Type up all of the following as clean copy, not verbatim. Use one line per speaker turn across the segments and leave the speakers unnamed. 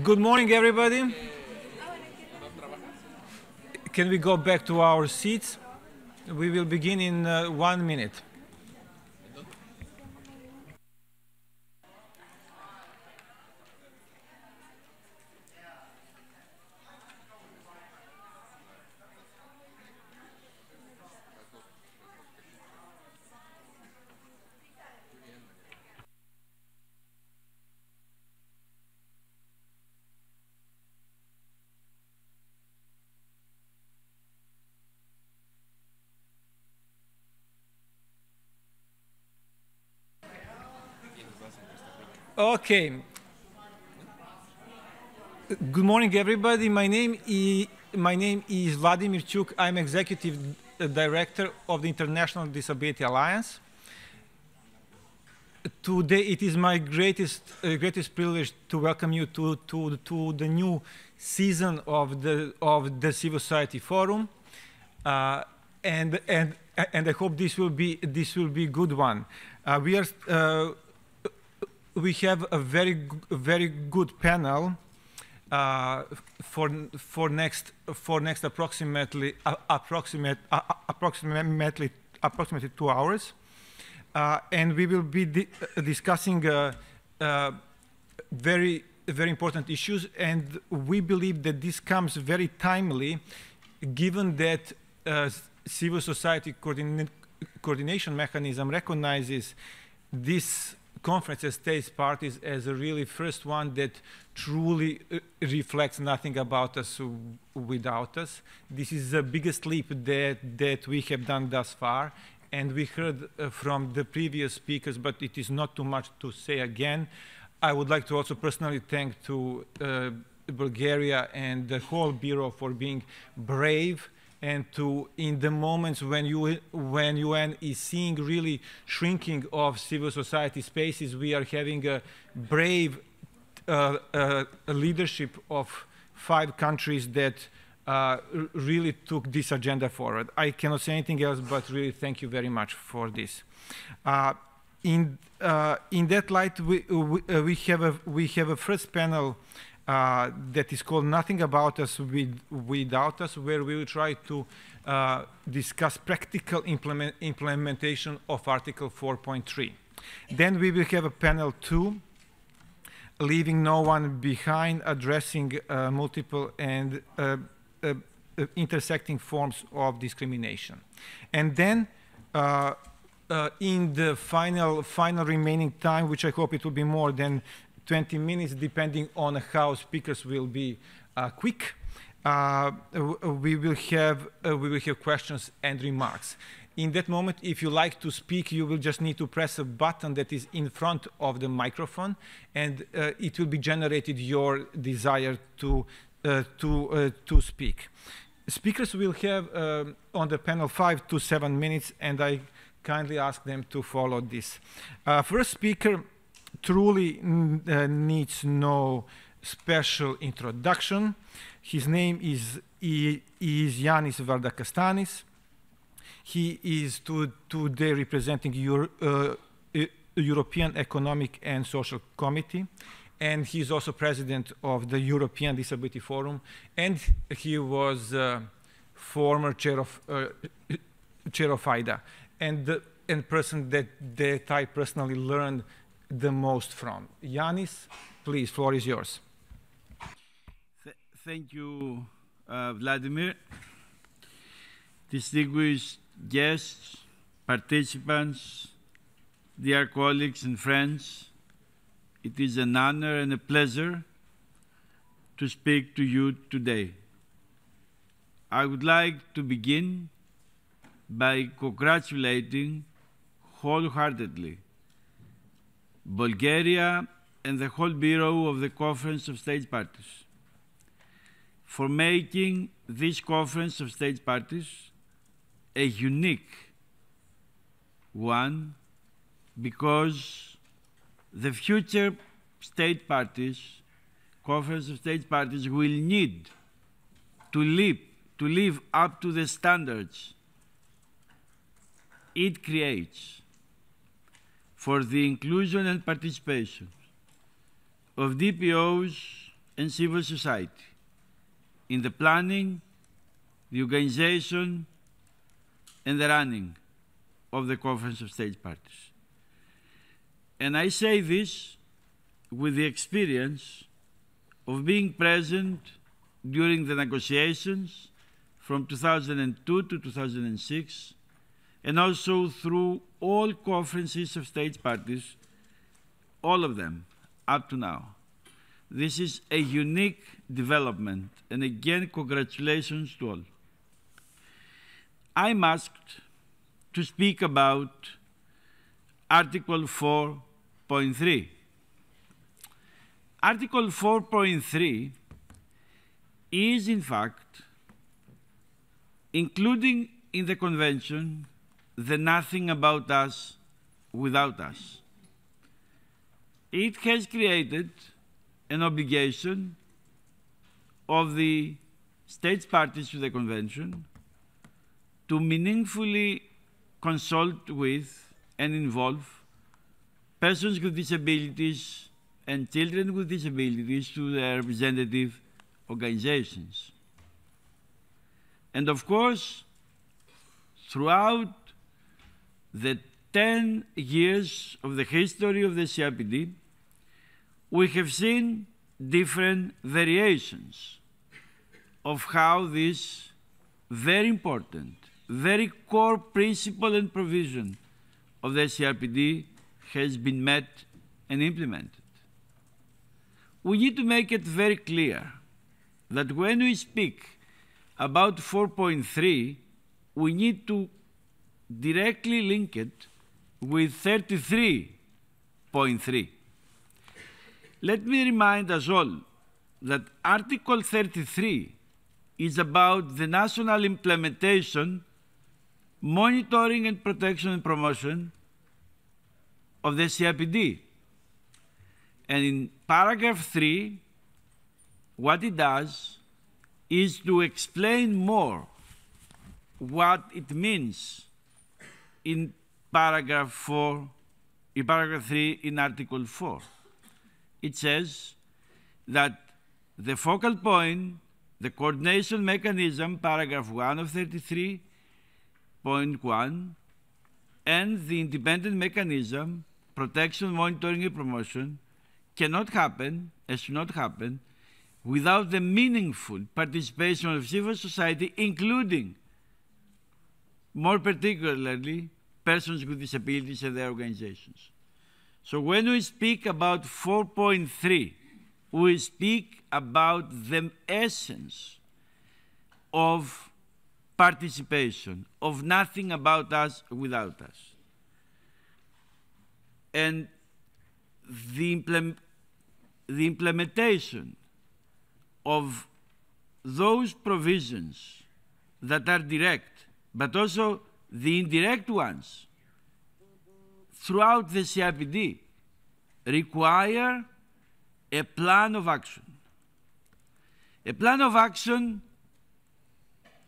Good morning, everybody. Can we go back to our seats? We will begin in 1 minute. Okay. Good morning, everybody. My name is Vladimir Chuk. I'm Executive Director of the International Disability Alliance. Today, it is my greatest privilege to welcome you to the new season of the Civil Society Forum, and I hope this will be a good one. We have a very good panel for next approximately 2 hours, and we will be discussing very important issues, and we believe that this comes very timely, given that civil society coordination mechanism recognizes this conference as states parties as a really first one that truly reflects nothing about us without us. This is the biggest leap that we have done thus far, and we heard from the previous speakers, but it is not too much to say again. I would like to also personally thank to Bulgaria and the whole Bureau for being brave, and to, in the moments when UN is seeing really shrinking of civil society spaces, we are having a brave leadership of 5 countries that really took this agenda forward. I cannot say anything else, but really thank you very much for this. In that light, we have a first panel that is called Nothing About Us Without Us, where we will try to discuss practical implementation of Article 4.3. Then we will have a panel 2, Leaving No One Behind, addressing multiple and intersecting forms of discrimination. And then in the final remaining time, which I hope it will be more than 20 minutes, depending on how speakers will be quick, we will have questions and remarks. In that moment, if you like to speak, you will just need to press a button that is in front of the microphone, and it will be generated your desire to speak. Speakers will have on the panel 5 to 7 minutes, and I kindly ask them to follow this. First speaker truly needs no special introduction. His name is Yanis Vardakastanis. He is today representing European Economic and Social Committee, and he is also president of the European Disability Forum, and he was former chair of IDA, and person that I personally learned the most from. Yanis, please, floor is yours.
Thank you, Vladimir. Distinguished guests, participants, dear colleagues and friends, it is an honor and a pleasure to speak to you today. I would like to begin by congratulating wholeheartedly Bulgaria and the whole Bureau of the Conference of States Parties for making this Conference of States Parties a unique one, because the future state parties, Conference of States Parties, will need to live up to the standards it creates for the inclusion and participation of DPOs and civil society in the planning, the organization, and the running of the Conference of States Parties. And I say this with the experience of being present during the negotiations from 2002 to 2006, and also through all conferences of states parties, all of them up to now. This is a unique development, and again, congratulations to all. I'm asked to speak about Article 4.3. Article 4.3 is, in fact, including in the Convention the nothing about us without us. It has created an obligation of the states parties to the Convention to meaningfully consult with and involve persons with disabilities and children with disabilities to their representative organizations. And of course, throughout the 10 years of the history of the CRPD, we have seen different variations of how this very important, very core principle and provision of the CRPD has been met and implemented. We need to make it very clear that when we speak about 4.3, we need to directly link it with 33.3. Let me remind us all that Article 33 is about the national implementation, monitoring and protection and promotion of the CRPD. And in paragraph 3, what it does is to explain more what it means in paragraph 4, in paragraph 3 in Article 4. It says that the focal point, the coordination mechanism, paragraph 1 of 33.1, and the independent mechanism, protection, monitoring, and promotion, cannot happen, and should not happen, without the meaningful participation of civil society, including, more particularly, persons with disabilities and their organizations. So when we speak about 4.3, we speak about the essence of participation, of nothing about us without us. And the implementation of those provisions that are direct, but also the indirect ones throughout the CRPD require a plan of action. A plan of action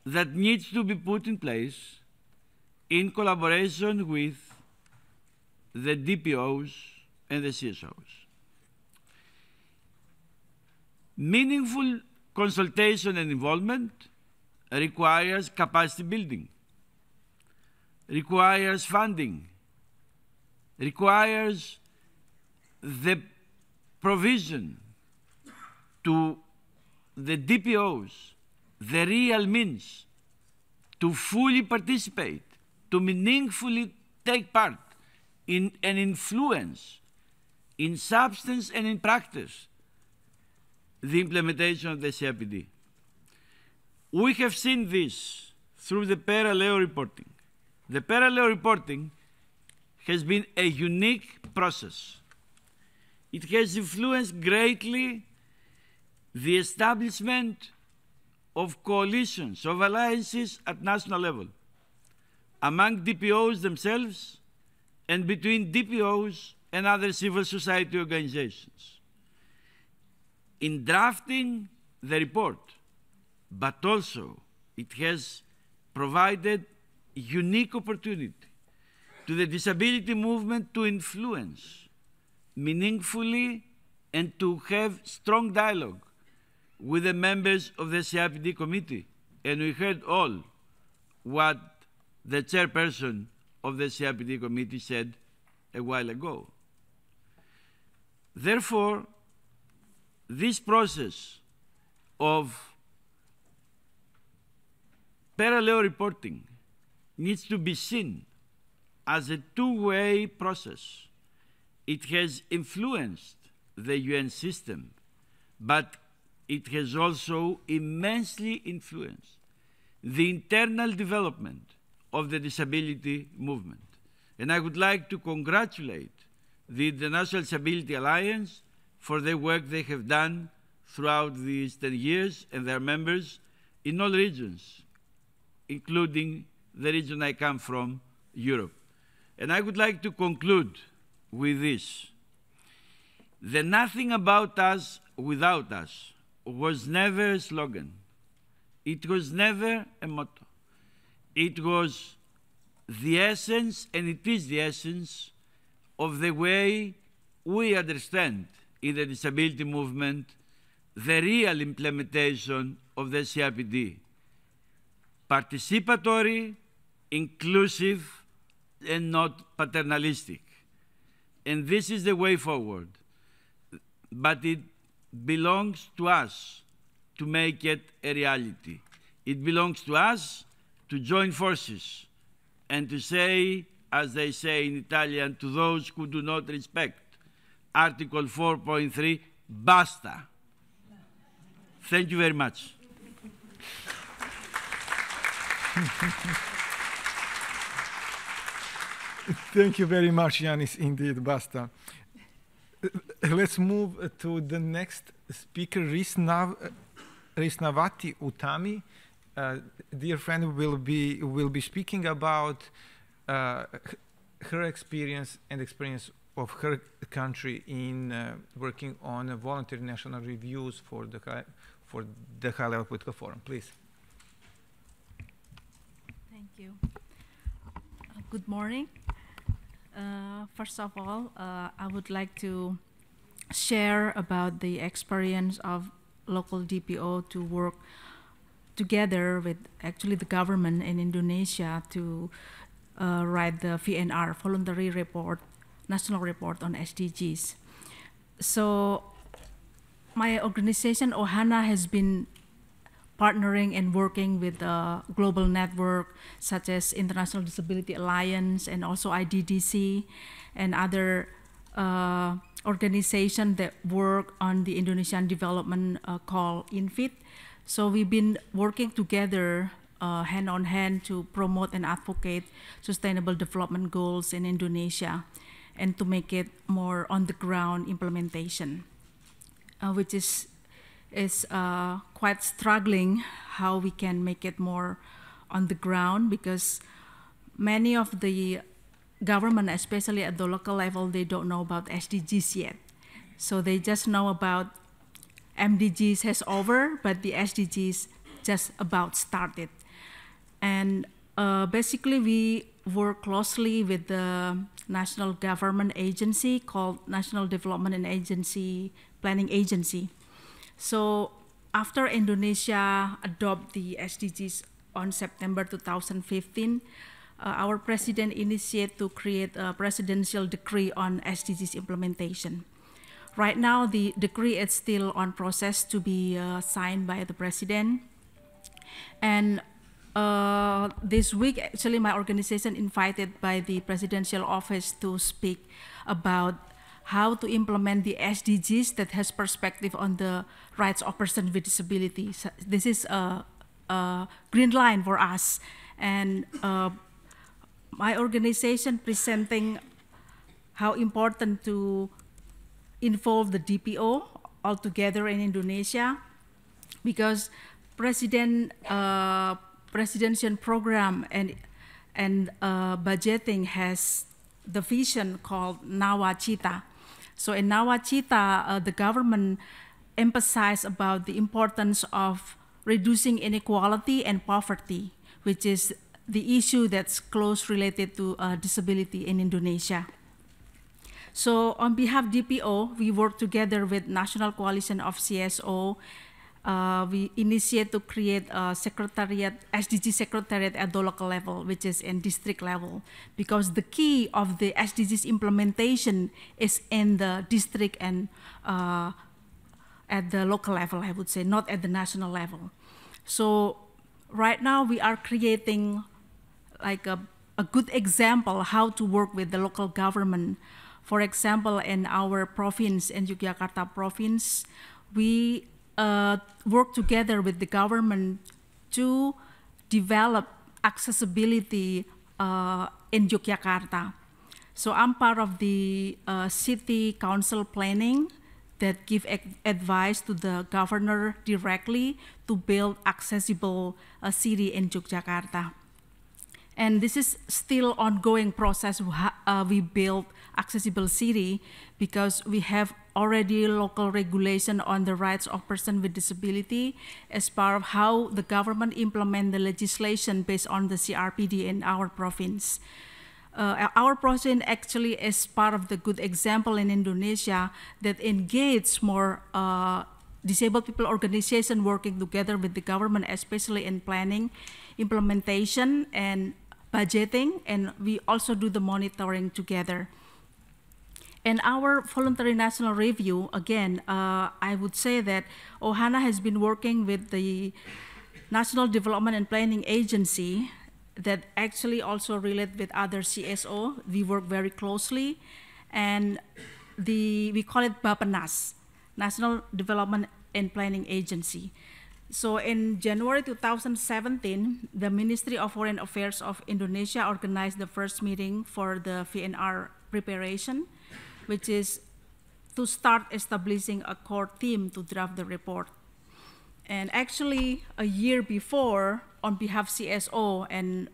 that needs to be put in place in collaboration with the DPOs and the CSOs. Meaningful consultation and involvement requires capacity building, requires funding, requires the provision to the DPOs, the real means to fully participate, to meaningfully take part in and influence in substance and in practice the implementation of the CRPD. We have seen this through the parallel reporting. The parallel reporting has been a unique process. It has influenced greatly the establishment of coalitions, of alliances at national level, among DPOs themselves and between DPOs and other civil society organizations, in drafting the report, but also it has provided unique opportunity to the disability movement to influence meaningfully and to have strong dialogue with the members of the CRPD committee, and we heard all what the chairperson of the CRPD committee said a while ago. Therefore, this process of parallel reporting needs to be seen as a two-way process. It has influenced the UN system, but it has also immensely influenced the internal development of the disability movement. And I would like to congratulate the International Disability Alliance for the work they have done throughout these 10 years and their members in all regions, including the region I come from, Europe. And I would like to conclude with this. The nothing about us without us was never a slogan. It was never a motto. It was the essence, and it is the essence, of the way we understand in the disability movement the real implementation of the CRPD. Participatory, inclusive, and not paternalistic. And this is the way forward. But it belongs to us to make it a reality. It belongs to us to join forces and to say, as they say in Italian, to those who do not respect Article 4.3, basta. Thank you very much.
Thank you very much, Yanis. Indeed, basta. Let's move to the next speaker, Risnavati Utami. Dear friend will be speaking about her experience and experience of her country in working on voluntary national reviews for the high-level political forum. Please.
Thank you. Good morning. First of all, I would like to share about the experience of local DPO to work together with actually the government in Indonesia to write the VNR, Voluntary Report, National Report on SDGs. So my organization, OHANA, has been partnering and working with a global network such as International Disability Alliance and also IDDC and other organizations that work on the Indonesian development called INFIT. So we've been working together hand on hand to promote and advocate sustainable development goals in Indonesia and to make it more on the ground implementation, which is quite struggling how we can make it more on the ground, because many of the government, especially at the local level, they don't know about SDGs yet. So they just know about MDGs has over, but the SDGs just about started. And basically we work closely with the national government agency called National Development and Planning Agency. So after Indonesia adopted the SDGs on September 2015, our president initiated to create a presidential decree on SDGs implementation. Right now, the decree is still on process to be signed by the president. And this week, actually, my organization invited by the presidential office to speak about how to implement the SDGs that has perspective on the rights of persons with disabilities. This is a green line for us. And my organization presenting how important to involve the DPO altogether in Indonesia, because presidential program and budgeting has the vision called Nawacita. So in Nawacita, the government emphasized about the importance of reducing inequality and poverty, which is the issue that's close related to disability in Indonesia. So on behalf of DPO, we work together with National Coalition of CSO we initiate to create a secretariat, SDG secretariat at the local level, which is in district level, because the key of the SDGs implementation is in the district and at the local level, I would say, not at the national level. So right now we are creating like a good example how to work with the local government. For example, in our province, in Yogyakarta province, we work together with the government to develop accessibility in Yogyakarta. So I'm part of the city council planning that give advice to the governor directly to build accessible city in Yogyakarta. And this is still ongoing process. We build accessible city because we have already local regulation on the rights of persons with disability as part of how the government implement the legislation based on the CRPD in our province. Our province actually is part of the good example in Indonesia that engage more disabled people organization working together with the government, especially in planning, implementation, and budgeting, and we also do the monitoring together. And our voluntary national review, again, I would say that OHANA has been working with the National Development and Planning Agency that actually also relate with other CSO. We work very closely, and we call it BAPENAS, National Development and Planning Agency. So in January 2017, the Ministry of Foreign Affairs of Indonesia organized the first meeting for the VNR preparation, which is to start establishing a core team to draft the report. And actually, a year before, on behalf of CSO and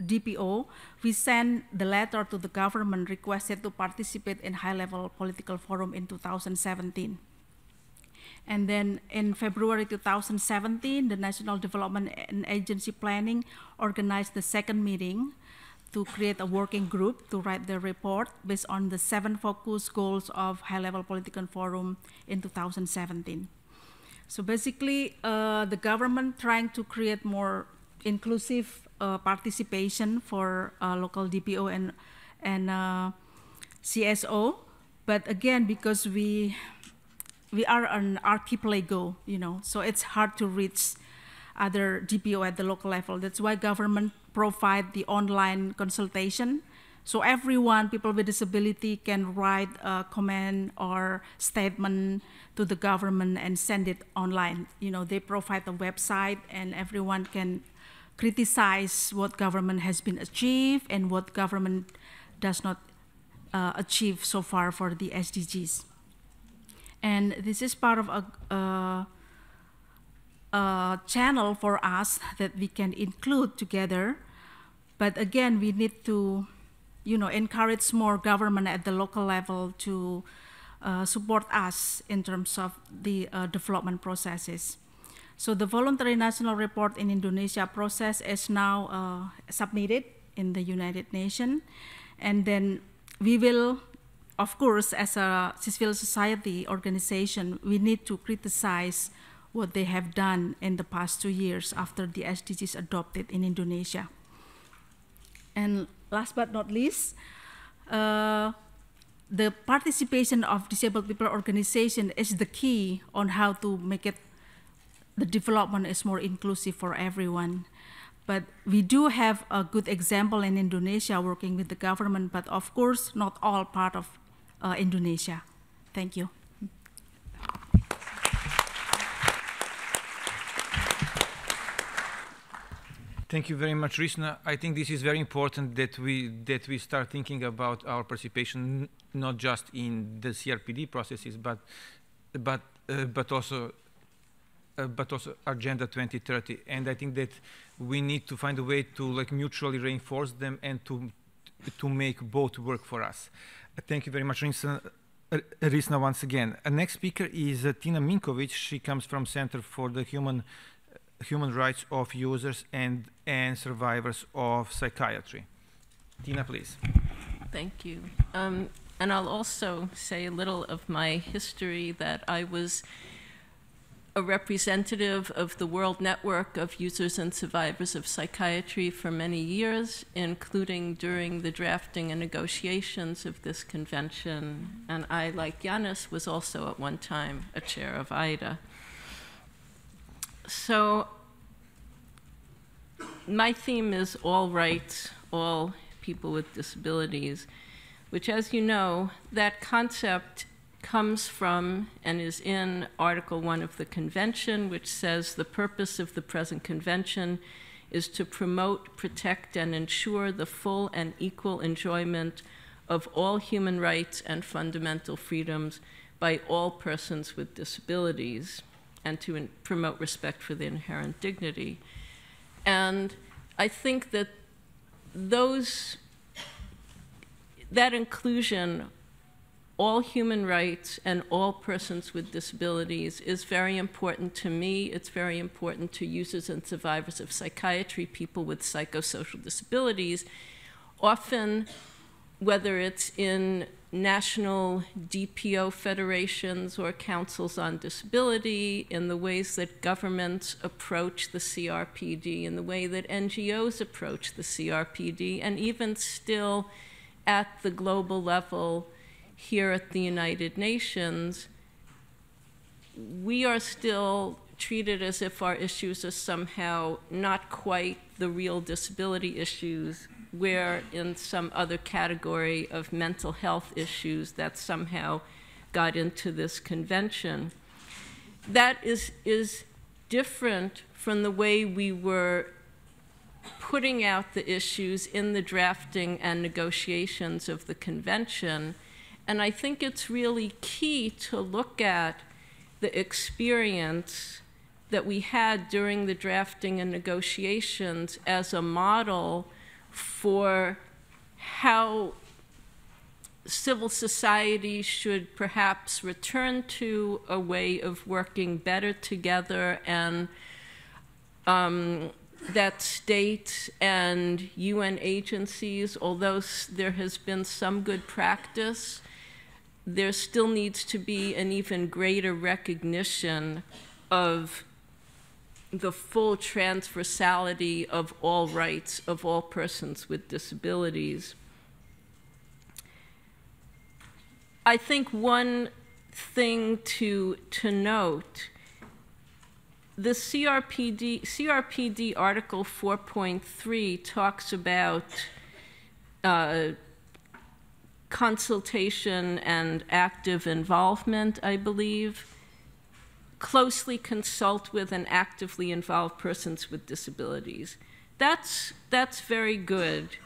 DPO, we sent the letter to the government requested to participate in high-level political forum in 2017. And then in February 2017, the National Development and Agency Planning organized the second meeting to create a working group to write the report based on the 7 focus goals of high-level political forum in 2017. So basically, the government trying to create more inclusive participation for local DPO and CSO, but again, because we are an archipelago, so it's hard to reach other DPO at the local level. That's why government provide the online consultation. So everyone, people with disability, can write a comment or statement to the government and send it online. They provide a website and everyone can criticize what government has been achieved and what government does not achieve so far for the SDGs. And this is part of a channel for us that we can include together. But again, we need to encourage more government at the local level to support us in terms of the development processes. So the voluntary national report in Indonesia process is now submitted in the United Nations. And then we will, of course, as a civil society organization, we need to criticize what they have done in the past 2 years after the SDGs adopted in Indonesia. And last but not least, the participation of disabled people organization is the key on how to make it, the development is more inclusive for everyone. But we do have a good example in Indonesia working with the government, but of course, not all part of Indonesia. Thank you.
Thank you very much, Risna. I think this is very important that we start thinking about our participation not just in the CRPD processes, but also Agenda 2030. And I think that we need to find a way to mutually reinforce them and to make both work for us. Thank you very much, Risna, once again. Our next speaker is Tina Minkovic. She comes from Center for the Human Rights of Users and Survivors of Psychiatry. Tina, please.
Thank you. And I'll also say a little of my history, that I was a representative of the World Network of Users and Survivors of Psychiatry for many years, including during the drafting and negotiations of this convention. And I, like Yanis, was also at one time a chair of IDA. So my theme is all rights, all people with disabilities, which, as you know, that concept comes from and is in Article 1 of the Convention, which says the purpose of the present convention is to promote, protect, and ensure the full and equal enjoyment of all human rights and fundamental freedoms by all persons with disabilities, and to promote respect for the inherent dignity. And I think that that inclusion, all human rights and all persons with disabilities, is very important to me. It's very important to users and survivors of psychiatry, people with psychosocial disabilities. Often, whether it's in national DPO federations or councils on disability, in the ways that governments approach the CRPD, in the way that NGOs approach the CRPD, and even still at the global level here at the United Nations, we are still treated as if our issues are somehow not quite the real disability issues, where in some other category of mental health issues that somehow got into this convention. That is different from the way we were putting out the issues in the drafting and negotiations of the convention. And I think it's really key to look at the experience that we had during the drafting and negotiations as a model for how civil society should perhaps return to a way of working better together, and that state and UN agencies, although there has been some good practice, there still needs to be an even greater recognition of the full transversality of all rights of all persons with disabilities. I think one thing to note, the CRPD Article 4.3 talks about consultation and active involvement, I believe. Closely consult with and actively involve persons with disabilities. That's very good.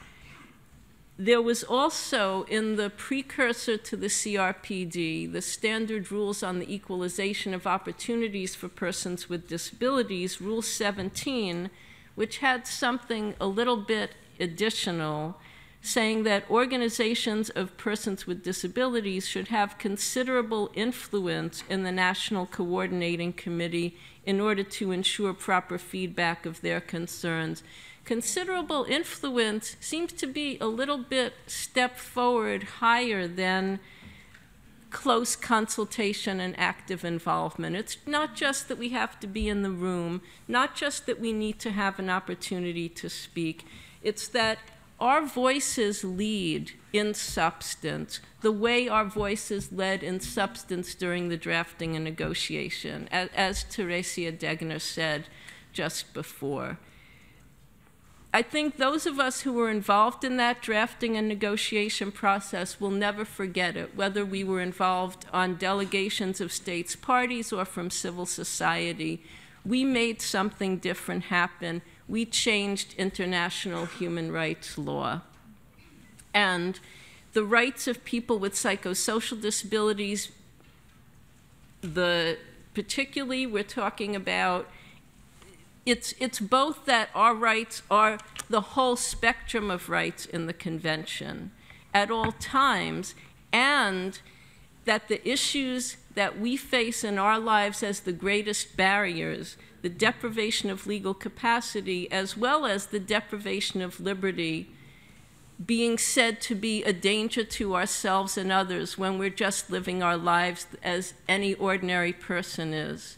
There was also, in the precursor to the CRPD, the Standard Rules on the Equalization of Opportunities for Persons with Disabilities, Rule 17, which had something a little bit additional, saying that organizations of persons with disabilities should have considerable influence in the National Coordinating Committee in order to ensure proper feedback of their concerns. Considerable influence seems to be a little bit step forward higher than close consultation and active involvement. It's not just that we have to be in the room, not just that we need to have an opportunity to speak. It's that our voices lead in substance, the way our voices led in substance during the drafting and negotiation, as Teresia Degner said just before. I think those of us who were involved in that drafting and negotiation process will never forget it, whether we were involved on delegations of states' parties or from civil society. We made something different happen. We changed international human rights law. And the rights of people with psychosocial disabilities, particularly we're talking about, it's both that our rights are the whole spectrum of rights in the convention at all times, and that the issues that we face in our lives as the greatest barriers, the deprivation of legal capacity, as well as the deprivation of liberty, being said to be a danger to ourselves and others when we're just living our lives as any ordinary person is.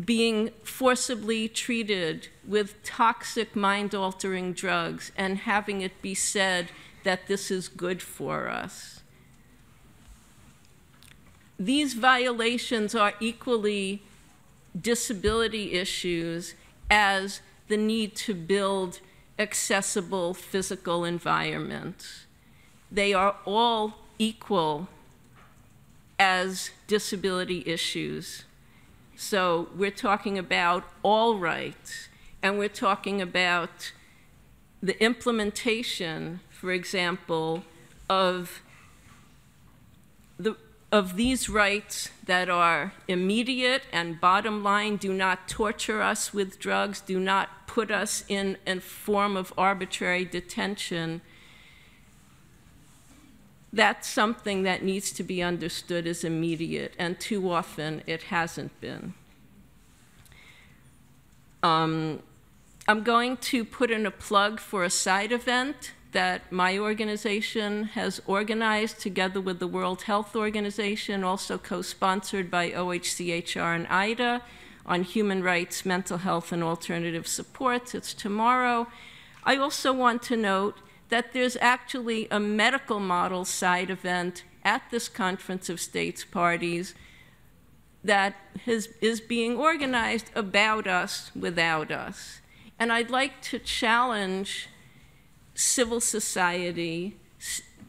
being forcibly treated with toxic mind-altering drugs and having it be said that this is good for us. These violations are equally disability issues as the need to build accessible physical environments. They are all equal as disability issues. So we're talking about all rights, and we're talking about the implementation, for example, of these rights that are immediate and bottom line: do not torture us with drugs, do not put us in a form of arbitrary detention. That's something that needs to be understood as immediate, and too often it hasn't been. I'm going to put in a plug for a side event that my organization has organized together with the World Health Organization, also co-sponsored by OHCHR and IDA, on human rights, mental health, and alternative supports. It's tomorrow. I also want to note that there's actually a medical model side event at this Conference of States Parties that is being organized about us, without us. And I'd like to challenge civil society,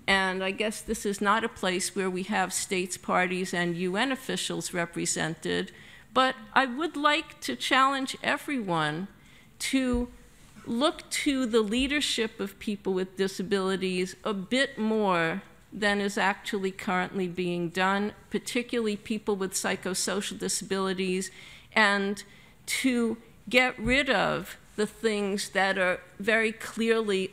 and I guess this is not a place where we have states parties and UN officials represented, but I would like to challenge everyone to look to the leadership of people with disabilities a bit more than is actually currently being done, particularly people with psychosocial disabilities, and to get rid of the things that are very clearly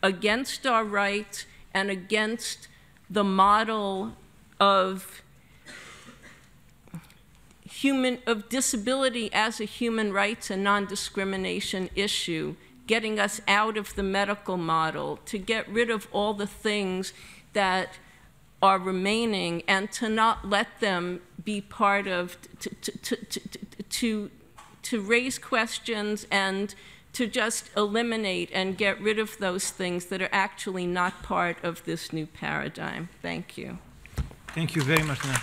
against our rights and against the model of disability as a human rights and non-discrimination issue, getting us out of the medical model, to get rid of all the things that are remaining and to not let them be part of, to raise questions and to just eliminate and get rid of those things that are actually not part of this new paradigm. Thank you.
Thank you very much, Tina.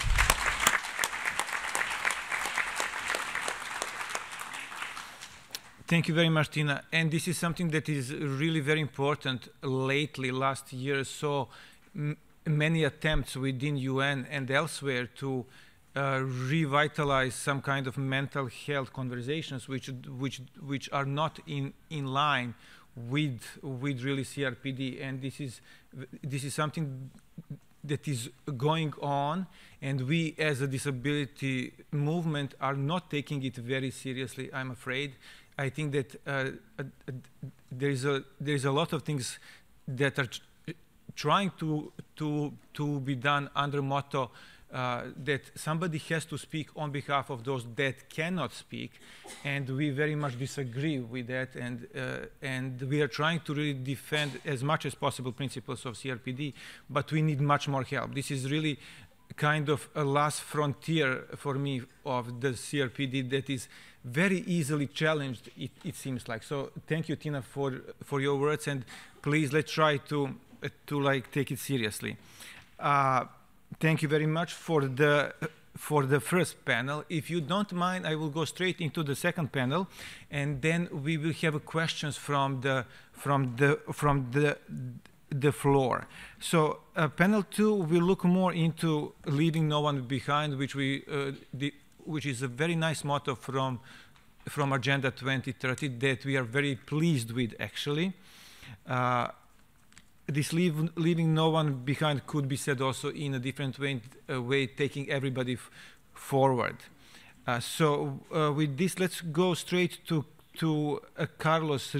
Thank you very much, Tina. And this is something that is really very important lately, last year. So many attempts within UN and elsewhere to revitalize some kind of mental health conversations which are not in line with really CRPD, and this is something that is going on, and we as a disability movement are not taking it very seriously, I'm afraid. I think that there is a lot of things that are trying to be done under motto that somebody has to speak on behalf of those that cannot speak, and we very much disagree with that, and we are trying to really defend as much as possible principles of CRPD, but we need much more help. This is really kind of a last frontier for me of the CRPD that is very easily challenged, it seems like. So thank you, Tina, for your words, and please let's try to like take it seriously. Thank you very much for the first panel. If you don't mind, I will go straight into the second panel, and then we will have questions from the floor. So panel 2 will look more into leaving no one behind, which is a very nice motto from Agenda 2030 that we are very pleased with, actually. This leaving no one behind could be said also in a different way, taking everybody forward. So with this, let's go straight to Carlos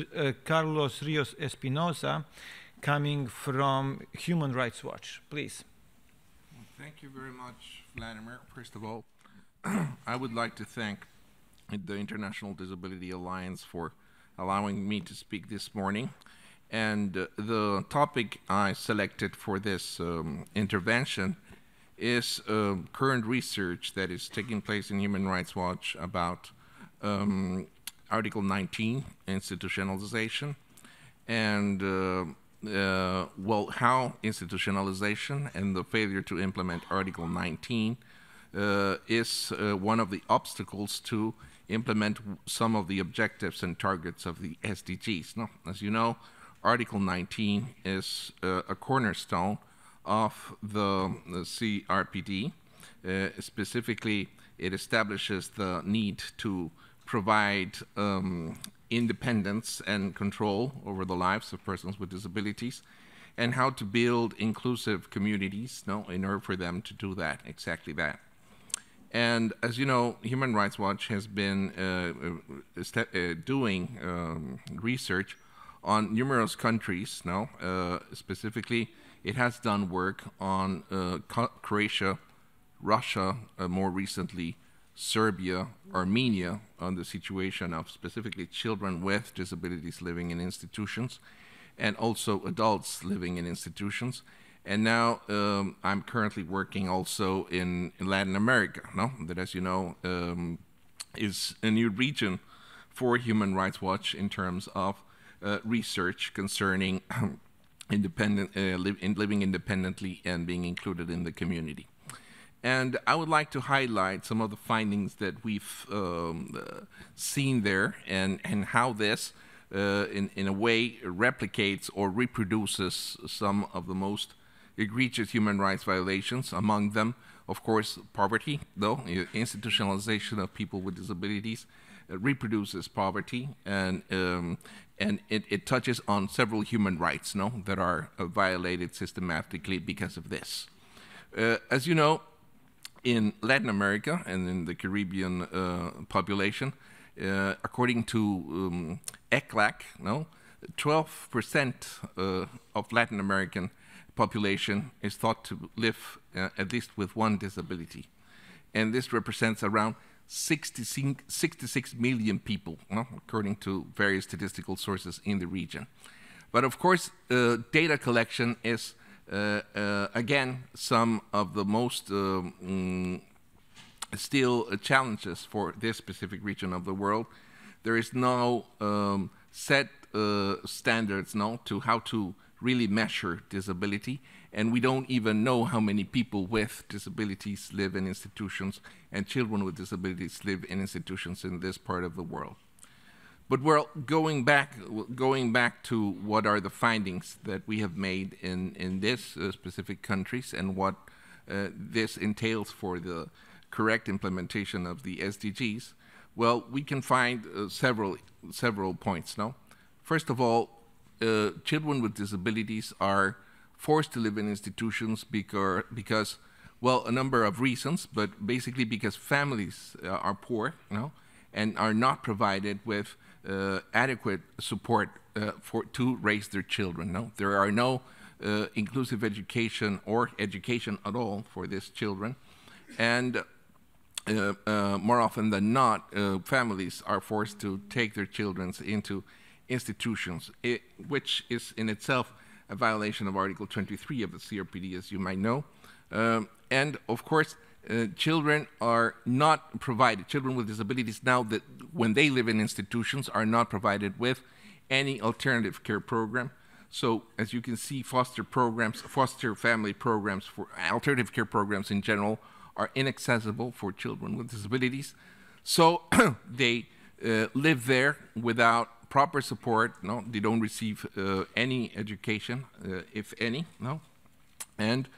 Rios Espinosa, coming from Human Rights Watch. Please.
Thank you very much, Vladimir. First of all, I would like to thank the International Disability Alliance for allowing me to speak this morning. And the topic I selected for this intervention is current research that is taking place in Human Rights Watch about Article 19, institutionalization, and well, how institutionalization and the failure to implement Article 19 is one of the obstacles to implement some of the objectives and targets of the SDGs. No, as you know, Article 19 is a cornerstone of the CRPD. Specifically, it establishes the need to provide independence and control over the lives of persons with disabilities, and how to build inclusive communities, in order for them to do that, exactly that. And as you know, Human Rights Watch has been doing research on numerous countries. Specifically, it has done work on Croatia, Russia, more recently Serbia, Armenia, on the situation of specifically children with disabilities living in institutions, and also adults living in institutions. And now I'm currently working also in Latin America, that, as you know, is a new region for Human Rights Watch in terms of research concerning living independently and being included in the community. And I would like to highlight some of the findings that we've seen there, and how this, in a way, replicates or reproduces some of the most egregious human rights violations. Among them, of course, poverty, though. Institutionalization of people with disabilities reproduces poverty, and it touches on several human rights, that are violated systematically because of this. As you know, in Latin America and in the Caribbean population, according to ECLAC, 12% of Latin American population is thought to live at least with one disability. And this represents around 66 million people, according to various statistical sources in the region. But of course, data collection is again, some of the most still challenges for this specific region of the world. There is no set standards to how to really measure disability, and we don't even know how many people with disabilities live in institutions and children with disabilities live in institutions in this part of the world. But we're going back to what are the findings that we have made in this specific countries, and what this entails for the correct implementation of the SDGs. Well, we can find several points. First of all, children with disabilities are forced to live in institutions because, well, a number of reasons, but basically because families are poor, and are not provided with adequate support to raise their children. There are no inclusive education or education at all for these children, and more often than not, families are forced to take their children into institutions, which is in itself a violation of Article 23 of the CRPD, as you might know. And of course, children are not provided, children with disabilities now, that when they live in institutions, are not provided with any alternative care program. So as you can see, foster family programs, for alternative care programs in general, are inaccessible for children with disabilities. So they live there without proper support. They don't receive any education, if any. And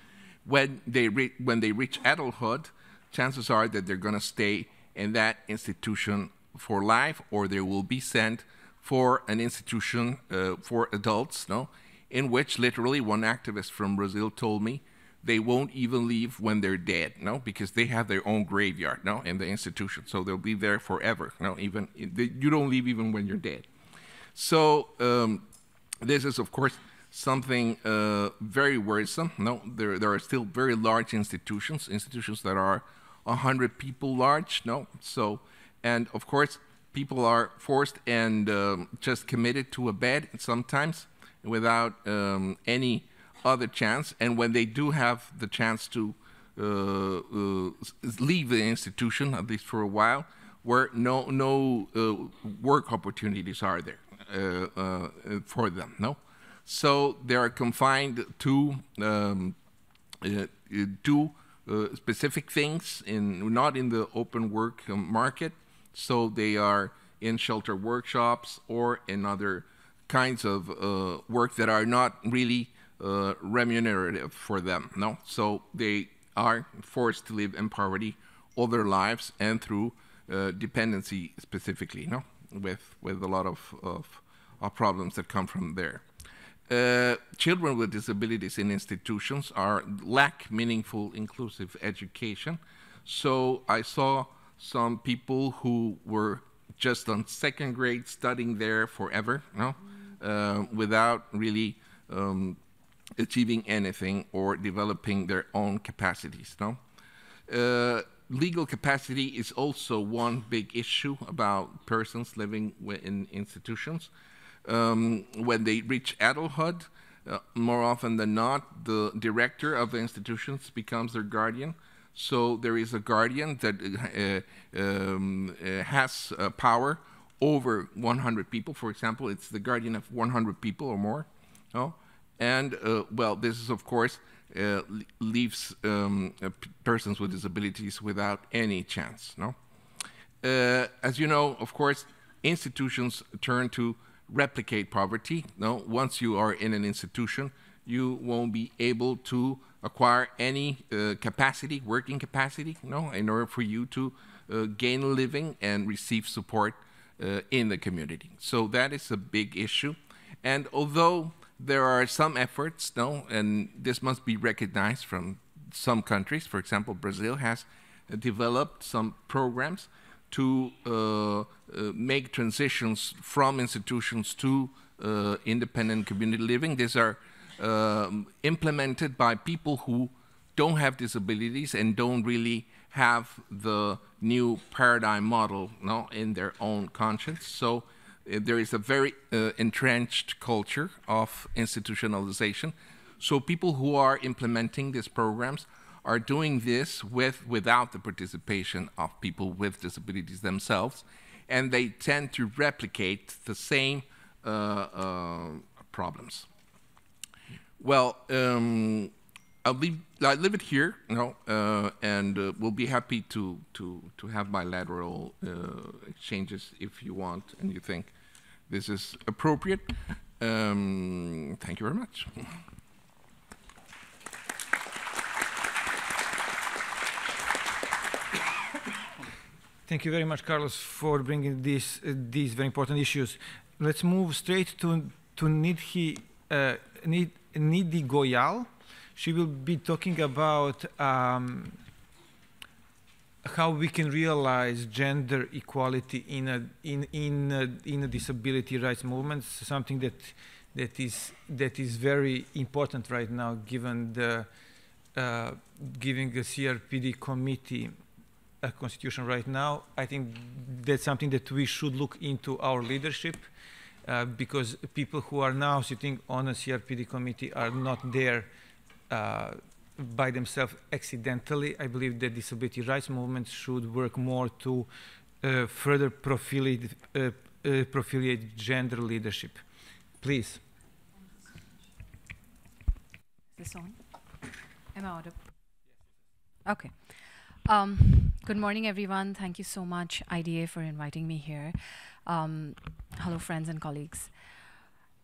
when they reach adulthood, chances are that they're going to stay in that institution for life, or they will be sent for an institution for adults, in which literally one activist from Brazil told me they won't even leave when they're dead, because they have their own graveyard, in the institution, so they'll be there forever, even you don't leave even when you're dead. So this is, of course, something very worrisome. There are still very large institutions that are 100 people large. So, and of course, people are forced and just committed to a bed sometimes without any other chance. And when they do have the chance to leave the institution, at least for a while, where no work opportunities are there for them. No, so they are confined to specific things, not in the open work market. So they are in shelter workshops or in other kinds of work that are not really remunerative for them. No, so they are forced to live in poverty all their lives and through dependency specifically. No, with a lot of problems that come from there. Children with disabilities in institutions lack meaningful inclusive education. So I saw some people who were just on second grade studying there forever, no? Without really achieving anything or developing their own capacities. No? Legal capacity is also one big issue about persons living in institutions. When they reach adulthood, more often than not, the director of the institutions becomes their guardian. So there is a guardian that has power over 100 people. For example, it's the guardian of 100 people or more. No? And, well, this is, of course, leaves persons with disabilities without any chance. No? As you know, of course, institutions turn to replicate poverty. No? Once you are in an institution, you won't be able to acquire any capacity, working capacity, no, in order for you to gain a living and receive support in the community. So that is a big issue. And although there are some efforts, no, and this must be recognized from some countries, for example, Brazil has developed some programs to make transitions from institutions to independent community living. These are implemented by people who don't have disabilities and don't really have the new paradigm model, no, in their own conscience. So there is a very entrenched culture of institutionalization. So people who are implementing these programs are doing this without the participation of people with disabilities themselves, and they tend to replicate the same problems. Well, I'll leave it here, you know, and we'll be happy to have bilateral exchanges if you want and you think this is appropriate. Thank you very much.
Thank you very much, Carlos, for bringing these very important issues. Let's move straight to Nidhi Goyal. She will be talking about how we can realize gender equality in a disability rights movement, something that is very important right now, given the giving the CRPD committee a constitution right now. I think that's something that we should look into our leadership, because people who are now sitting on a CRPD committee are not there by themselves accidentally. I believe the disability rights movement should work more to further profilate gender leadership. Please.
Is this on? Am I audible? Okay. Good morning, everyone. Thank you so much, IDA, for inviting me here. Hello, friends and colleagues.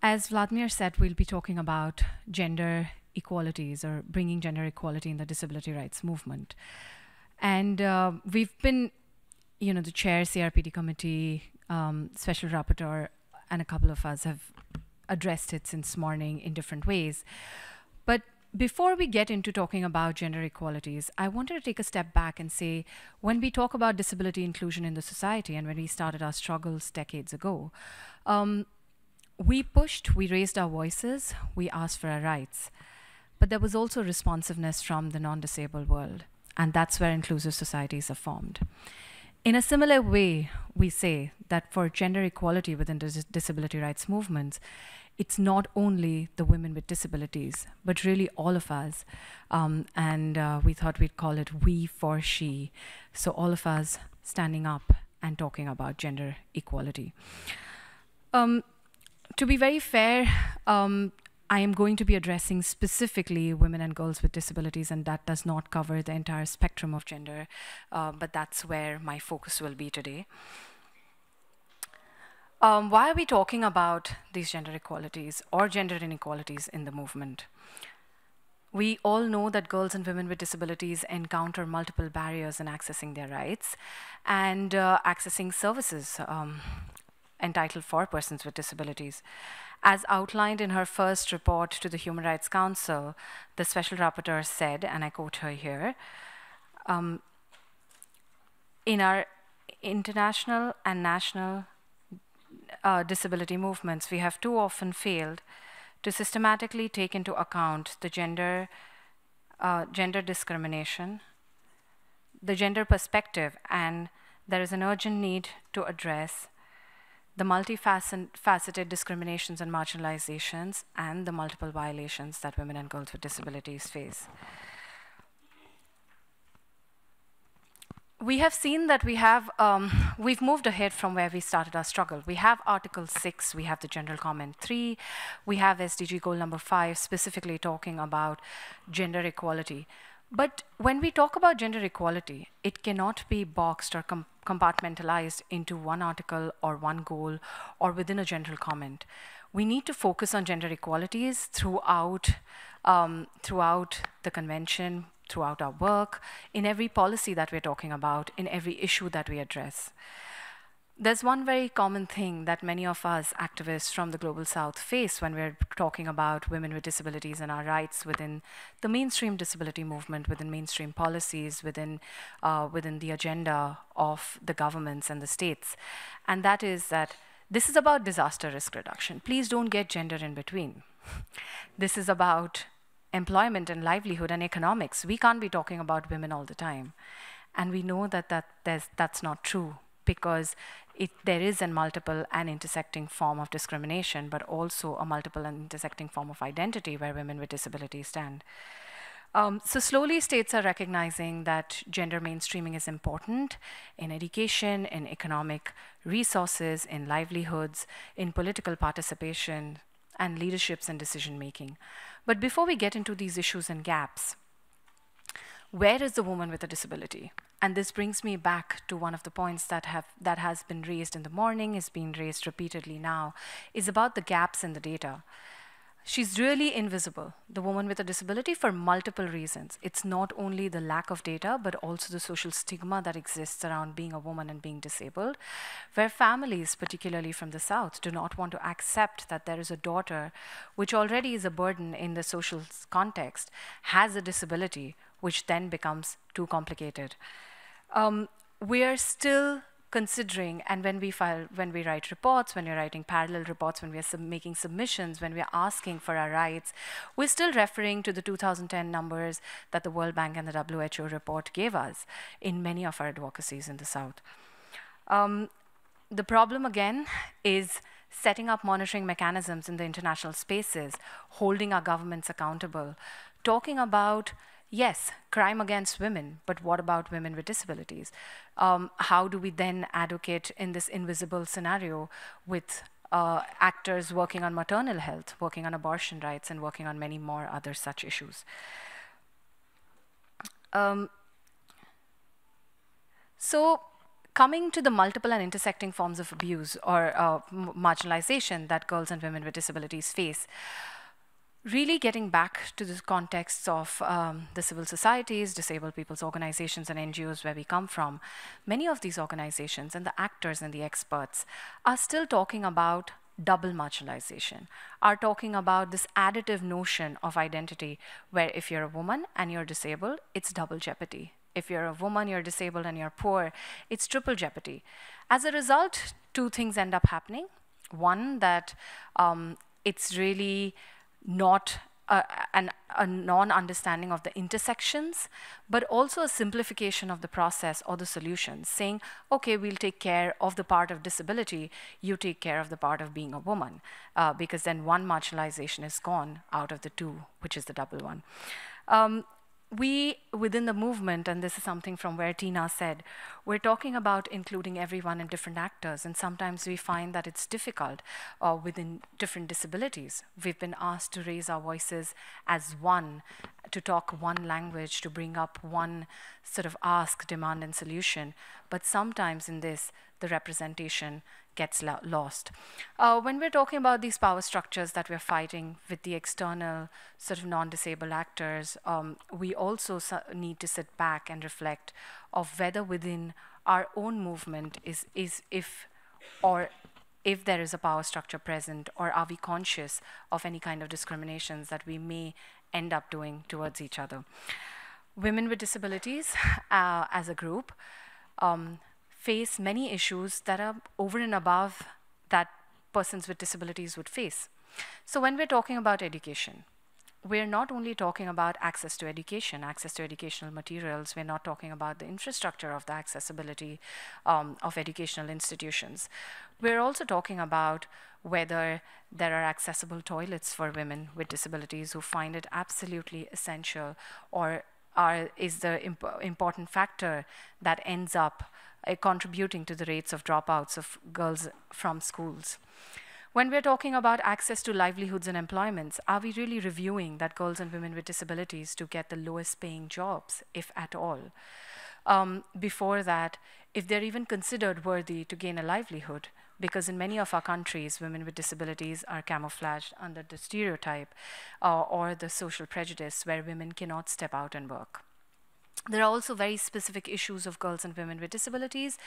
As Vladimir said, we'll be talking about gender equalities, or bringing gender equality in the disability rights movement. And we've been, you know, the chair, CRPD committee, special rapporteur, and a couple of us have addressed it since morning in different ways. But before we get into talking about gender equalities, I wanted to take a step back and say, when we talk about disability inclusion in the society and when we started our struggles decades ago, we raised our voices, we asked for our rights. But there was also responsiveness from the non-disabled world, and that's where inclusive societies are formed. In a similar way, we say that for gender equality within the disability rights movements, it's not only the women with disabilities, but really all of us. We thought we'd call it we for she. So all of us standing up and talking about gender equality. To be very fair, I am going to be addressing specifically women and girls with disabilities, and that does not cover the entire spectrum of gender, but that's where my focus will be today. Why are we talking about these gender equalities or gender inequalities in the movement? We all know that girls and women with disabilities encounter multiple barriers in accessing their rights and accessing services entitled for persons with disabilities. As outlined in her first report to the Human Rights Council, the Special Rapporteur said, and I quote her here, in our international and national disability movements, we have too often failed to systematically take into account the gender discrimination, the gender perspective, and there is an urgent need to address the multifaceted discriminations and marginalizations and the multiple violations that women and girls with disabilities face. We have seen that we've moved ahead from where we started our struggle. We have Article 6, we have the General Comment 3, we have SDG Goal number 5, specifically talking about gender equality. But when we talk about gender equality, it cannot be boxed or compartmentalized into one article or one goal or within a general comment. We need to focus on gender equalities throughout the convention, throughout our work, in every policy that we're talking about, in every issue that we address. There's one very common thing that many of us activists from the Global South face when we're talking about women with disabilities and our rights within the mainstream disability movement, within mainstream policies, within the agenda of the governments and the states. And that is that this is about disaster risk reduction. Please don't get gender in between. This is about employment and livelihood and economics. We can't be talking about women all the time. And we know that that's not true, because there is a multiple and intersecting form of discrimination, but also a multiple and intersecting form of identity where women with disabilities stand. So slowly states are recognizing that gender mainstreaming is important in education, in economic resources, in livelihoods, in political participation, and leaderships and decision making. But before we get into these issues and gaps, where is the woman with a disability? And this brings me back to one of the points that has been raised in the morning, is being raised repeatedly now, is about the gaps in the data. She's really invisible, the woman with a disability, for multiple reasons. It's not only the lack of data, but also the social stigma that exists around being a woman and being disabled, where families, particularly from the South, do not want to accept that there is a daughter, which already is a burden in the social context, has a disability, which then becomes too complicated. We are still considering, and when we write reports, when we're writing parallel reports, when we're making submissions, when we're asking for our rights, we're still referring to the 2010 numbers that the World Bank and the WHO report gave us in many of our advocacies in the South. The problem, again, is setting up monitoring mechanisms in the international spaces, holding our governments accountable, talking about, yes, crime against women, but what about women with disabilities? How do we then advocate in this invisible scenario with actors working on maternal health, working on abortion rights, and working on many more other such issues? So coming to the multiple and intersecting forms of abuse or marginalization that girls and women with disabilities face, really getting back to the contexts of the civil societies, disabled people's organizations, and NGOs where we come from, many of these organizations and the actors and the experts are still talking about double marginalization, are talking about this additive notion of identity where if you're a woman and you're disabled, it's double jeopardy. If you're a woman, you're disabled, and you're poor, it's triple jeopardy. As a result, two things end up happening. One, that it's really not a non-understanding of the intersections, but also a simplification of the process or the solutions, saying, okay, we'll take care of the part of disability, you take care of the part of being a woman, because then one marginalization is gone out of the two, which is the double one. we, within the movement, and this is something from where Tina said, we're talking about including everyone and different actors, and sometimes we find that it's difficult within different disabilities. We've been asked to raise our voices as one, to talk one language, to bring up one sort of ask, demand, and solution. But sometimes in this, the representation gets lost. When we're talking about these power structures that we're fighting with the external sort of non-disabled actors, we also need to sit back and reflect of whether within our own movement if there is a power structure present, or are we conscious of any kind of discriminations that we may end up doing towards each other. Women with disabilities as a group face many issues that are over and above that persons with disabilities would face. So when we're talking about education, we're not only talking about access to education, access to educational materials, we're not talking about the infrastructure of the accessibility of educational institutions. We're also talking about whether there are accessible toilets for women with disabilities who find it absolutely essential, or is the important factor that ends up contributing to the rates of dropouts of girls from schools. When we're talking about access to livelihoods and employments, are we really reviewing that girls and women with disabilities to get the lowest paying jobs, if at all? Before that, if they're even considered worthy to gain a livelihood, because in many of our countries, women with disabilities are camouflaged under the stereotype or the social prejudice where women cannot step out and work. There are also very specific issues of girls and women with disabilities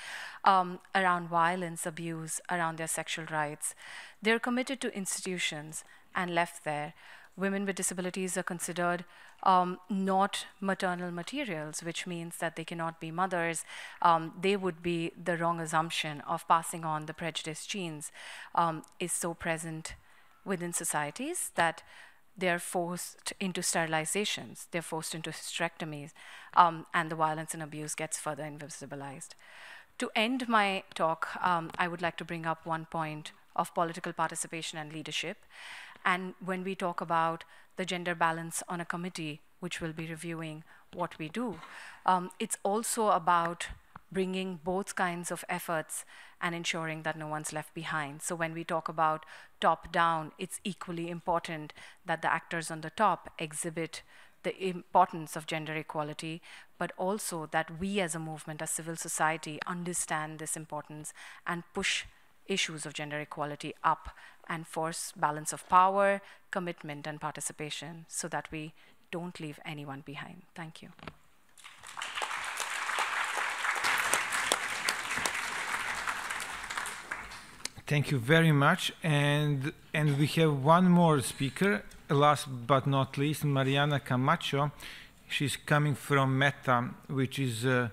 around violence, abuse, around their sexual rights. They're committed to institutions and left there. Women with disabilities are considered not maternal materials, which means that they cannot be mothers. They would be the wrong assumption of passing on the prejudice genes is so present within societies that they're forced into sterilizations, they're forced into hysterectomies, and the violence and abuse gets further invisibilized. To end my talk, I would like to bring up one point of political participation and leadership. And when we talk about the gender balance on a committee, which will be reviewing what we do, it's also about bringing both kinds of efforts and ensuring that no one's left behind. So when we talk about top-down, it's equally important that the actors on the top exhibit the importance of gender equality, but also that we as a movement, as civil society, understand this importance and push issues of gender equality up and force balance of power, commitment, and participation so that we don't leave anyone behind. Thank you.
Thank you very much. And we have one more speaker, last but not least, Mariana Camacho. She's coming from META, which is a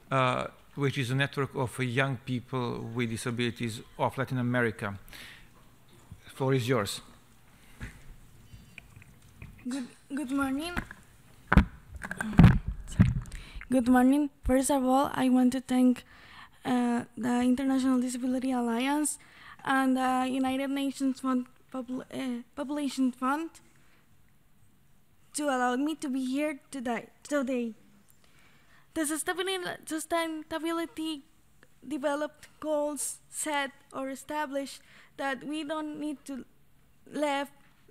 network of young people with disabilities of Latin America. The floor is yours.
Good morning. Good morning. First of all, I want to thank the International Disability Alliance and the United Nations Population Fund to allow me to be here today. The sustainability developed goals set or established that we don't need to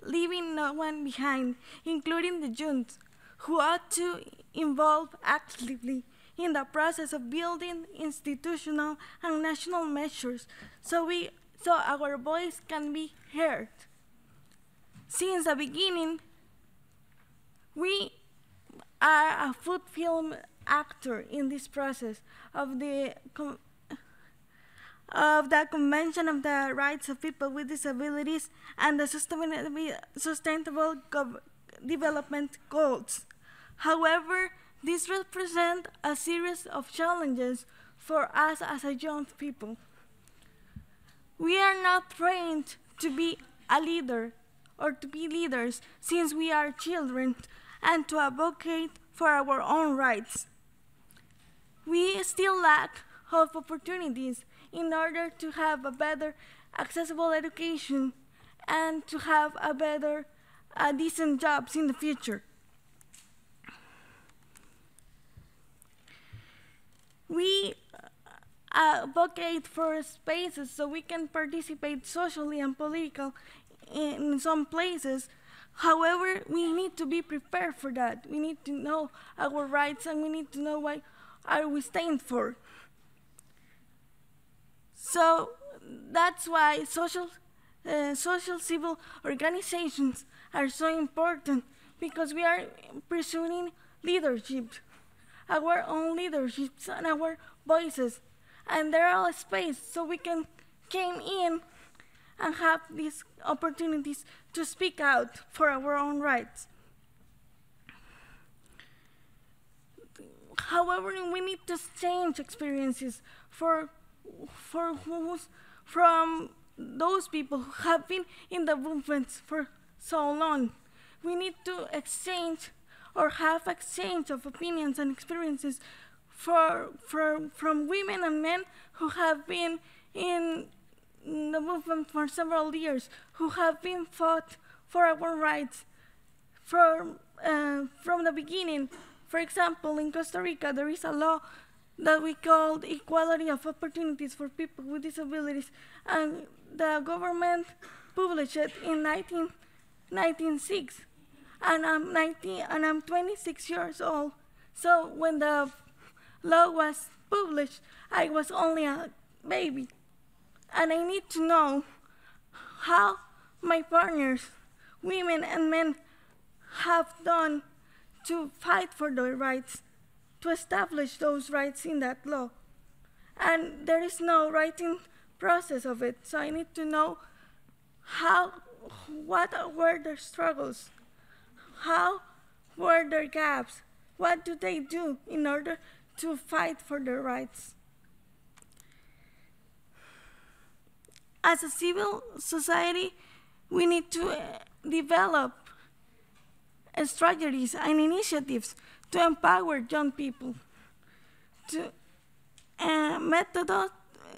leaving no one behind, including the youth, who ought to involve actively in the process of building institutional and national measures so our voice can be heard. Since the beginning, we are a food film actor in this process of the Convention of the Rights of People with Disabilities and the Sustainable Development Goals. However, these represent a series of challenges for us as a young people. We are not trained to be a leader or to be leaders since we are children and to advocate for our own rights. We still lack of opportunities in order to have a better accessible education and to have a better decent jobs in the future. advocate for spaces so we can participate socially and politically in some places. However, we need to be prepared for that. We need to know our rights, and we need to know what are we standing for. So that's why social civil organizations are so important, because we are pursuing leadership, our own leaderships and our voices, and there are space so we can come in and have these opportunities to speak out for our own rights. However, we need to exchange experiences from those people who have been in the movements for so long. We need to exchange or have exchange of opinions and experiences from women and men who have been in the movement for several years, who have been fought for our rights from the beginning. For example, in Costa Rica, there is a law that we call Equality of Opportunities for People with Disabilities, and the government published it in 1996, and I'm 26 years old. So when the law was published, I was only a baby, and I need to know how my partners, women and men, have done to fight for their rights, to establish those rights in that law. And there is no writing process of it, so I need to know what were their struggles, how were their gaps, what do they do in order to fight for their rights. As a civil society, we need to develop strategies and initiatives to empower young people.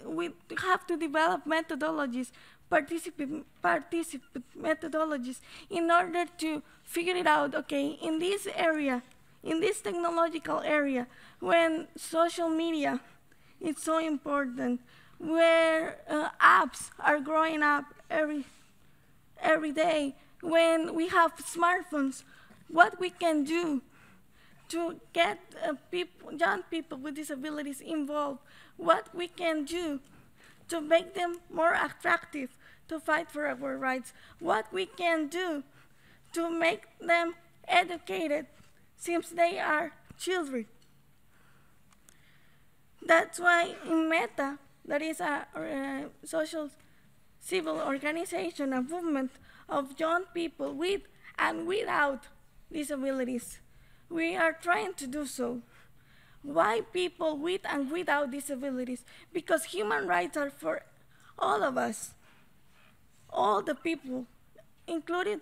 We have to develop methodologies, participant methodologies, in order to figure it out, okay, in this area, in this technological area, when social media is so important, where apps are growing up every day, when we have smartphones, what we can do to get young people with disabilities involved, what we can do to make them more attractive to fight for our rights, what we can do to make them educated since they are children. That's why in META, that is a social civil organization, a movement of young people with and without disabilities, we are trying to do so. Why people with and without disabilities? Because human rights are for all of us, all the people, included,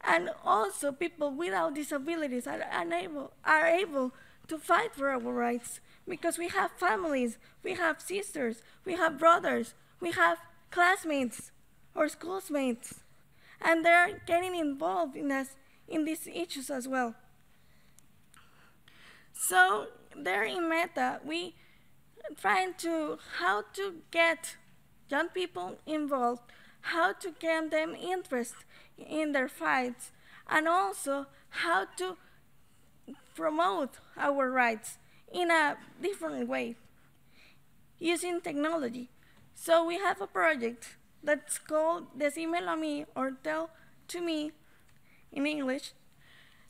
and also people without disabilities are able to fight for our rights, because we have families, we have sisters, we have brothers, we have classmates or schoolmates, and they're getting involved in these issues as well. So there in META, we trying to how to get young people involved, how to get them interested in their fights, and also how to promote our rights in a different way, using technology. So we have a project that's called Decímelo a mí, or Tell to Me in English,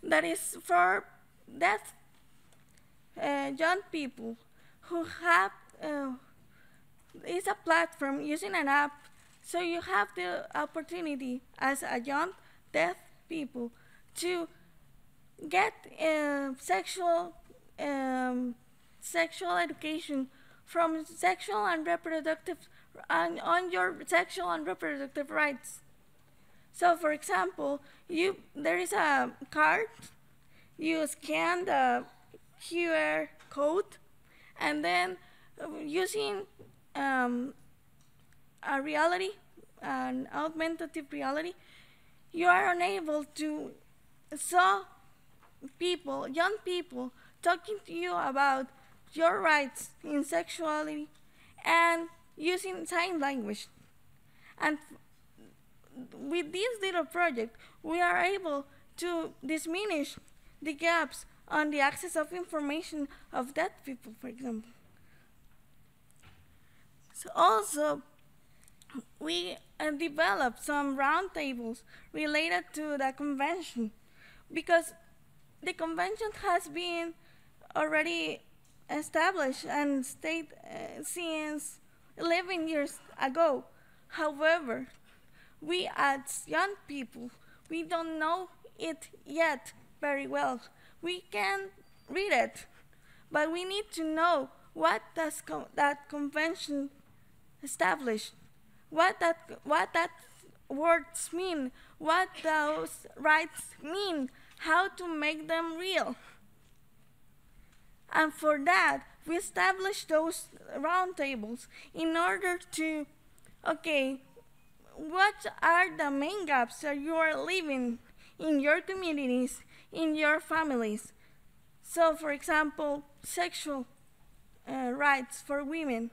that is for deaf young people who have, it's a platform using an app, so you have the opportunity as a young deaf people to get sexual education from sexual and reproductive, on your sexual and reproductive rights. So for example, there is a card, you scan the QR code, and then using a reality, an augmentative reality, you are unable to saw people, young people, talking to you about your rights in sexuality and using sign language. And with this little project, we are able to diminish the gaps on the access of information of deaf people, for example. So also, we developed some roundtables related to the convention, because the convention has been already established and state since 11 years ago. However, we as young people, we don't know it yet very well. We can read it, but we need to know what does that convention establish, what that words mean, what those rights mean, how to make them real. And for that, we established those roundtables in order to, okay, what are the main gaps that you are living in your communities, in your families? So, for example, sexual rights for women,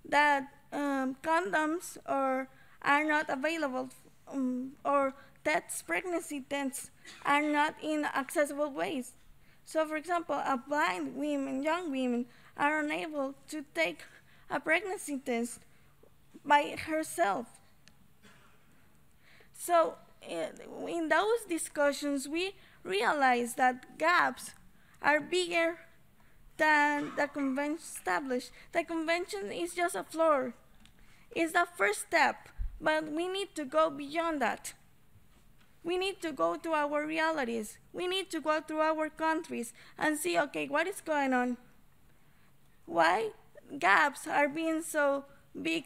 that condoms are not available, or that pregnancy tests are not in accessible ways. So, for example, a blind women, young women, are unable to take a pregnancy test by herself. So, in those discussions, we realized that gaps are bigger than the convention established. The convention is just a floor. It's the first step, but we need to go beyond that. We need to go to our realities. We need to go to our countries and see, okay, what is going on? Why gaps are being so big?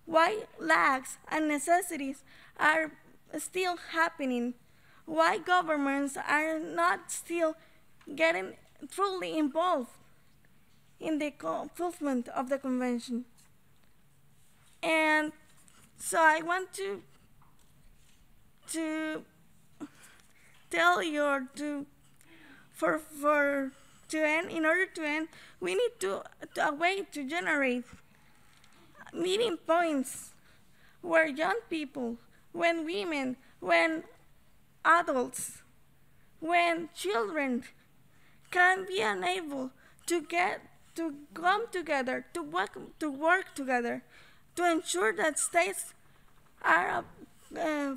Why lacks and necessities are still happening? Why governments are not still getting truly involved in the fulfillment of the convention? And so I want to tell you, or to end, in order to end, we need a way to generate meeting points where young people, when women, when adults, when children can be enabled to come together, to work together, to ensure that states are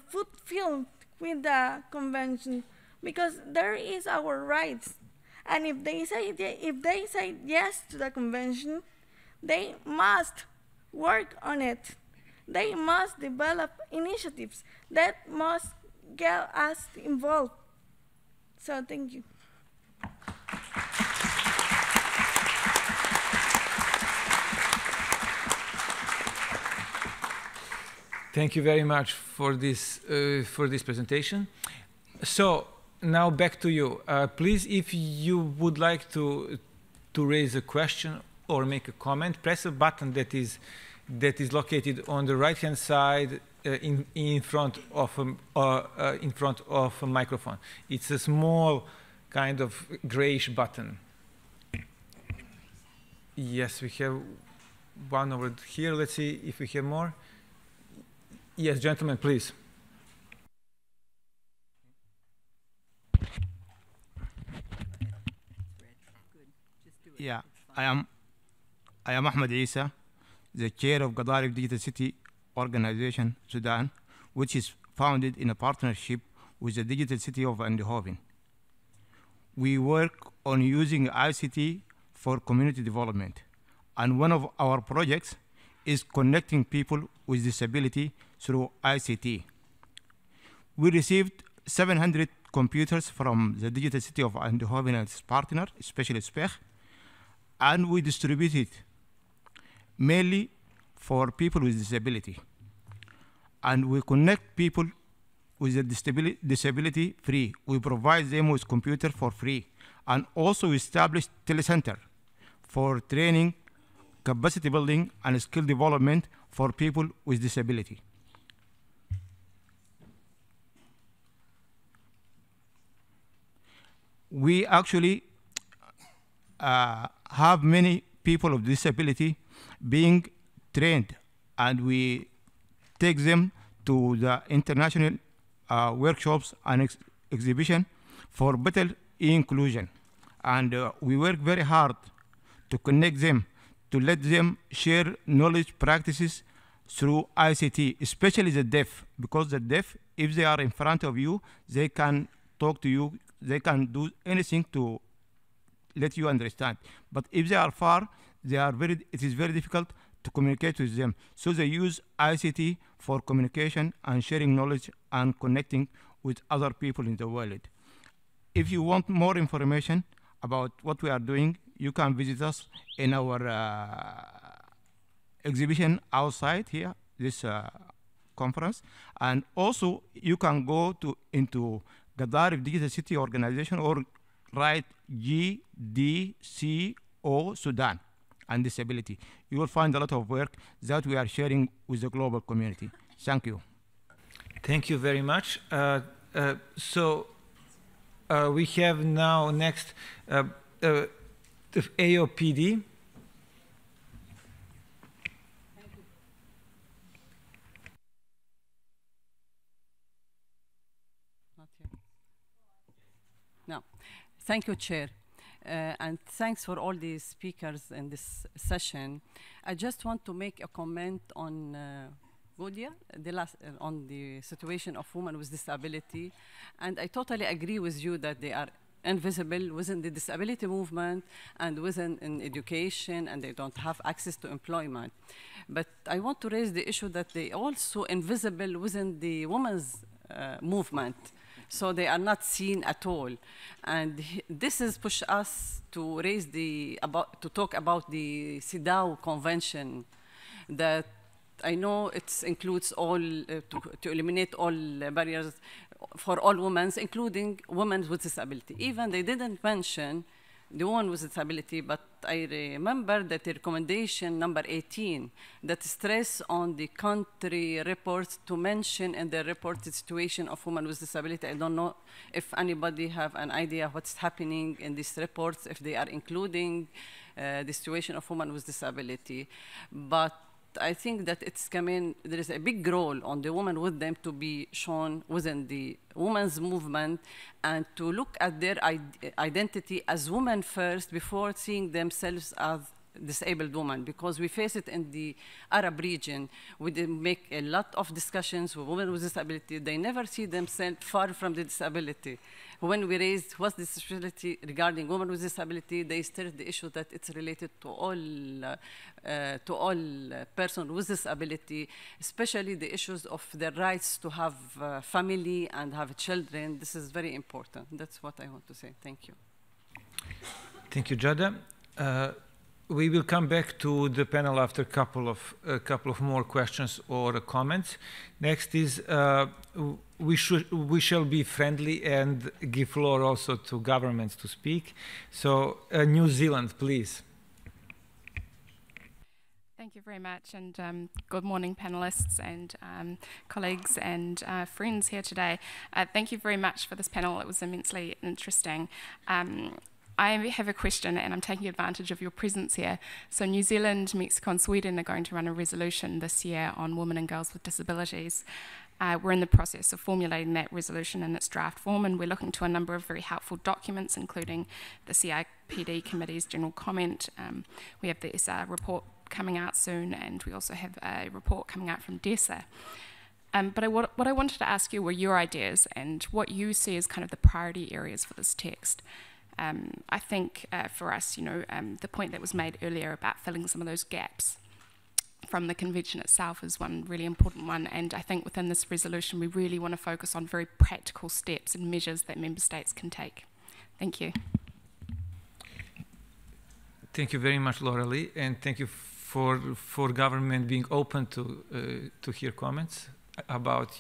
fulfilled with the convention, because there is our rights. And if they say yes to the convention, they must work on it. They must develop initiatives that must get us involved. So thank you.
Thank you very much for this presentation. So now back to you. Please, if you would like to raise a question or make a comment, press a button that is located on the right-hand side in front of a microphone. It's a small kind of grayish button. Yes, we have one over here. Let's see if we have more. Yes, gentlemen, please.
Yeah, I am Ahmed Isa, the chair of Gadarif Digital City Organization, Sudan, which is founded in a partnership with the Digital City of Eindhoven. We work on using ICT for community development, and one of our projects is connecting people with disability through ICT. We received 700 computers from the Digital City of Eindhoven and its partner, especially SPECH, and we distributed mainly for people with disability. And we connect people with a disability free. We provide them with computer for free. And also we established telecenter for training, capacity building, and skill development for people with disability. We actually have many people of disability being trained, and we take them to the international workshops and exhibition for better inclusion. And we work very hard to connect them, to let them share knowledge practices through ICT, especially the deaf, because the deaf, if they are in front of you, they can talk to you, they can do anything to let you understand. But if they are far, it is very difficult to communicate with them. So they use ICT for communication and sharing knowledge and connecting with other people in the world. If you want more information about what we are doing, you can visit us in our exhibition outside here, this conference. And also you can go into Gadarif Digital City Organization or write GDCO Sudan and disability. You will find a lot of work that we are sharing with the global community. Thank you.
Thank you very much. We have now next the AOPD.
No. Thank you, Chair. And thanks for all these speakers in this session. I just want to make a comment on Godia, on the situation of women with disability. And I totally agree with you that they are invisible within the disability movement and within in education, and they don't have access to employment. But I want to raise the issue that they also invisible within the women's movement. So they are not seen at all. And this has pushed us to raise to talk about the CEDAW Convention that I know it includes all, to eliminate all barriers for all women, including women with disability. Even they didn't mention the woman with disability, but I remember that the recommendation number 18 that stress on the country reports to mention in the report the situation of women with disability. I don't know if anybody have an idea what's happening in these reports, if they are including the situation of women with disability. But I think that it's coming, there is a big role on the women with them to be shown within the women's movement and to look at their identity as women first before seeing themselves as disabled women, because we face it in the Arab region. We make a lot of discussions with women with disability. They never see themselves far from the disability. When we raised what's the disability regarding women with disability, they stirred the issue that it's related to all persons with disability, especially the issues of their rights to have family and have children. This is very important. That's what I want to say. Thank you.
Thank you, Jada. We will come back to the panel after a couple of more questions or comments. Next is we shall be friendly and give floor also to governments to speak. So New Zealand, please.
Thank you very much, and good morning, panelists and colleagues and friends here today. Thank you very much for this panel. It was immensely interesting. I have a question, and I'm taking advantage of your presence here. So New Zealand, Mexico, and Sweden are going to run a resolution this year on women and girls with disabilities. We're in the process of formulating that resolution in its draft form, and we're looking to a number of very helpful documents, including the CRPD Committee's general comment. We have the SR report coming out soon, and we also have a report coming out from DESA. But what I wanted to ask you were your ideas and what you see as kind of the priority areas for this text. I think for us, the point that was made earlier about filling some of those gaps from the convention itself is one really important one. And I think within this resolution, we really want to focus on very practical steps and measures that member states can take. Thank you.
Thank you very much, Laura Lee, and thank you for government being open to hear comments about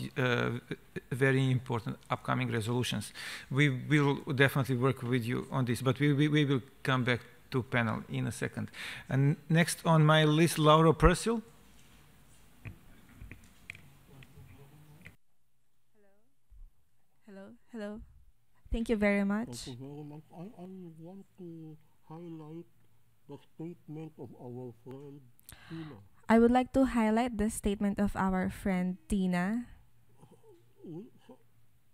very important upcoming resolutions. We will definitely work with you on this, but we will come back to panel in a second. And next on my list, Laura Purcell.
Hello. Thank you very much. I want to highlight the statement of our friend Tina.
I would like to highlight the statement of our friend Tina.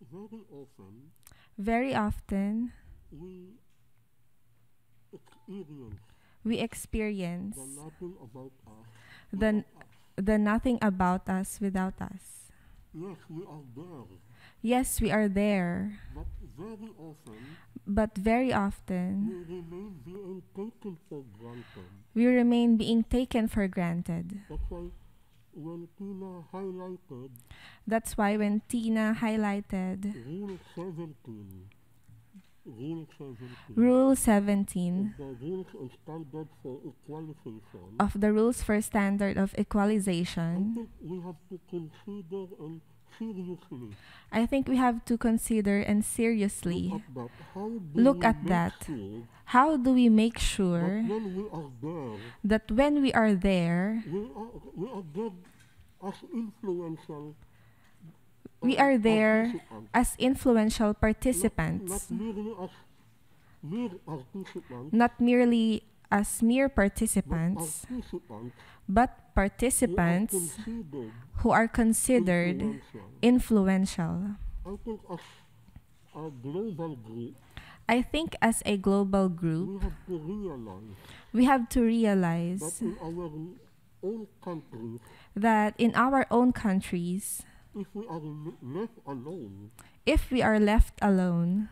Very often,
Very often,
we experience
we experience
the nothing about us without us.
the nothing about us without us.
Yes, we are there,
Yes, we are there,
but very
but very
often
often
we remain being taken for
we
granted.
remain being taken for granted.
That's why when Tina highlighted
That's why when Tina highlighted
Rule 17
of the rules for standard of equalization,
I think we have to consider and seriously
look at that. How do we make sure
that when we are there,
we are there as influential participants, not merely as mere participants, but participants who are considered influential?
I think as a global group,
We have to realize
that in our own countries,
if we are left alone,
if we are left alone,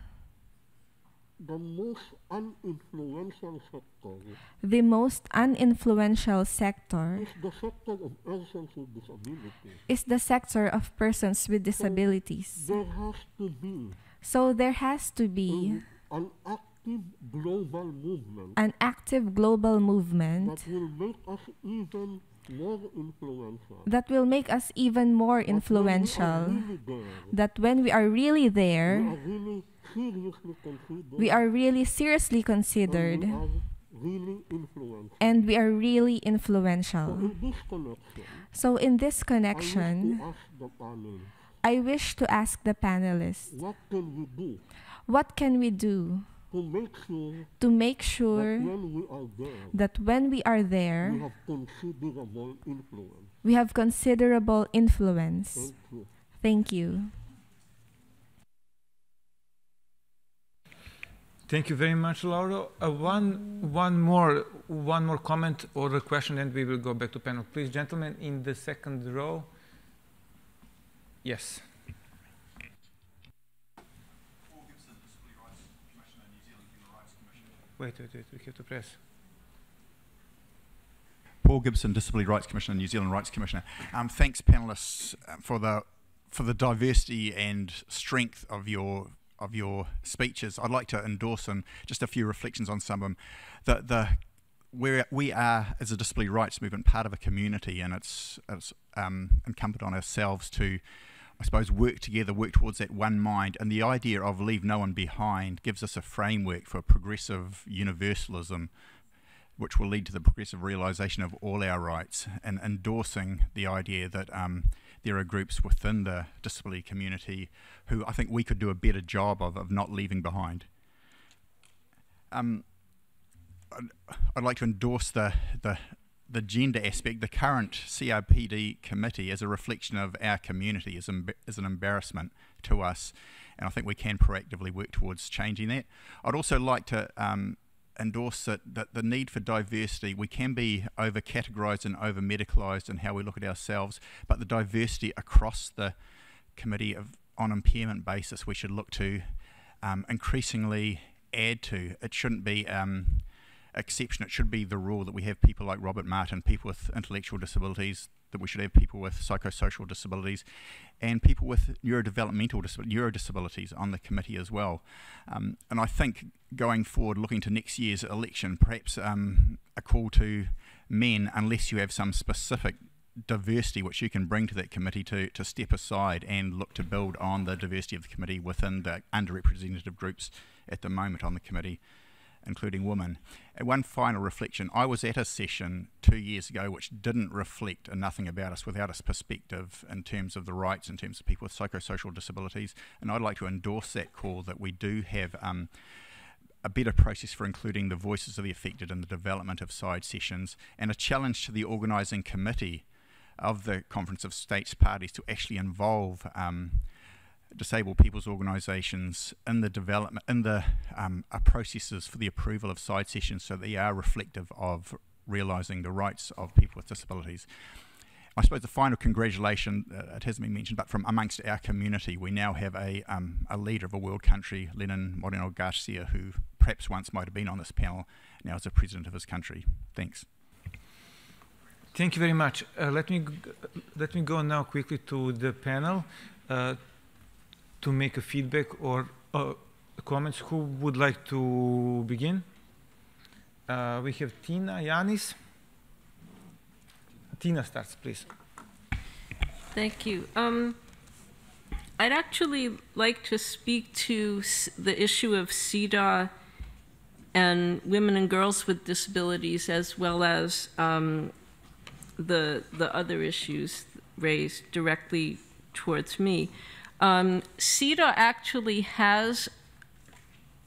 the most uninfluential sector
the most uninfluential sector
is the sector of persons with disabilities.
is the sector of persons with disabilities.
There has to be
So there has to be
an active global movement
an active global movement
that will make us even more influential.
that will make us even more influential, that when we are really there,
we are really seriously considered,
we are really considered,
and we are really
and we are really
influential.
influential.
So in this
So in this
connection,
connection,
I wish to ask the panelists,
what can we do
what can we do
to make
to
sure
make sure
that when we are there,
that when we are there,
we have considerable influence?
we have considerable influence?
Thank you.
Thank you very much, Laura. One more comment or a question, and we will go back to panel. Please, gentlemen, in the second row. Yes. Wait, we have to press.
Paul Gibson, Disability Rights Commissioner, New Zealand Rights Commissioner. Thanks, panelists, for the diversity and strength of your speeches. I'd like to endorse and just a few reflections on some of them. We are, as a disability rights movement, part of a community, and it's incumbent on ourselves to, I suppose, work together, work towards that one mind. And the idea of leave no one behind gives us a framework for progressive universalism, which will lead to the progressive realisation of all our rights, and endorsing the idea that there are groups within the disability community who I think we could do a better job of not leaving behind. I'd like to endorse the gender aspect. The current CRPD committee is a reflection of our community, is an embarrassment to us, and I think we can proactively work towards changing that. I'd also like to endorse that the need for diversity. We can be over-categorised and over-medicalised in how we look at ourselves, but the diversity across the committee on impairment basis we should look to increasingly add to. It shouldn't be exception, it should be the rule that we have people like Robert Martin, people with intellectual disabilities, that we should have people with psychosocial disabilities, and people with neurodisabilities on the committee as well. And I think going forward, looking to next year's election, perhaps a call to men, unless you have some specific diversity which you can bring to that committee, to step aside and look to build on the diversity of the committee within the underrepresented groups at the moment on the committee, including women. And one final reflection, I was at a session 2 years ago which didn't reflect nothing about us, without us perspective in terms of the rights, in terms of people with psychosocial disabilities, and I'd like to endorse that call that we do have a better process for including the voices of the affected in the development of side sessions, and a challenge to the organising committee of the Conference of States Parties to actually involve disabled people's organisations in the development, in the processes for the approval of side sessions, so they are reflective of realising the rights of people with disabilities. I suppose the final congratulation, it hasn't been mentioned, but from amongst our community, we now have a leader of a world country, Lenin Moreno Garcia, who perhaps once might have been on this panel, now is the president of his country. Thanks.
Thank you very much. Let me go now quickly to the panel to make a feedback or comments. Who would like to begin? We have Tina, Yanis. Tina starts, please.
Thank you. I'd actually like to speak to the issue of CEDAW and women and girls with disabilities, as well as the other issues raised directly towards me. CEDAW actually has,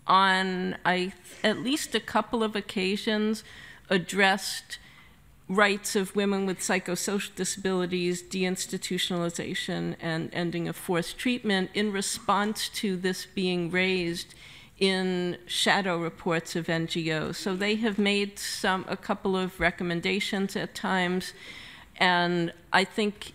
on at least a couple of occasions, addressed rights of women with psychosocial disabilities, deinstitutionalization, and ending of forced treatment in response to this being raised in shadow reports of NGOs. So they have made a couple of recommendations at times, and I think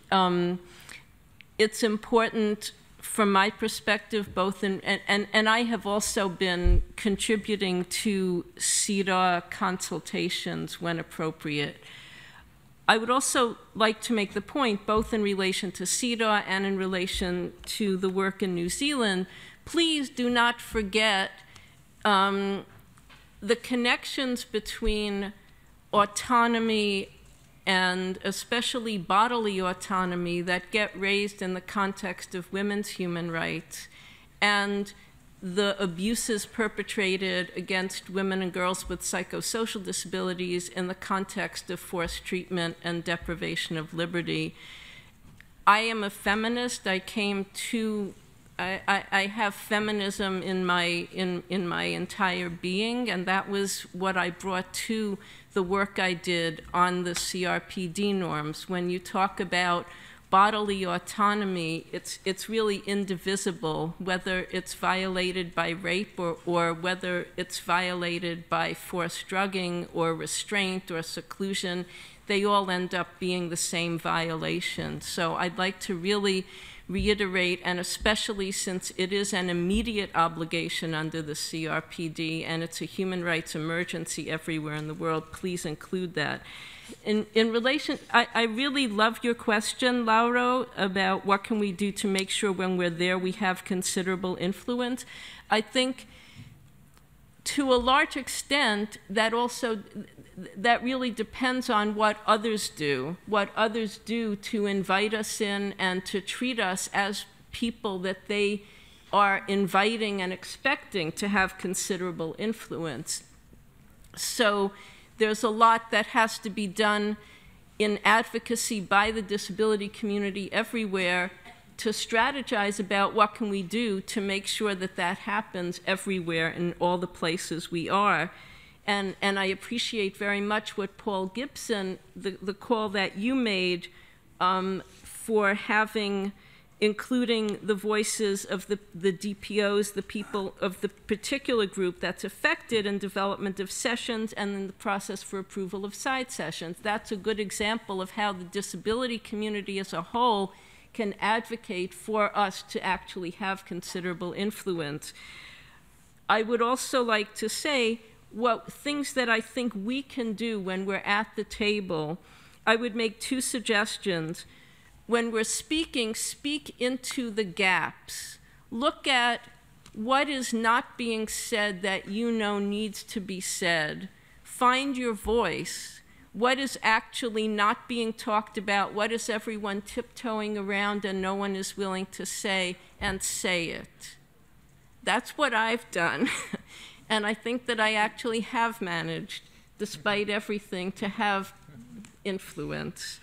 it's important from my perspective, both in, and I have also been contributing to CEDAW consultations when appropriate. I would also like to make the point, both in relation to CEDAW and in relation to the work in New Zealand, please do not forget the connections between autonomy and especially bodily autonomy that get raised in the context of women's human rights and the abuses perpetrated against women and girls with psychosocial disabilities in the context of forced treatment and deprivation of liberty. I am a feminist. I have feminism in my entire being, and that was what I brought to the work I did on the CRPD norms. When you talk about bodily autonomy, it's really indivisible, whether it's violated by rape or whether it's violated by forced drugging or restraint or seclusion. They all end up being the same violation. So I'd like to really reiterate, and especially since it is an immediate obligation under the CRPD and it's a human rights emergency everywhere in the world, please include that. In relation, I really love your question, Lauro, about what can we do to make sure when we're there we have considerable influence. I think to a large extent that really depends on what others do to invite us in and to treat us as people that they are inviting and expecting to have considerable influence. So there's a lot that has to be done in advocacy by the disability community everywhere to strategize about what can we do to make sure that that happens everywhere in all the places we are. And I appreciate very much what Paul Gibson, the call that you made for including the voices of the DPOs, the people of the particular group that's affected in development of sessions and in the process for approval of side sessions. That's a good example of how the disability community as a whole can advocate for us to actually have considerable influence. I would also like to say things that I think we can do when we're at the table. I would make two suggestions. When we're speaking, speak into the gaps. Look at what is not being said that you know needs to be said. Find your voice. What is actually not being talked about? What is everyone tiptoeing around and no one is willing to say, and say it? That's what I've done. And I think that I actually have managed, despite everything, to have influence.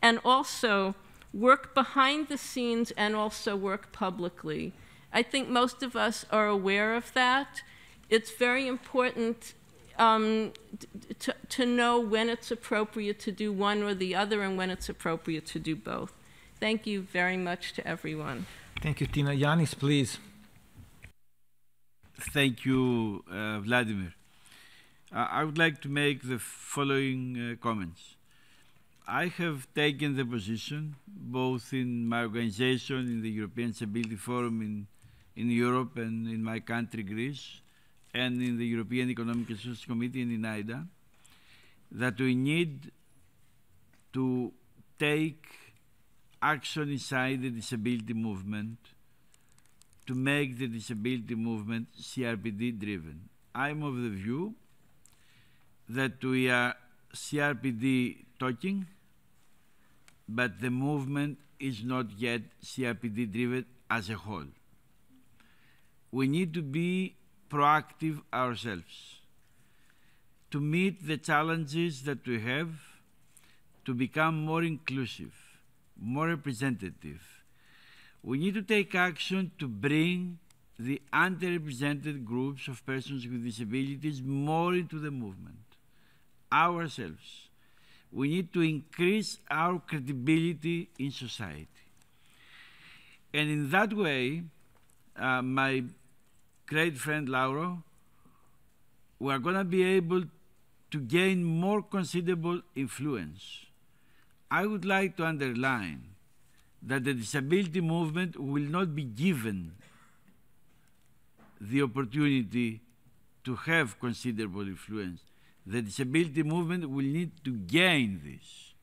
And also, work behind the scenes and also work publicly. I think most of us are aware of that. it's very important to know when it's appropriate to do one or the other and when it's appropriate to do both. Thank you very much to everyone.
Thank you, Tina. Yanis, please.
Thank you, Vladimir. I would like to make the following comments. I have taken the position, both in my organization, in the European Disability Forum in Europe and in my country, Greece, and in the European Economic and Social Committee and in IDA, that we need to take action inside the disability movement to make the disability movement CRPD driven. I'm of the view that we are CRPD talking, but the movement is not yet CRPD driven as a whole. We need to be proactive ourselves to meet the challenges that we have, to become more inclusive, more representative. We need to take action to bring the underrepresented groups of persons with disabilities more into the movement, ourselves. We need to increase our credibility in society. And in that way, my great friend Lauro, we are going to be able to gain more considerable influence. I would like to underline that the disability movement will not be given the opportunity to have considerable influence. The disability movement will need to gain this.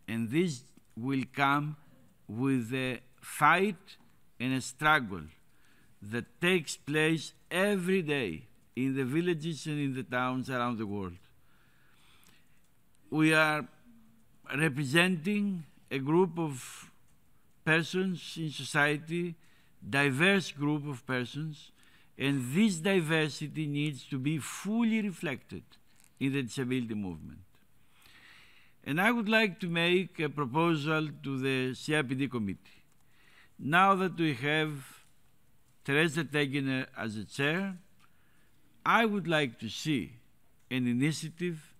And this will come with a fight and a struggle that takes place every day in the villages and in the towns around the world. We are representing a group of persons in society, diverse group of persons, and this diversity needs to be fully reflected in the disability movement. And I would like to make a proposal to the CRPD committee. Now that we have Teresa Tegener as a chair, I would like to see an initiative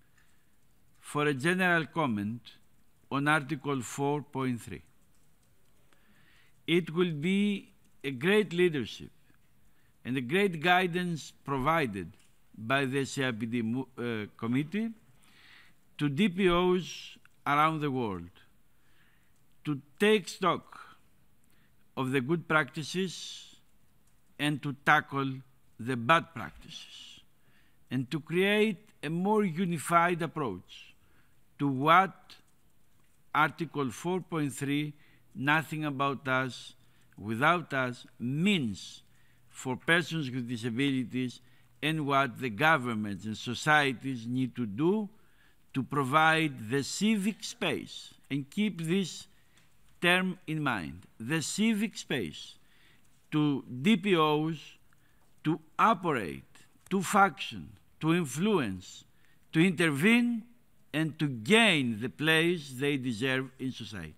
for a general comment on Article 4.3. It will be a great leadership and a great guidance provided by the CRPD committee to DPOs around the world to take stock of the good practices and to tackle the bad practices and to create a more unified approach to what Article 4.3, nothing about us, without us, means for persons with disabilities and what the governments and societies need to do to provide the civic space. And keep this term in mind, the civic space to DPOs to operate, to function, to influence, to intervene, and to gain the place they deserve in society.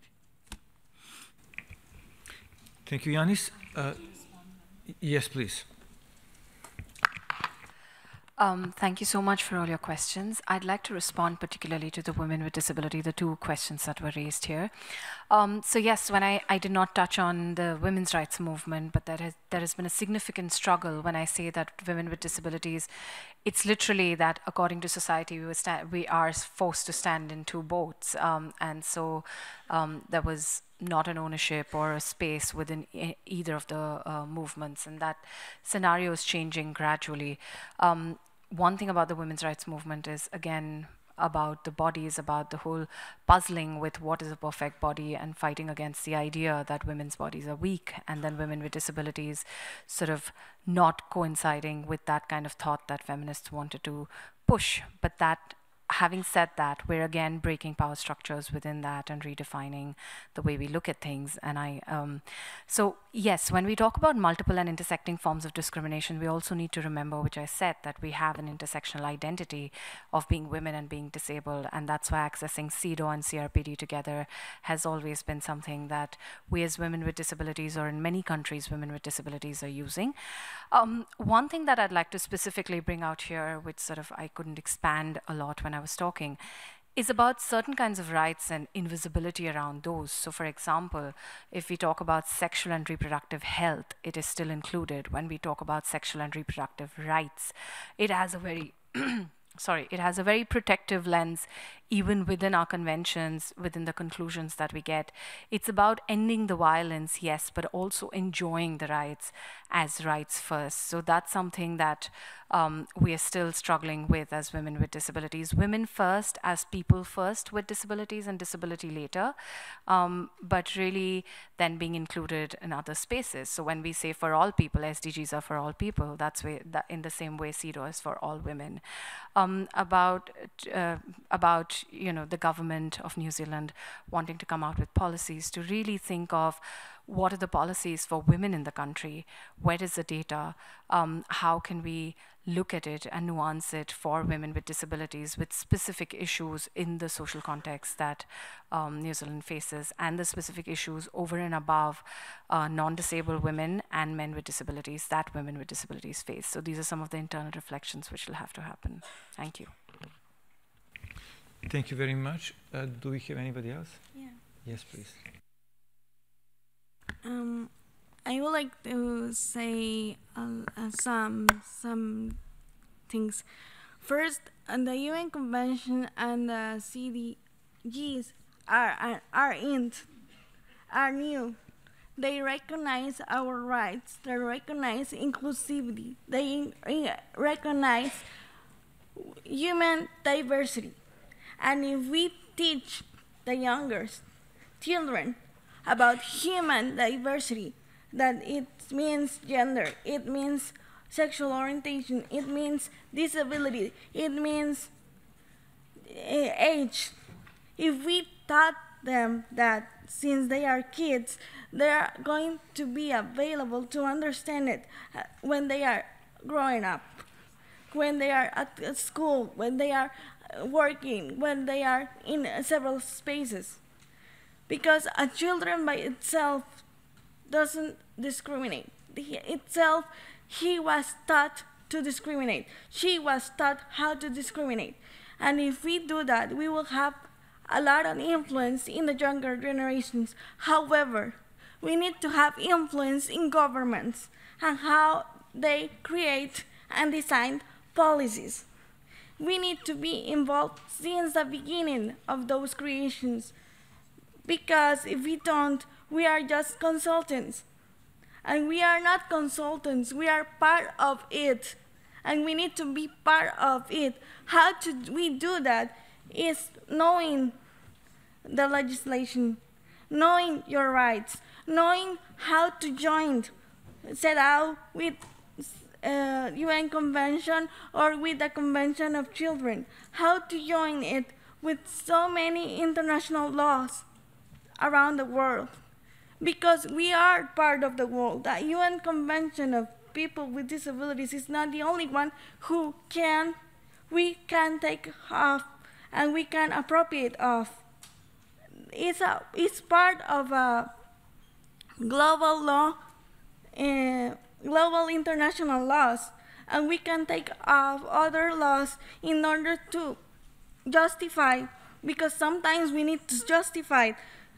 Thank you, Yanis. Yes, please.
Thank you so much for all your questions. I'd like to respond particularly to the women with disability, the two questions that were raised here. So yes, when I did not touch on the women's rights movement, but there has been a significant struggle when I say that women with disabilities, it's literally that according to society, we are forced to stand in two boats. And so there was not an ownership or a space within either of the movements, and that scenario is changing gradually. One thing about the women's rights movement is, again, about the bodies, about the whole puzzling with what is a perfect body and fighting against the idea that women's bodies are weak, and then women with disabilities sort of not coinciding with that kind of thought that feminists wanted to push. But that having said that, we're again breaking power structures within that and redefining the way we look at things. And so yes, when we talk about multiple and intersecting forms of discrimination, we also need to remember, which I said, that we have an intersectional identity of being women and being disabled, and that's why accessing CEDAW and CRPD together has always been something that we as women with disabilities, or in many countries, women with disabilities are using. One thing that I'd like to specifically bring out here, which sort of I couldn't expand a lot when I was talking, is about certain kinds of rights and invisibility around those. So for example, if we talk about sexual and reproductive health, it is still included. When we talk about sexual and reproductive rights, it has a very it has a very protective lens, even within our conventions, within the conclusions that we get. It's about ending the violence, yes, but also enjoying the rights as rights first. So that's something that we are still struggling with as women with disabilities. Women first, as people first with disabilities, and disability later, but really then being included in other spaces. So when we say for all people, SDGs are for all people, that's in the same way CEDAW is for all women. About the government of New Zealand wanting to come out with policies to really think of what are the policies for women in the country, where is the data, how can we look at it and nuance it for women with disabilities with specific issues in the social context that New Zealand faces, and the specific issues over and above non-disabled women and men with disabilities that women with disabilities face. So these are some of the internal reflections which will have to happen. Thank you.
Thank you very much. Do we have anybody else?
Yeah.
Yes, please.
I would like to say some things. First, the UN Convention and the CDGs are new. They recognize our rights. They recognize inclusivity. They recognize human diversity. And if we teach the younger children about human diversity, that it means gender, it means sexual orientation, it means disability, it means age. If we taught them that since they are kids, they are going to be available to understand it when they are growing up, when they are at school, when they are working, when they are in several spaces. Because a children by itself doesn't discriminate. He was taught to discriminate. She was taught how to discriminate. And if we do that, we will have a lot of influence in the younger generations. However, we need to have influence in governments and how they create and design policies. We need to be involved since the beginning of those creations, because if we don't, we are just consultants. And we are not consultants, we are part of it. And we need to be part of it. How we do that is knowing the legislation, knowing your rights, knowing how to join, set out with UN Convention or with the Convention of Children, how to join it with so many international laws around the world. Because we are part of the world. The UN Convention of People with Disabilities is not the only one who we can take off and we can appropriate of. It's part of a global law, global international laws, and we can take off other laws in order to justify, because sometimes we need to justify,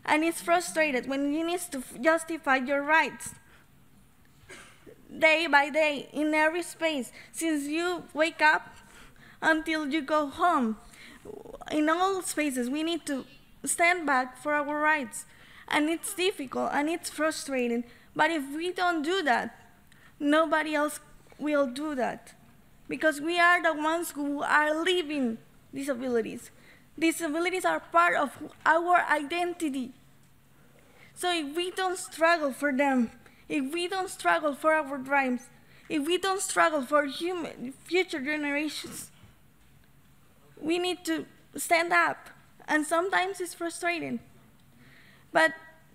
and it's frustrated when you need to justify your rights day by day in every space, since you wake up until you go home. In all spaces, we need to stand back for our rights, and it's difficult and it's frustrating, but if we don't do that, nobody else will do that, because we are the ones who are living disabilities. Disabilities are part of our identity. So if we don't struggle for them, if we don't struggle for our dreams, if we don't struggle for future generations, we need to stand up, and sometimes it's frustrating. But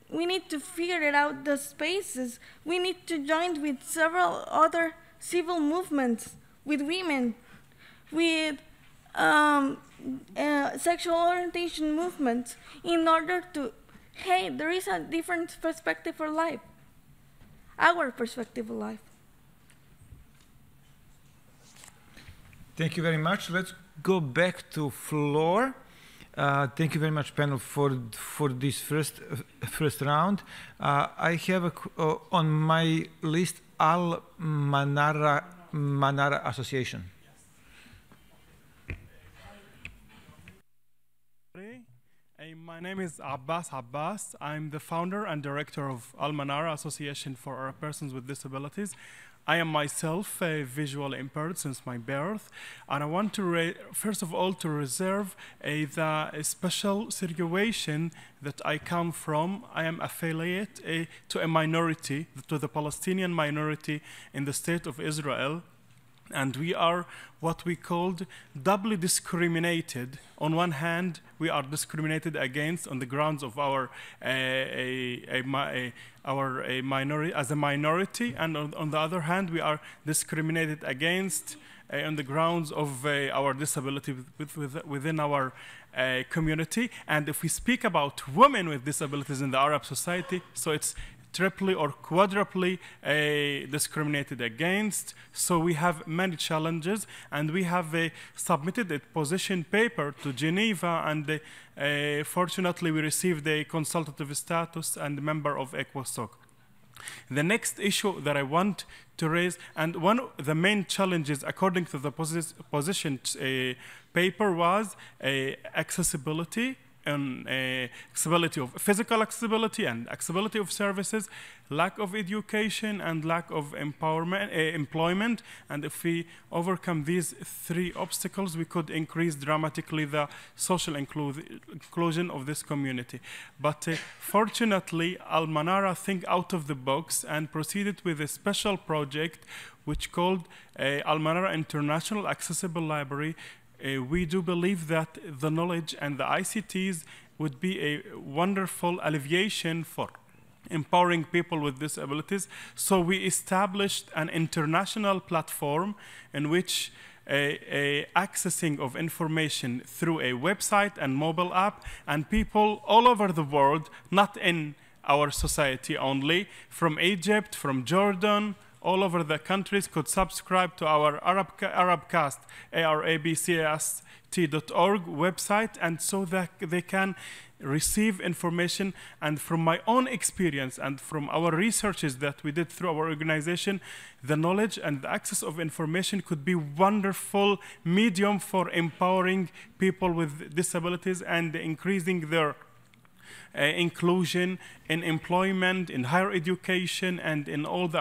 we need to figure it out, the spaces. We need to join with several other civil movements, with women, with sexual orientation movements, in order to, hey, there is a different perspective for life, our perspective of life.
Thank you very much. Let's go back to floor. Thank you very much, panel, for this first round. I have on my list Al Manara Association.
My name is Abbas. I'm the founder and director of Al Manara Association for Persons with Disabilities. I am myself visually impaired since my birth, and I want to, first of all, to reserve the special situation that I come from. I am affiliate to a minority, to the Palestinian minority in the state of Israel, and we are what we called doubly discriminated. On one hand, we are discriminated against on the grounds of our minority, as a minority, and on the other hand, we are discriminated against on the grounds of our disability within our community. And if we speak about women with disabilities in the Arab society, so it's triply or quadruply discriminated against. So we have many challenges, and we have submitted a position paper to Geneva, and fortunately we received a consultative status and member of ECOSOC. The next issue that I want to raise, and one of the main challenges according to the position paper, was accessibility, and accessibility of physical accessibility and accessibility of services, lack of education, and lack of employment. And if we overcome these three obstacles, we could increase dramatically the social inclusion of this community. But fortunately, Al Manara think out of the box and proceeded with a special project which called Al Manara International Accessible Library. We do believe that the knowledge and the ICTs would be a wonderful alleviation for empowering people with disabilities. So we established an international platform in which accessing of information through a website and mobile app, and people all over the world, not in our society only, from Egypt, from Jordan, all over the countries, could subscribe to our Arabcast, arabcast.org website, and so that they can receive information. And from my own experience and from our researches that we did through our organization, the knowledge and the access of information could be wonderful medium for empowering people with disabilities and increasing their inclusion in employment, in higher education, and in all the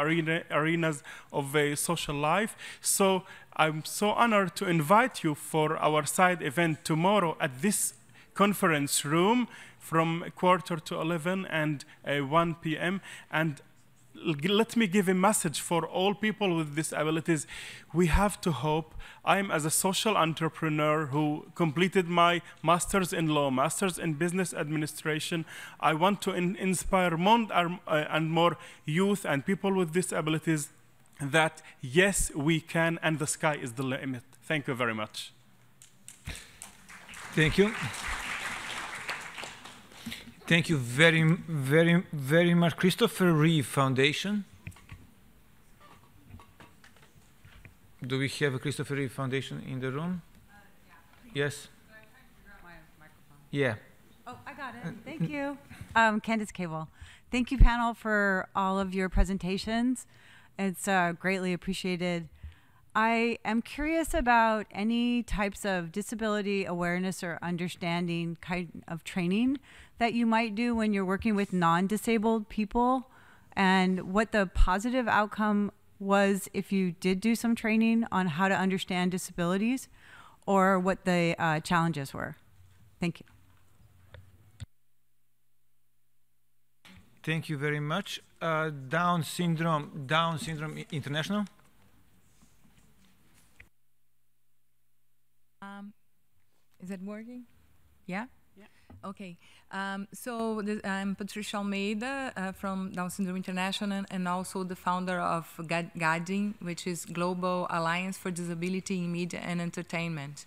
arenas of social life. So I'm so honored to invite you for our side event tomorrow at this conference room from 10:45 and 1 p.m. And let me give a message for all people with disabilities. We have to hope. I'm as a social entrepreneur who completed my master's in law, master's in business administration. I want to inspire more and more youth and people with disabilities that yes, we can, and the sky is the limit. Thank you very much.
Thank you. Thank you very, very, very much. Christopher Reeve Foundation. Do we have a Christopher Reeve Foundation in the room? Yeah. Yes. Yeah.
Oh, I got it. Thank you. Candace Cable. Thank you, panel, for all of your presentations. It's greatly appreciated. I am curious about any types of disability awareness or understanding kind of training that you might do when you're working with non-disabled people, and what the positive outcome was if you did do some training on how to understand disabilities, or what the challenges were. Thank you.
Thank you very much. Down Syndrome International.
Is it working? Yeah? Yeah. Okay. I'm Patricia Almeida from Down Syndrome International and also the founder of GADIN, which is Global Alliance for Disability in Media and Entertainment.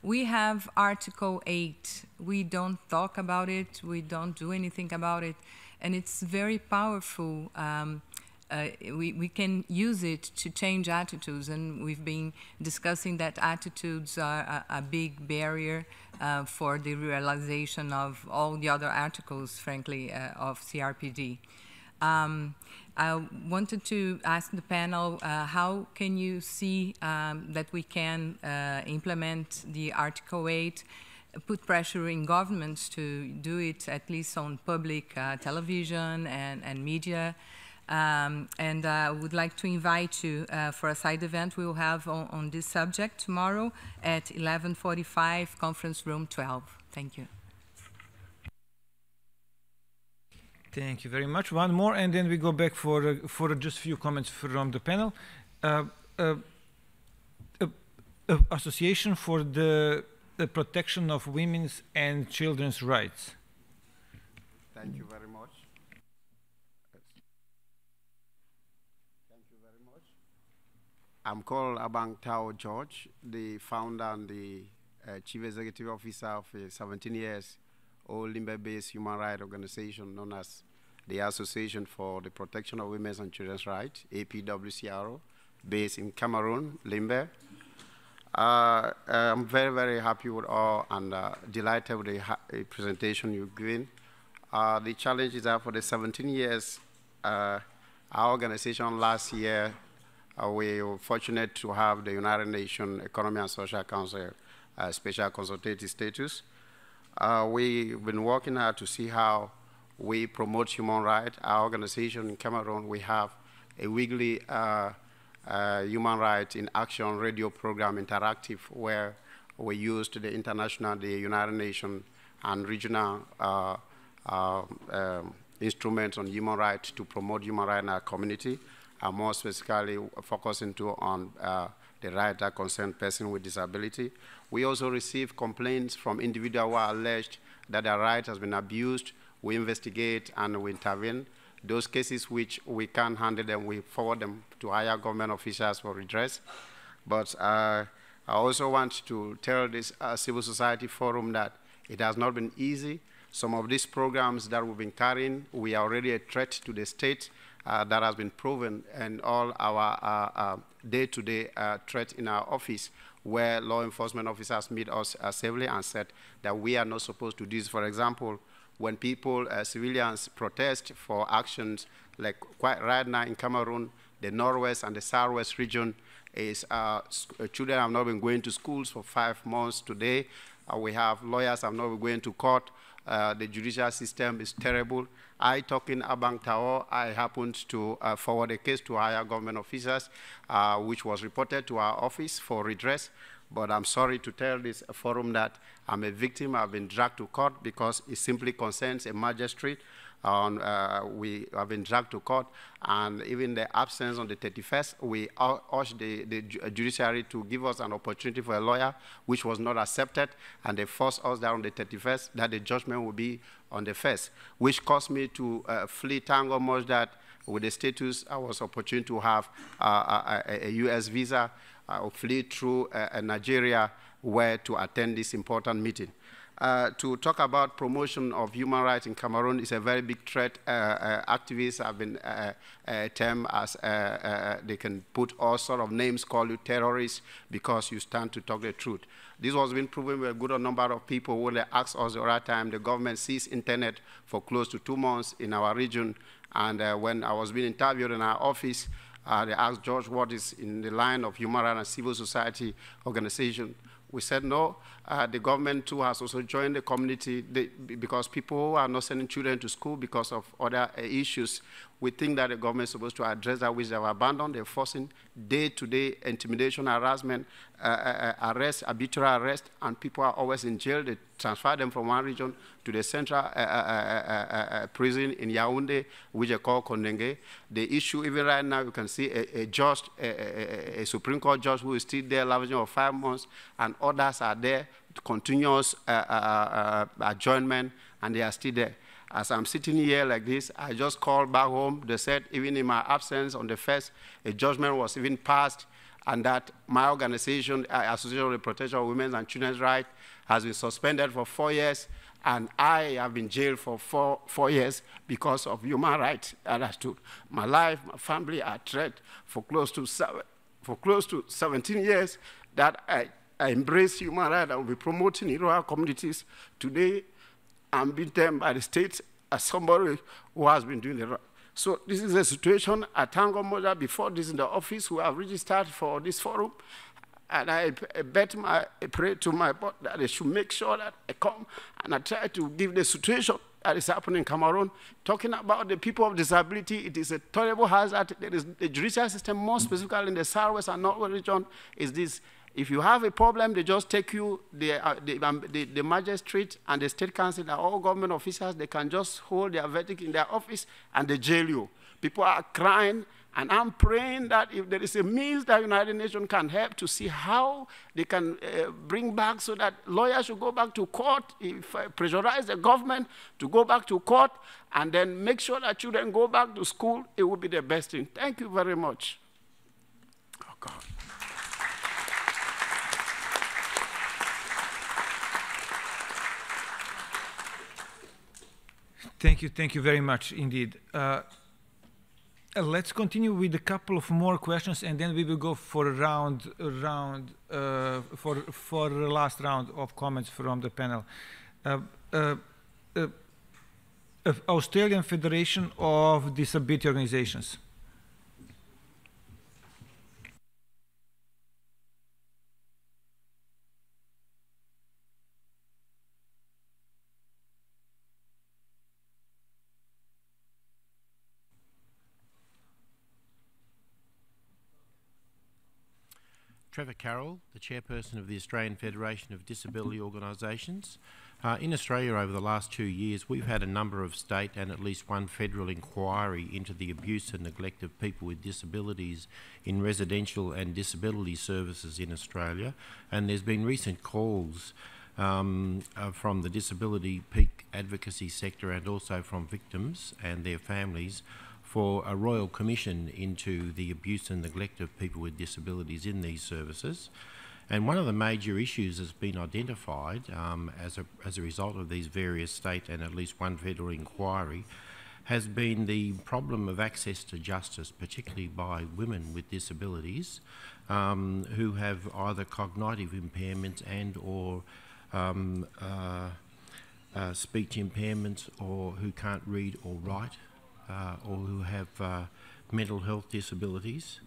We have Article 8. We don't talk about it. We don't do anything about it. And it's very powerful. We can use it to change attitudes, and we've been discussing that attitudes are a big barrier for the realization of all the other articles, frankly, of CRPD. I wanted to ask the panel, how can you see that we can implement the Article 8, put pressure in governments to do it, at least on public television and media? And I would like to invite you for a side event we will have on this subject tomorrow at 11:45, conference room 12. Thank you.
Thank you very much. One more, and then we go back for just a few comments from the panel. Association for the Protection of Women's and Children's Rights.
Thank you very much. Thank you very much. I'm called Abang Tao George, the founder and the Chief Executive Officer of a 17 years old Limbe-based human rights organization known as the Association for the Protection of Women's and Children's Rights, APWCRO, based in Cameroon, Limbe. I'm very, very happy with all and delighted with the presentation you've given. The challenge is that for the 17 years, our organization last year, we were fortunate to have the United Nations Economic and Social Council special consultative status. We've been working hard to see how we promote human rights. Our organization in Cameroon, we have a weekly Human Rights in Action radio program, interactive, where we use the international, the United Nations, and regional instruments on human rights to promote human rights in our community, and more specifically focusing on the right that concern persons with disability. We also receive complaints from individuals who are alleged that their right has been abused. We investigate and we intervene. Those cases which we can't handle them, we forward them to higher government officials for redress. But I also want to tell this civil society forum that it has not been easy. Some of these programs that we've been carrying, we are already a threat to the state. That has been proven in all our day-to-day threat in our office, where law enforcement officers meet us safely and said that we are not supposed to do this. For example, when people, civilians, protest for actions, like quite right now in Cameroon, the Northwest and the Southwest region is children have not been going to schools for 5 months today. We have lawyers have not been going to court. The judicial system is terrible. Talking Abang Tao, I happened to forward a case to higher government officers, which was reported to our office for redress. But I'm sorry to tell this forum that I'm a victim. I've been dragged to court because it simply concerns a magistrate. We have been dragged to court, and even the absence on the 31st, we urged the judiciary to give us an opportunity for a lawyer, which was not accepted, and they forced us down on the 31st that the judgment would be on the 1st, which caused me to flee Tango much that with the status, I was opportune to have a U.S. visa, flee through Nigeria, where to attend this important meeting. To talk about promotion of human rights in Cameroon is a very big threat. Activists have been termed as they can put all sort of names, call you terrorists because you stand to talk the truth. This was been proven with a good number of people when they asked us the right time. The government seized internet for close to 2 months in our region, and when I was being interviewed in our office, they asked George what is in the line of human rights and civil society organization. We said no. The government too has also joined the community because people are not sending children to school because of other issues. We think that the government is supposed to address that, which they have abandoned. They're forcing day-to-day intimidation, harassment, arrest, arbitrary arrest, and people are always in jail. They transfer them from one region to the central prison in Yaoundé, which they call Kondenge. The issue, even right now, you can see a judge, a Supreme Court judge who is still there, lavishing of 5 months, and others are there, continuous adjournment, and they are still there. As I'm sitting here like this, I just called back home. They said, even in my absence on the 1st, a judgment was even passed, and that my organization, Association of the Protection of Women's and Children's Rights, has been suspended for 4 years, and I have been jailed for four years because of human rights. Understood. My life, my family are threat for close to 17 years that I embrace human rights. I will be promoting in rural communities. Today, I'm being termed by the state as somebody who has been doing the right. So this is a situation. I thank God before this in the office who have registered for this forum. And I pray to my board that they should make sure that I come and I try to give the situation that is happening in Cameroon. Talking about the people of disability, it is a terrible hazard. There is the judicial system, more specifically in the Southwest and Northwest region, is this. If you have a problem, they just take you, the magistrate and the state council, all government officials, they can just hold their verdict in their office and they jail you. People are crying, and I'm praying that if there is a means that United Nations can help to see how they can bring back so that lawyers should go back to court, pressurize the government to go back to court, and then make sure that children go back to school, it would be the best thing. Thank you very much. Oh, God.
Thank you very much indeed. Let's continue with a couple of more questions, and then we will go for for the last round of comments from the panel. Australian Federation of Disability Organizations.
Trevor Carroll, the chairperson of the Australian Federation of Disability Organisations. In Australia over the last 2 years, we've had a number of state and at least one federal inquiry into the abuse and neglect of people with disabilities in residential and disability services in Australia. And there's been recent calls from the disability peak advocacy sector and also from victims and their families for a royal commission into the abuse and neglect of people with disabilities in these services. And one of the major issues that's been identified as a result of these various state and at least one federal inquiry has been the problem of access to justice, particularly by women with disabilities who have either cognitive impairments and or speech impairments, or who can't read or write, or who have mental health disabilities.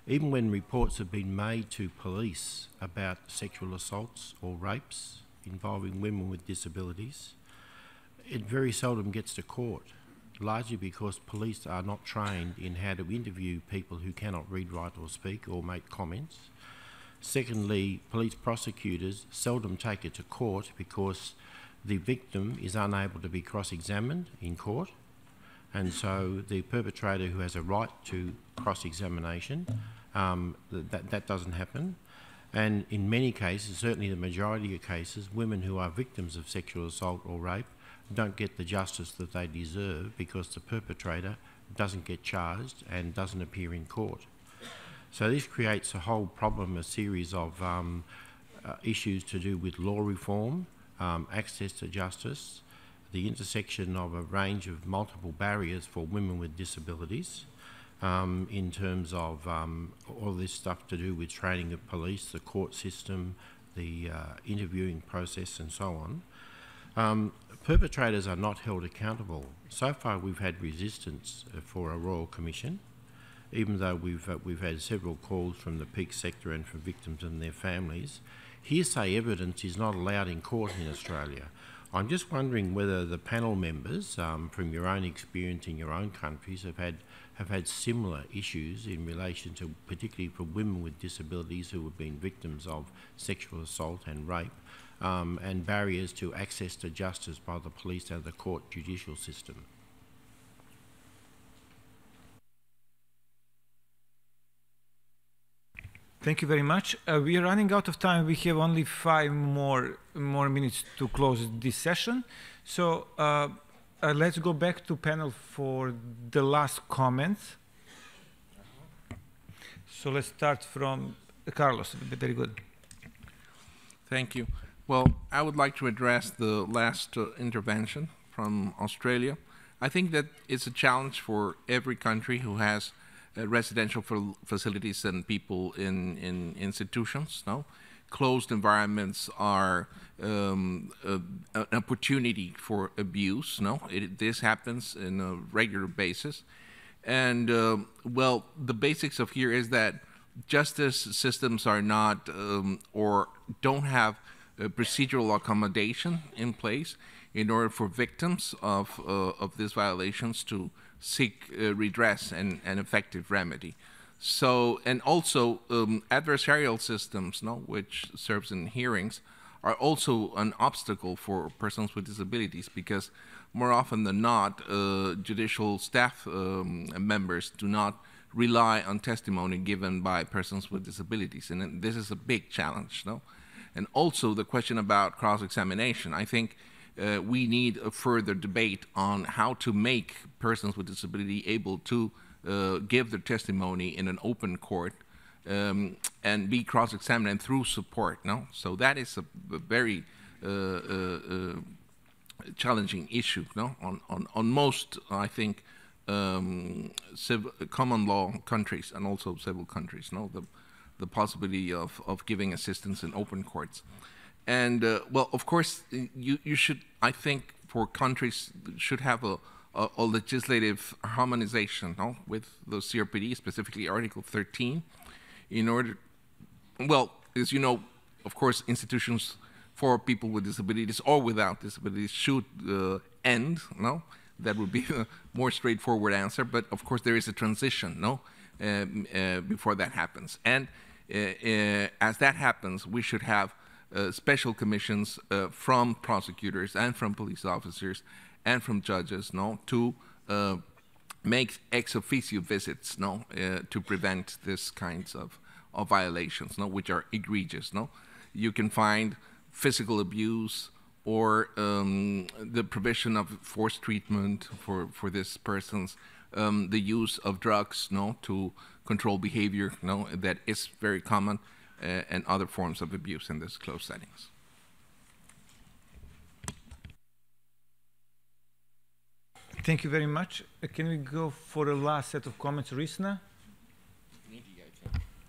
Even when reports have been made to police about sexual assaults or rapes involving women with disabilities, it very seldom gets to court, largely because police are not trained in how to interview people who cannot read, write or speak or make comments. Secondly, police prosecutors seldom take it to court because the victim is unable to be cross-examined in court. And so the perpetrator, who has a right to cross-examination, that doesn't happen. And in many cases, certainly the majority of cases, women who are victims of sexual assault or rape don't get the justice that they deserve because the perpetrator doesn't get charged and doesn't appear in court. So this creates a whole problem, a series of issues to do with law reform, access to justice, the intersection of a range of multiple barriers for women with disabilities in terms of all this stuff to do with training of police, the court system, the interviewing process and so on. Perpetrators are not held accountable. So far we've had resistance for a Royal Commission, even though we've had several calls from the peak sector and from victims and their families. Hearsay evidence is not allowed in court in Australia. I'm just wondering whether the panel members, from your own experience in your own countries, have had similar issues in relation to, particularly for women with disabilities who have been victims of sexual assault and rape, and barriers to access to justice by the police and the court judicial system.
Thank you very much. We are running out of time. We have only 5 more minutes to close this session. So let's go back to panel for the last comments. So let's start from Carlos. Very good.
Thank you. Well, I would like to address the last intervention from Australia. I think that it's a challenge for every country who has residential facilities and people in institutions. No, closed environments are an opportunity for abuse. No, this happens on a regular basis, and well, the basics of here is that justice systems are not or don't have procedural accommodation in place in order for victims of these violations to seek redress and effective remedy. So, and also adversarial systems, no, which serves in hearings, are also an obstacle for persons with disabilities, because more often than not, judicial staff members do not rely on testimony given by persons with disabilities, and this is a big challenge, no? And also the question about cross-examination. I think we need a further debate on how to make persons with disability able to give their testimony in an open court and be cross-examined and through support. No, so that is a very challenging issue. No, on most, I think, common law countries and also civil countries. No, the possibility of giving assistance in open courts. And well, of course, you should, I think, for countries should have a legislative harmonization, no, with the CRPD, specifically Article 13, in order, well, as you know, of course, institutions for people with disabilities or without disabilities should end, no? That would be a more straightforward answer, but of course there is a transition, no, before that happens. And as that happens, we should have special commissions from prosecutors and from police officers and from judges, no, to make ex officio visits, no, to prevent this kinds of violations, no, which are egregious, no. You can find physical abuse or the provision of forced treatment for these persons, the use of drugs, no, to control behavior, no, that is very common, and other forms of abuse in these closed settings.
Thank you very much. Can we go for the last set of comments, Risna?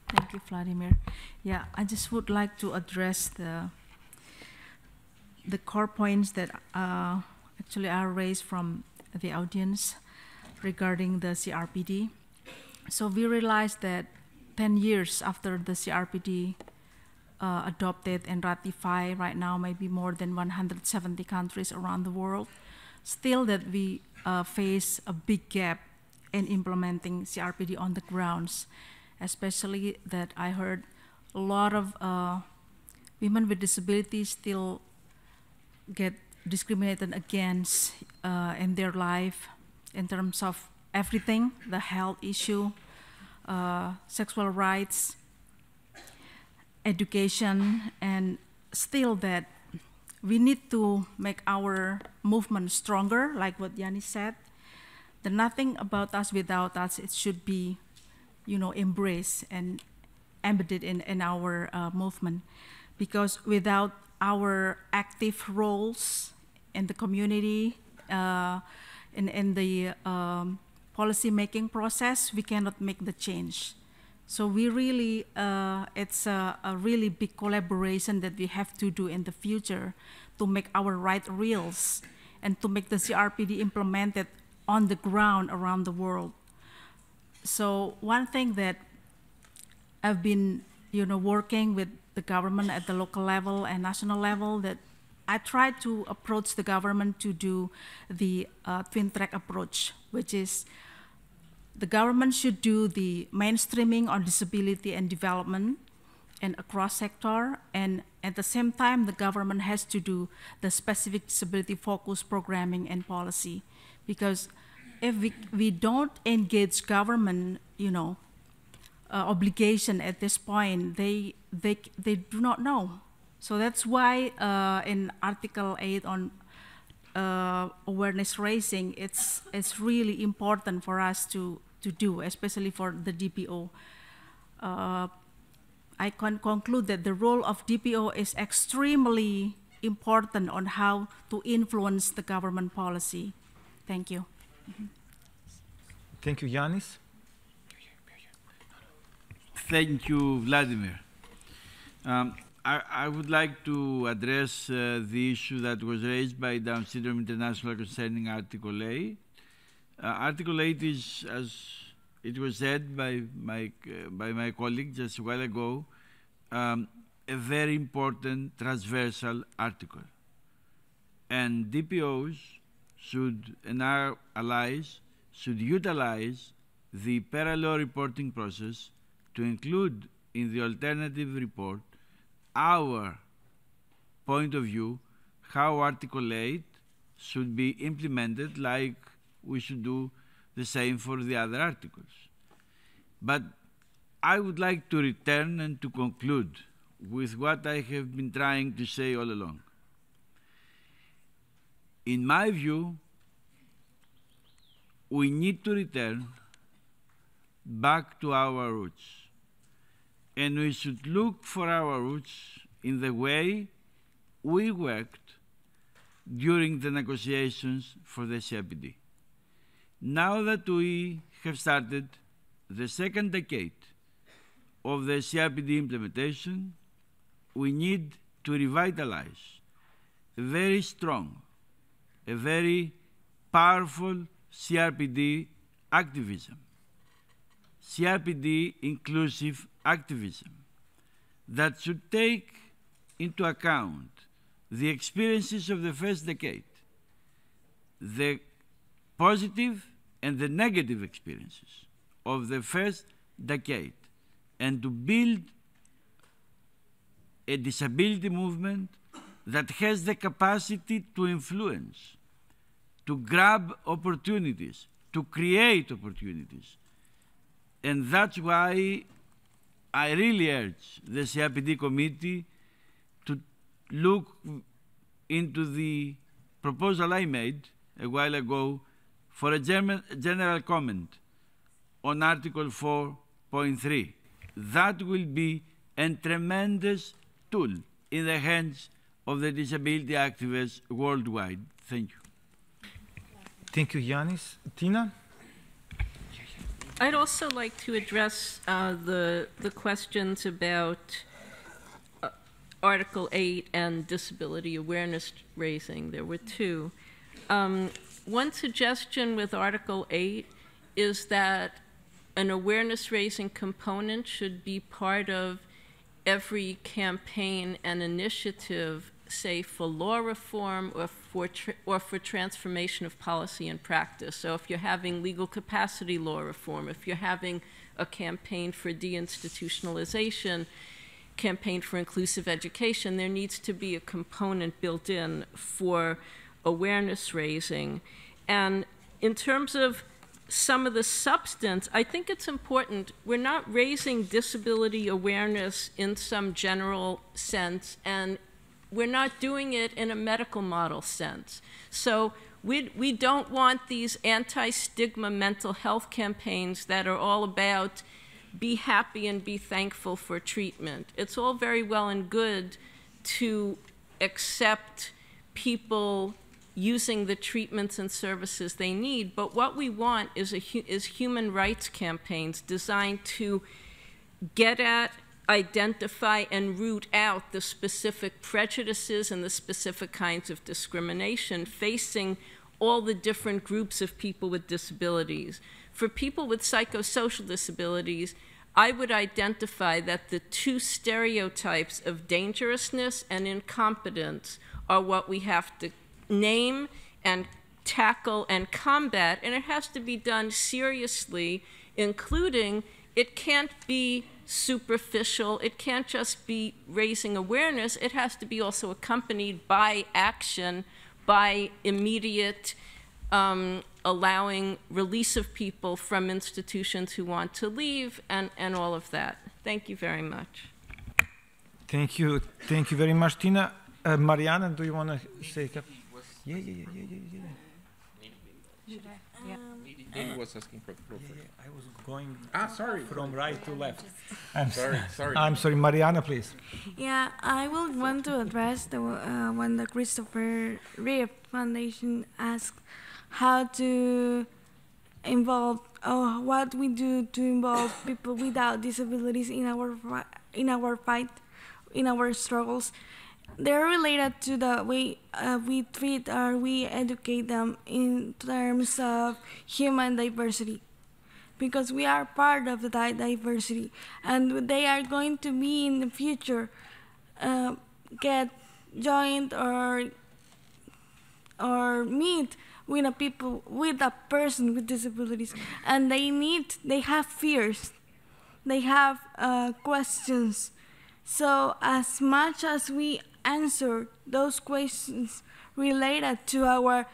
Thank you, Vladimir. Yeah, I just would like to address the core points that actually are raised from the audience regarding the CRPD. So we realized that 10 years after the CRPD adopted and ratified, right now maybe more than 170 countries around the world, still that we face a big gap in implementing CRPD on the grounds, especially that I heard a lot of women with disabilities still get discriminated against in their life in terms of everything, the health issue, sexual rights, education, and still that we need to make our movement stronger, like what Yanni said. The nothing about us without us, it should be, you know, embraced and embedded in our movement. Because without our active roles in the community, in the policy-making process, we cannot make the change. So we really, it's a really big collaboration that we have to do in the future to make our right reals and to make the CRPD implemented on the ground around the world. So one thing that I've been, you know, working with the government at the local level and national level, that I tried to approach the government to do the twin track approach, which is the government should do the mainstreaming on disability and development and across sector, and at the same time, the government has to do the specific disability focused programming and policy. Because if we don't engage government, obligation at this point, they do not know. So that's why in Article 8 on awareness raising, it's really important for us to do, especially for the DPO. I can conclude that the role of DPO is extremely important on how to influence the government policy. Thank you.
Thank you, Yanis.
Thank you, Vladimir. I would like to address the issue that was raised by Down Syndrome International concerning Article 8. Article 8 is, as it was said by my colleague just a while ago, a very important transversal article. And DPOs should, and our allies, should utilize the parallel reporting process to include in the alternative report our point of view, how Article 8 should be implemented, like we should do the same for the other articles. But I would like to return and to conclude with what I have been trying to say all along. In my view, we need to return back to our roots. And we should look for our roots in the way we worked during the negotiations for the CRPD. Now that we have started the second decade of the CRPD implementation, we need to revitalize a very strong, a very powerful CRPD activism, CRPD inclusive activism that should take into account the experiences of the first decade, the positive and the negative experiences of the first decade, and to build a disability movement that has the capacity to influence, to grab opportunities, to create opportunities. And that's why I really urge the CRPD committee to look into the proposal I made a while ago for a general comment on Article 4.3. That will be a tremendous tool in the hands of the disability activists worldwide. Thank you.
Thank you, Yanis. Tina?
I'd also like to address the questions about Article 8 and disability awareness raising. There were two. One suggestion with Article 8 is that an awareness raising component should be part of every campaign and initiative, say for law reform or for transformation of policy and practice. So if you're having legal capacity law reform, if you're having a campaign for deinstitutionalization, campaign for inclusive education, there needs to be a component built in for awareness raising. And in terms of some of the substance, I think it's important, we're not raising disability awareness in some general sense, and we're not doing it in a medical model sense. So we don't want these anti-stigma mental health campaigns that are all about be happy and be thankful for treatment. It's all very well and good to accept people using the treatments and services they need, but what we want is human rights campaigns designed to get at, identify, and root out the specific prejudices and the specific kinds of discrimination facing all the different groups of people with disabilities. For people with psychosocial disabilities, I would identify that the two stereotypes of dangerousness and incompetence are what we have to name and tackle and combat, and it has to be done seriously, including it can't be superficial, it can't just be raising awareness, it has to be also accompanied by action, by immediate allowing release of people from institutions who want to leave, and all of that. Thank you very much.
Thank you very much, Tina. Mariana, do you want to say a couple? Yeah.
David was asking for the floor first.
I was going
sorry.
From right to left.
Sorry.
I'm sorry, Mariana, please.
Yeah, I will want to address the when the Christopher Reeve Foundation asked how to involve, or what we do to involve people without disabilities in our fight, in our struggles. They're related to the way we treat or we educate them in terms of human diversity, because we are part of the diversity, and they are going to be in the future get joined or meet with a person with disabilities, and they have fears, they have questions. So as much as we answer those questions related to our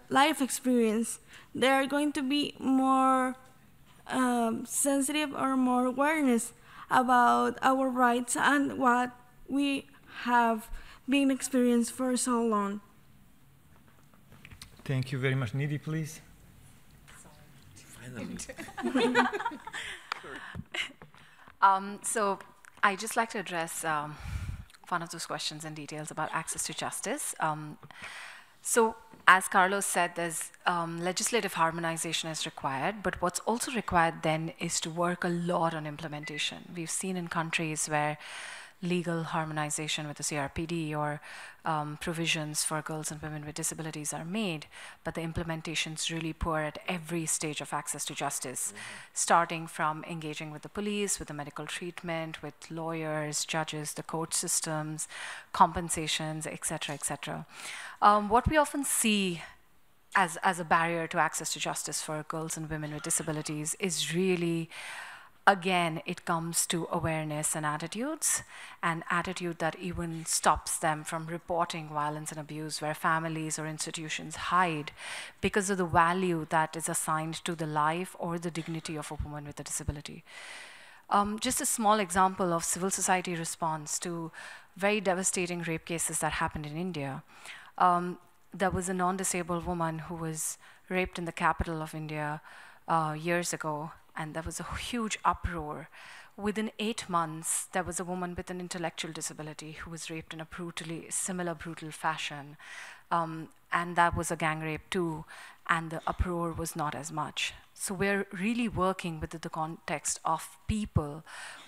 life experience, they are going to be more sensitive or more awareness about our rights and what we have been experienced for so long.
Thank you very much. Nidhi, please.
So I'd just like to address one of those questions in details about access to justice. So as Carlos said, there's legislative harmonization is required, but what's also required then is to work a lot on implementation. We've seen in countries where legal harmonization with the CRPD or provisions for girls and women with disabilities are made, but the implementation's really poor at every stage of access to justice, starting from engaging with the police, with the medical treatment, with lawyers, judges, the court systems, compensations, etc., etc. What we often see as a barrier to access to justice for girls and women with disabilities is really, again, it comes to awareness and attitude that even stops them from reporting violence and abuse, where families or institutions hide because of the value that is assigned to the life or the dignity of a woman with a disability. Just a small example of civil society response to very devastating rape cases that happened in India. There was a non-disabled woman who was raped in the capital of India years ago, and there was a huge uproar. Within 8 months, there was a woman with an intellectual disability who was raped in a similar brutal fashion. And that was a gang rape too, and the uproar was not as much. So we're really working within the context of people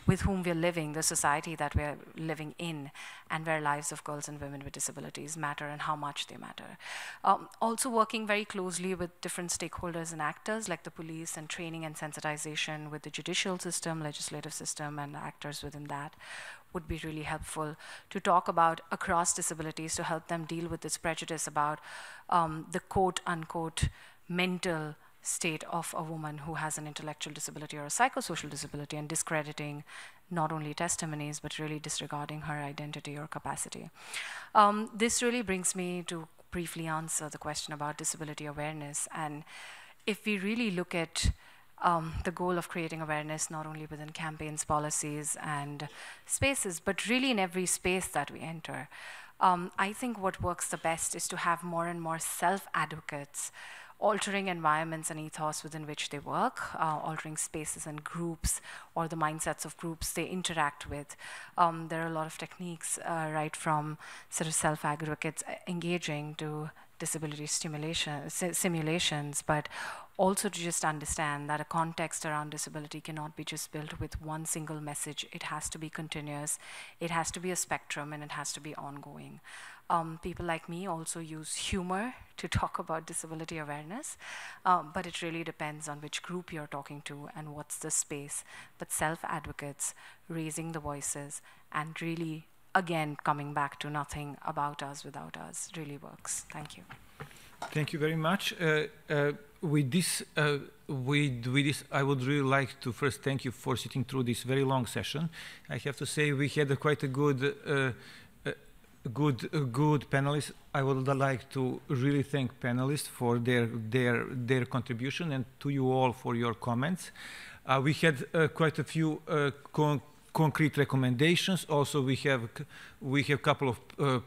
with whom we're living, the society that we're living in, and where lives of girls and women with disabilities matter and how much they matter. Also working very closely with different stakeholders and actors like the police, and training and sensitization with the judicial system, legislative system, and actors within that would be really helpful to talk about across disabilities, to help them deal with this prejudice about the quote-unquote mental state of a woman who has an intellectual disability or a psychosocial disability, and discrediting not only testimonies, but really disregarding her identity or capacity. This really brings me to briefly answer the question about disability awareness. And if we really look at the goal of creating awareness, not only within campaigns, policies, and spaces, but really in every space that we enter, I think what works the best is to have more and more self-advocates altering environments and ethos within which they work, altering spaces and groups or the mindsets of groups they interact with. There are a lot of techniques, right from sort of self-advocates engaging to disability simulations, but also to just understand that a context around disability cannot be just built with one single message. It has to be continuous, it has to be a spectrum, and it has to be ongoing. People like me also use humor to talk about disability awareness, but it really depends on which group you're talking to and what's the space. But self-advocates raising the voices and really again, coming back to nothing about us without us really works. Thank you.
Thank you very much. With this, I would really like to first thank you for sitting through this very long session. I have to say we had quite a good panelists. I would like to really thank panelists for their contribution, and to you all for your comments. We had quite a few concrete recommendations. Also, we have a couple of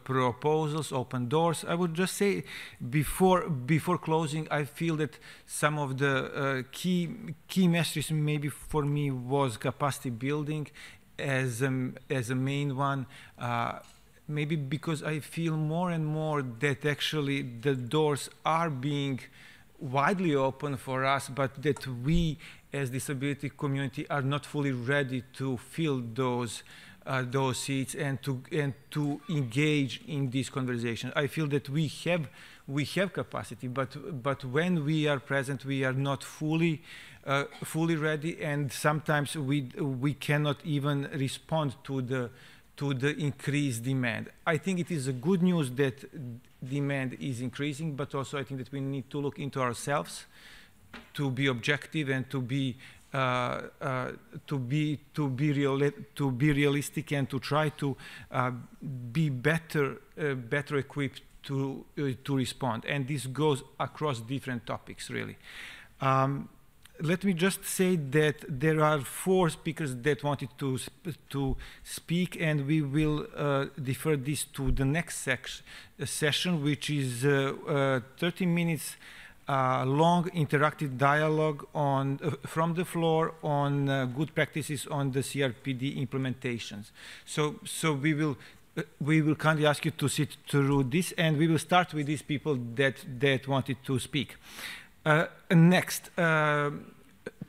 proposals, open doors. I would just say before closing, I feel that some of the key messages maybe for me was capacity building as a main one. Maybe because I feel more and more that actually the doors are being widely open for us, but that we as disability community are not fully ready to fill those seats and to engage in this conversation. I feel that we have capacity, but when we are present, we are not fully ready, and sometimes we cannot even respond to the increased demand. I think it is a good news that demand is increasing, but also I think that we need to look into ourselves to be objective and to be realistic and to try to be better equipped to respond. And this goes across different topics, really. Let me just say that there are 4 speakers that wanted to speak, and we will defer this to the next session, which is 30 minutes long interactive dialogue from the floor on good practices on the CRPD implementations. So we will kindly ask you to sit through this, and we will start with these people that wanted to speak. Next,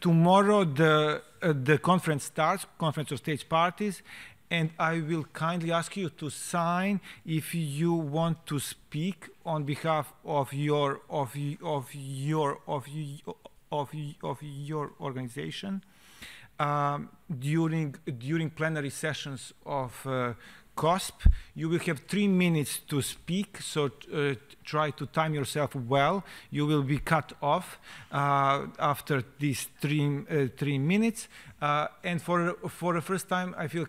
tomorrow the conference starts, Conference of States Parties, and I will kindly ask you to sign if you want to speak on behalf of your organization during plenary sessions of COSP. You will have 3 minutes to speak, so try to time yourself well. You will be cut off after these 3 minutes. And for the first time, I feel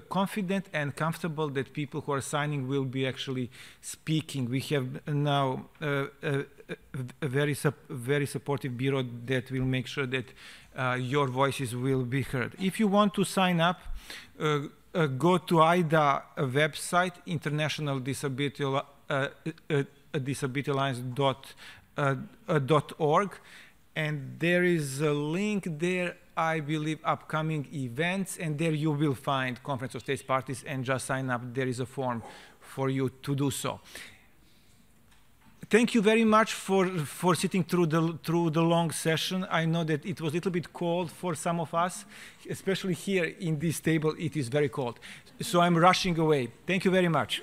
confident and comfortable that people who are signing will be actually speaking. We have now a very supportive bureau that will make sure that your voices will be heard. If you want to sign up, go to IDA website, International Disability Alliance.org, and there is a link there, I believe, upcoming events, and there you will find Conference of States Parties, and just sign up. There is a form for you to do so. Thank you very much for sitting through the long session. I know that it was a little bit cold for some of us, especially here in this table. It is very cold, so I'm rushing away. Thank you very much.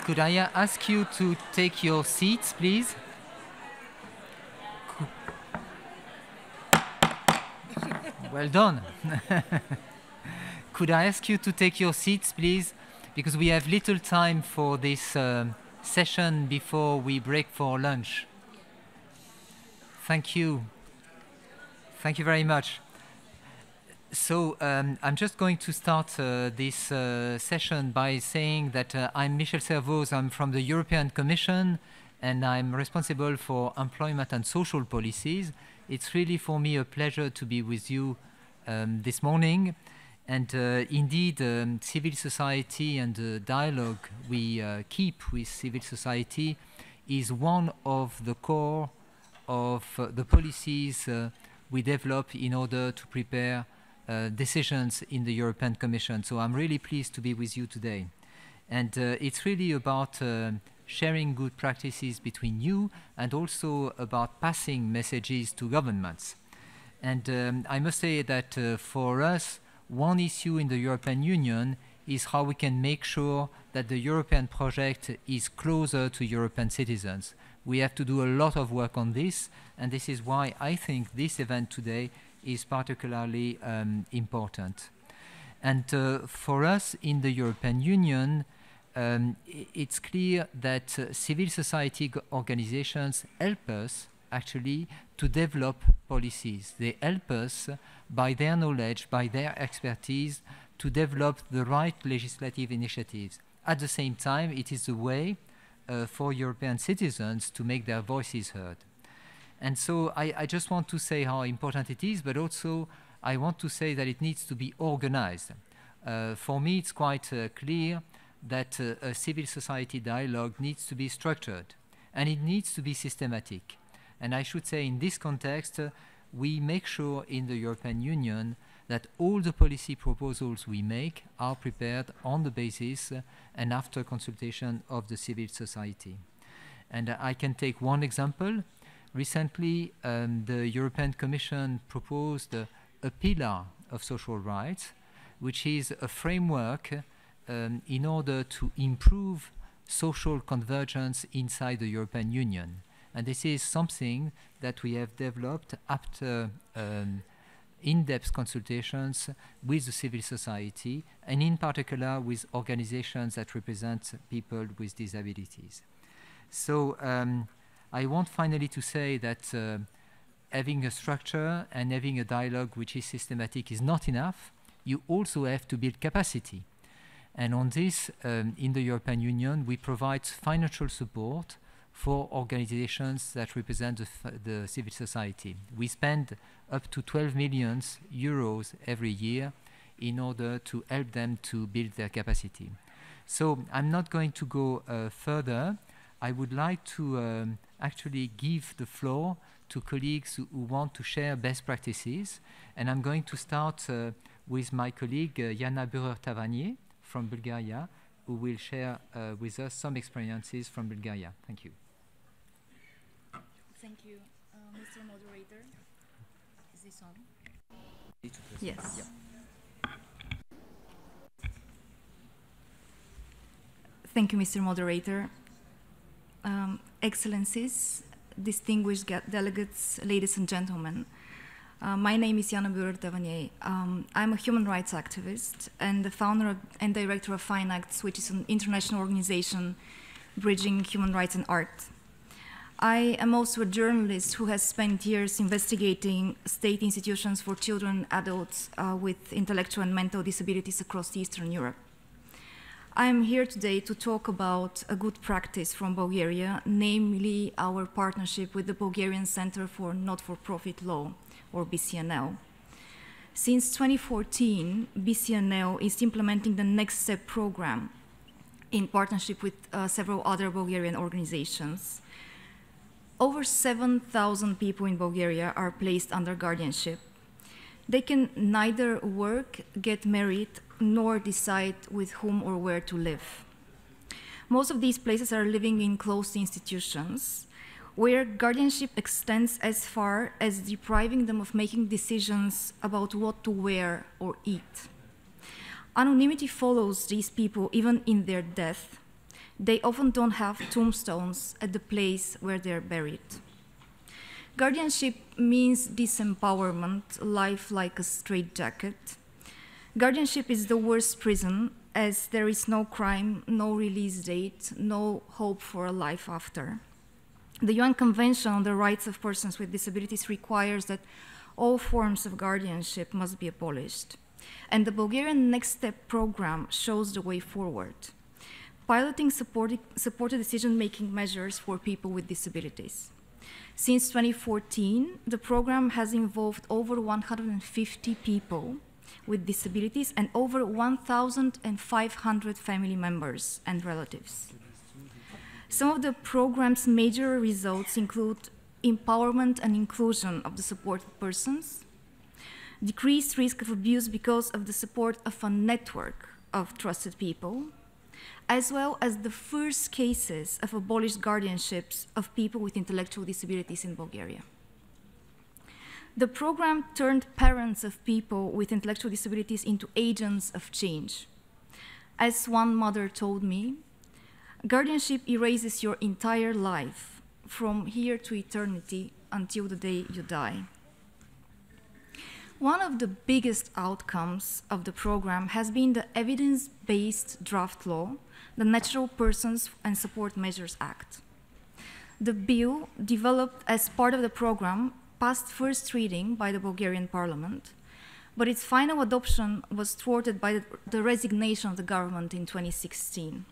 Could I ask you to take your seats, please? Well done. Could I ask you to take your seats, please? Because we have little time for this session before we break for lunch. Thank you. Thank you very much. So I'm just going to start this session by saying that I'm Michel Servoz. I'm from the European Commission, and I'm responsible for employment and social policies. It's really for me a pleasure to be with you this morning. And indeed, civil society and the dialogue we keep with civil society is one of the core of the policies we develop in order to prepare decisions in the European Commission. So I'm really pleased to be with you today. And it's really about sharing good practices between you and also about passing messages to governments. And I must say that for us, one issue in the European Union is how we can make sure that the European project is closer to European citizens. We have to do a lot of work on this, and this is why I think this event today is particularly important. And for us in the European Union, it's clear that civil society organizations help us actually to develop policies. They help us by their knowledge, by their expertise, to develop the right legislative initiatives. At the same time, it is a way for European citizens to make their voices heard. And so I just want to say how important it is, but also I want to say that it needs to be organized. For me, it's quite clear that a civil society dialogue needs to be structured, and it needs to be systematic. And I should say in this context, we make sure in the European Union that all the policy proposals we make are prepared on the basis and after consultation of the civil society. And I can take one example. Recently, the European Commission proposed a pillar of social rights, which is a framework in order to improve social convergence inside the European Union. And this is something that we have developed after in-depth consultations with the civil society, and in particular with organizations that represent people with disabilities. So I want finally to say that having a structure and having a dialogue which is systematic is not enough. You also have to build capacity. And on this, in the European Union, we provide financial support for organizations that represent the civil society. We spend up to 12 million euros every year in order to help them to build their capacity. So I'm not going to go further. I would like to actually give the floor to colleagues who want to share best practices. And I'm going to start with my colleague, Jana Burer-Tavanier from Bulgaria, who will share with us some experiences from Bulgaria. Thank you.
Thank you, Mr. Moderator. Is this on?
Yes.
Yeah. Thank you, Mr. Moderator. Excellencies, distinguished delegates, ladies and gentlemen. My name is Jana Burer-Tavanier. I'm a human rights activist and the founder and director of Fine Acts, which is an international organization bridging human rights and art. I am also a journalist who has spent years investigating state institutions for children and adults with intellectual and mental disabilities across Eastern Europe. I am here today to talk about a good practice from Bulgaria, namely our partnership with the Bulgarian Center for Not-for-Profit Law, or BCNL. Since 2014, BCNL is implementing the Next Step program in partnership with several other Bulgarian organizations. Over 7,000 people in Bulgaria are placed under guardianship. They can neither work, get married, nor decide with whom or where to live. Most of these places are living in closed institutions, where guardianship extends as far as depriving them of making decisions about what to wear or eat. Anonymity follows these people even in their death, They often don't have tombstones at the place where they're buried. Guardianship means disempowerment, life like a straitjacket. Guardianship is the worst prison, as there is no crime, no release date, no hope for a life after. The UN Convention on the Rights of Persons with Disabilities requires that all forms of guardianship must be abolished. And the Bulgarian Next Step program shows the way forward, piloting supported decision-making measures for people with disabilities. Since 2014, the program has involved over 150 people with disabilities and over 1,500 family members and relatives. Some of the program's major results include empowerment and inclusion of the supported persons, decreased risk of abuse because of the support of a network of trusted people, as well as the first cases of abolished guardianships of people with intellectual disabilities in Bulgaria. The program turned parents of people with intellectual disabilities into agents of change. As one mother told me, guardianship erases your entire life from here to eternity until the day you die. One of the biggest outcomes of the program has been the evidence-based draft law, the Natural Persons and Support Measures Act. The bill, developed as part of the program, passed first reading by the Bulgarian Parliament, but its final adoption was thwarted by the resignation of the government in 2016.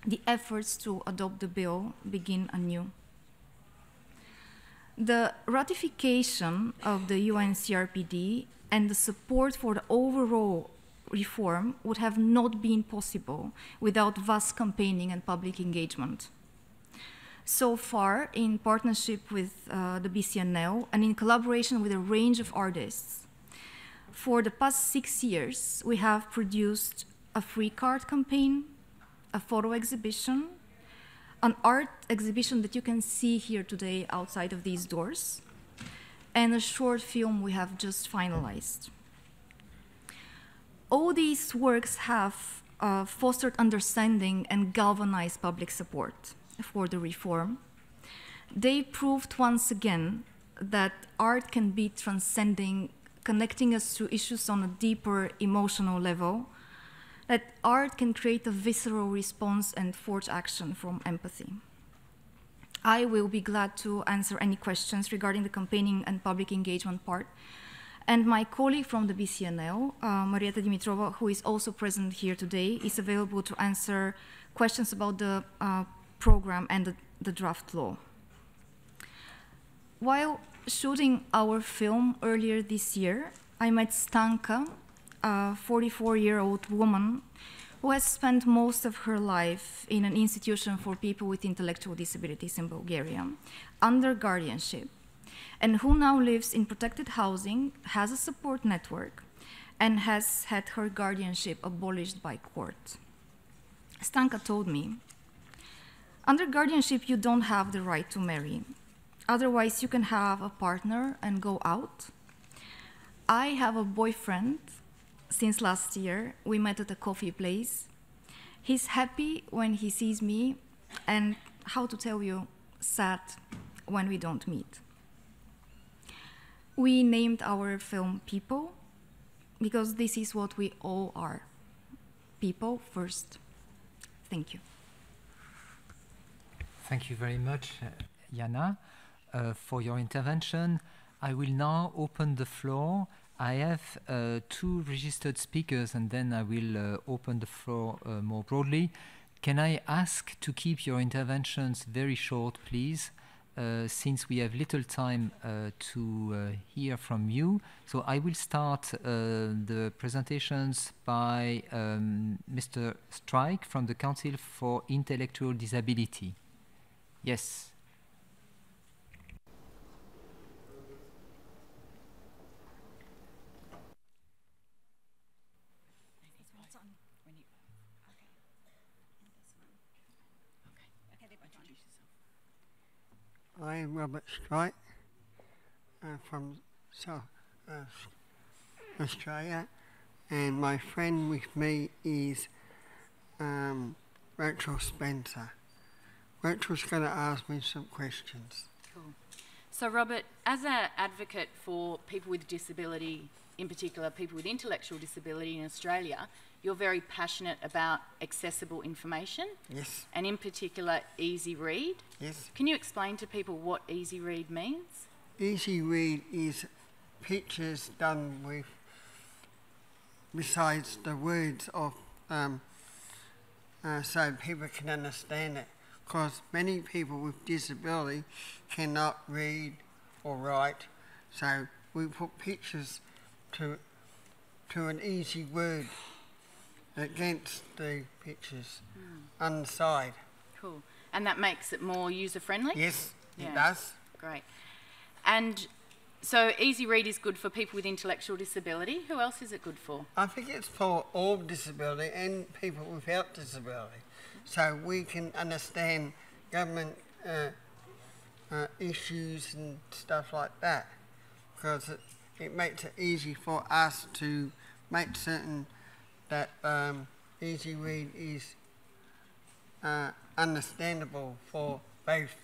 The efforts to adopt the bill begin anew. The ratification of the UN CRPD and the support for the overall reform would have not been possible without vast campaigning and public engagement. So far, in partnership with the BCNL and in collaboration with a range of artists, for the past 6 years, we have produced a free card campaign, a photo exhibition, an art exhibition that you can see here today outside of these doors, and a short film we have just finalized. All these works have fostered understanding and galvanized public support for the reform. They proved once again that art can be transcending, connecting us to issues on a deeper emotional level, that art can create a visceral response and forge action from empathy. I will be glad to answer any questions regarding the campaigning and public engagement part. And my colleague from the BCNL, Marieta Dimitrova, who is also present here today, is available to answer questions about the program and the draft law. While shooting our film earlier this year, I met Stanka, a 44-year-old woman who has spent most of her life in an institution for people with intellectual disabilities in Bulgaria, under guardianship, and who now lives in protected housing, has a support network, and has had her guardianship abolished by court. Stanka told me, under guardianship, you don't have the right to marry. Otherwise, you can have a partner and go out. I have a boyfriend since last year. We met at a coffee place. He's happy when he sees me, and how to tell you, sad when we don't meet. We named our film People because this is what we all are. People first. Thank you.
Thank you very much, Jana, for your intervention. I will now open the floor. I have 2 registered speakers, and then I will open the floor more broadly. Can I ask to keep your interventions very short, please, since we have little time to hear from you. So I will start the presentations by Mr. Strike from the Council for Intellectual Disability. Yes.
I am Robert Strike from South Australia, and my friend with me is Rachel Spencer. Rachel's going to ask me some questions.
Cool. So, Robert, as an advocate for people with disability, in particular people with intellectual disability in Australia, you're very passionate about accessible information.
Yes.
And in particular, easy read.
Yes.
Can you explain to people what easy read means?
Easy read is pictures done with, besides the words of, so people can understand it. Because many people with disability cannot read or write, so we put pictures to an easy word against the pictures on the side.
Cool. And that makes it more user-friendly?
Yes, it does.
Great. And so easy read is good for people with intellectual disability. Who else is it good for?
I think it's for all disability and people without disability. So we can understand government issues and stuff like that, because it makes it easy for us to make certain that easy read is understandable for both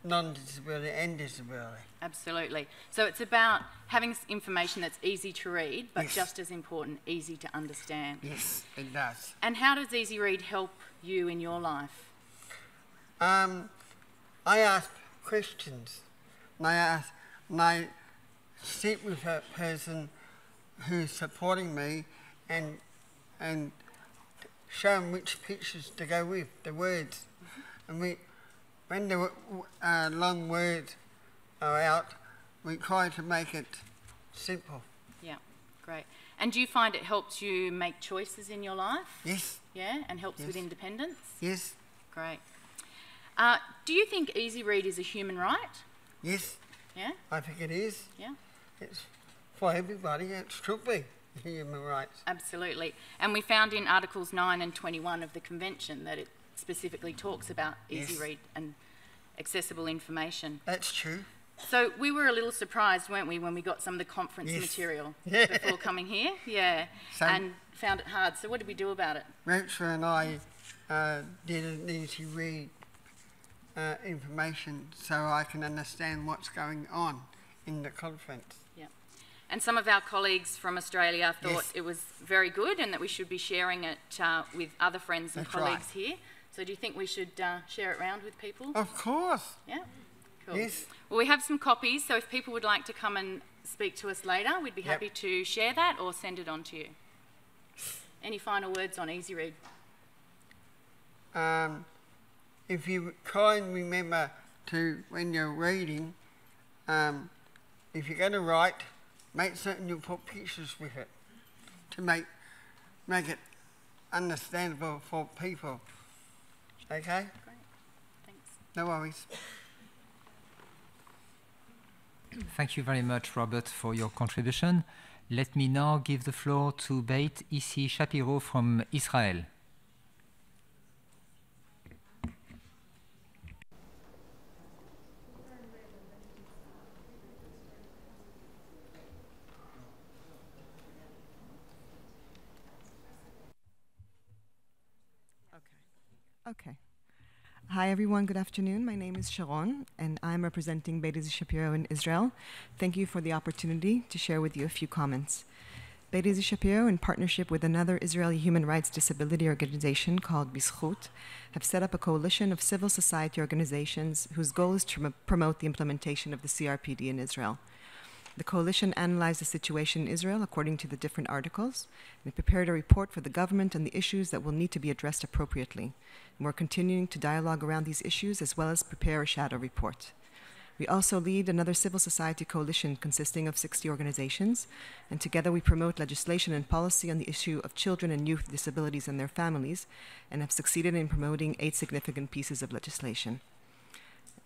non-disability and disability.
Absolutely. So it's about having information that's easy to read, but just as important, easy to understand.
Yes, it does.
And how does easy read help you in your life?
I ask questions, and I sit with a person who's supporting me and show them which pictures to go with, the words. And when the long words are out, we try to make it simple.
Yeah, great. And do you find it helps you make choices in your life?
Yes.
Yeah, and helps with independence?
Yes.
Great. Do you think easy read is a human right?
Yes.
Yeah?
I think it is.
Yeah.
It's for everybody. It should be human rights.
Absolutely. And we found in Articles 9 and 21 of the Convention that it specifically talks about easy read and accessible information.
That's true.
So we were a little surprised, weren't we, when we got some of the conference material before coming here? Yeah. And found it hard. So what did we do about it?
Rachel and I did an easy read information so I can understand what's going on in the conference.
Yeah. And some of our colleagues from Australia thought it was very good and that we should be sharing it with other friends and colleagues here. So do you think we should share it around with people?
Of course.
Yeah? Cool.
Yes.
Well, we have some copies, so if people would like to come and speak to us later, we'd be happy to share that or send it on to you. Any final words on easy read?
If you try and remember to, when you're reading, if you're going to write, make certain you put pictures with it to make it understandable for people. Okay?
Great. Thanks.
No worries.
Thank you very much, Robert, for your contribution. Let me now give the floor to Beit Issi Shapiro from Israel.
Okay. Hi, everyone. Good afternoon. My name is Sharon, and I'm representing Beit Issi Shapiro in Israel. Thank you for the opportunity to share with you a few comments. Beit Issi Shapiro, in partnership with another Israeli human rights disability organization called Bizchut, have set up a coalition of civil society organizations whose goal is to promote the implementation of the CRPD in Israel. The coalition analyzed the situation in Israel according to the different articles, and prepared a report for the government on the issues that will need to be addressed appropriately. And we're continuing to dialogue around these issues as well as prepare a shadow report. We also lead another civil society coalition consisting of 60 organizations, and together we promote legislation and policy on the issue of children and youth with disabilities and their families, and have succeeded in promoting 8 significant pieces of legislation.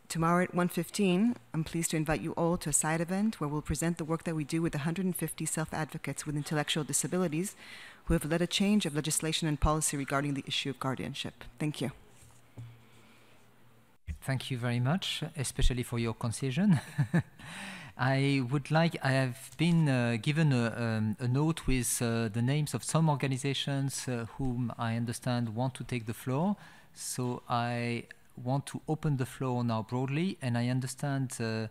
Tomorrow at 1:15, I'm pleased to invite you all to a side event where we'll present the work that we do with 150 self-advocates with intellectual disabilities who have led a change of legislation and policy regarding the issue of guardianship. Thank you.
Thank you very much, especially for your concision. I have been given a note with the names of some organizations whom I understand want to take the floor. So I want to open the floor now broadly, and I understand the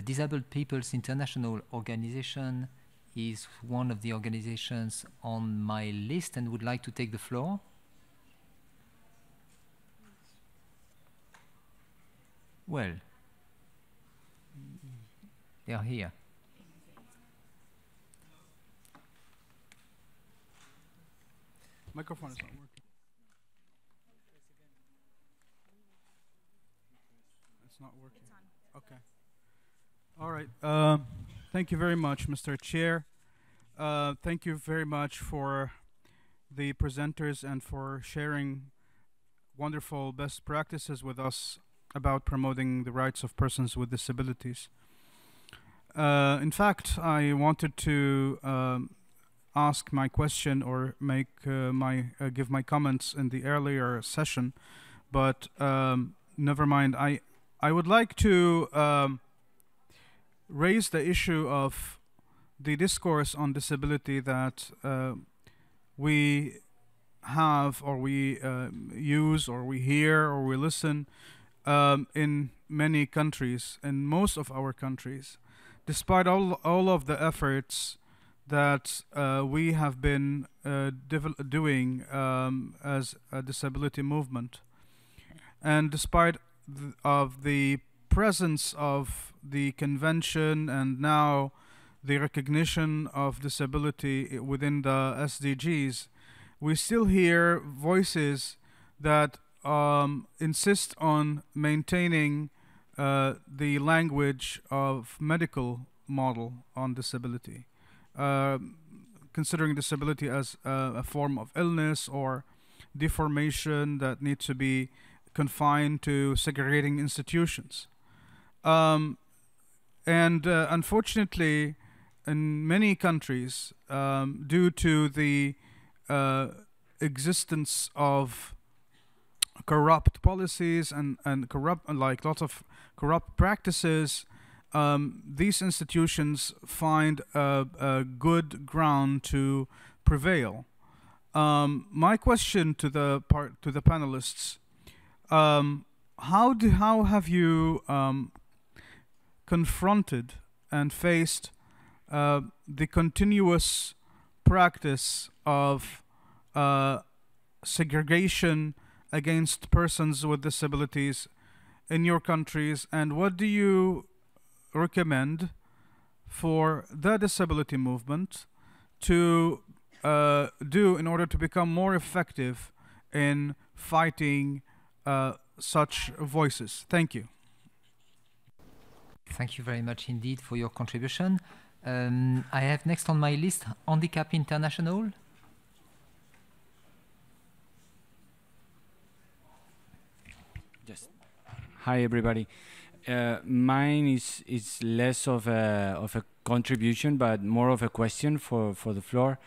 Disabled People's International Organization is one of the organizations on my list and would like to take the floor. Well, they are here.
Microphone is not working. It's not working. Okay. All right. Thank you very much, Mr. Chair. Thank you very much for the presenters and for sharing wonderful best practices with us about promoting the rights of persons with disabilities. In fact, I wanted to ask my question or make give my comments in the earlier session, but never mind. I would like to raise the issue of the discourse on disability that we have, or we use, or we hear, or we listen in many countries, in most of our countries, despite all of the efforts that we have been doing as a disability movement, and despite of the presence of the convention and now the recognition of disability within the SDGs, we still hear voices that insist on maintaining the language of medical model on disability, considering disability as a form of illness or deformation that needs to be confined to segregating institutions. Unfortunately, in many countries, due to the existence of corrupt policies and corrupt, like lots of corrupt practices, these institutions find a good ground to prevail. My question to the panelists: how have you confronted and faced the continuous practice of segregation against persons with disabilities in your countries, and what do you recommend for the disability movement to do in order to become more effective in fighting such voices? Thank you.
Thank you very much indeed for your contribution. I have next on my list Handicap International.
Yes. Hi everybody. Mine is less of a contribution, but more of a question for the floor,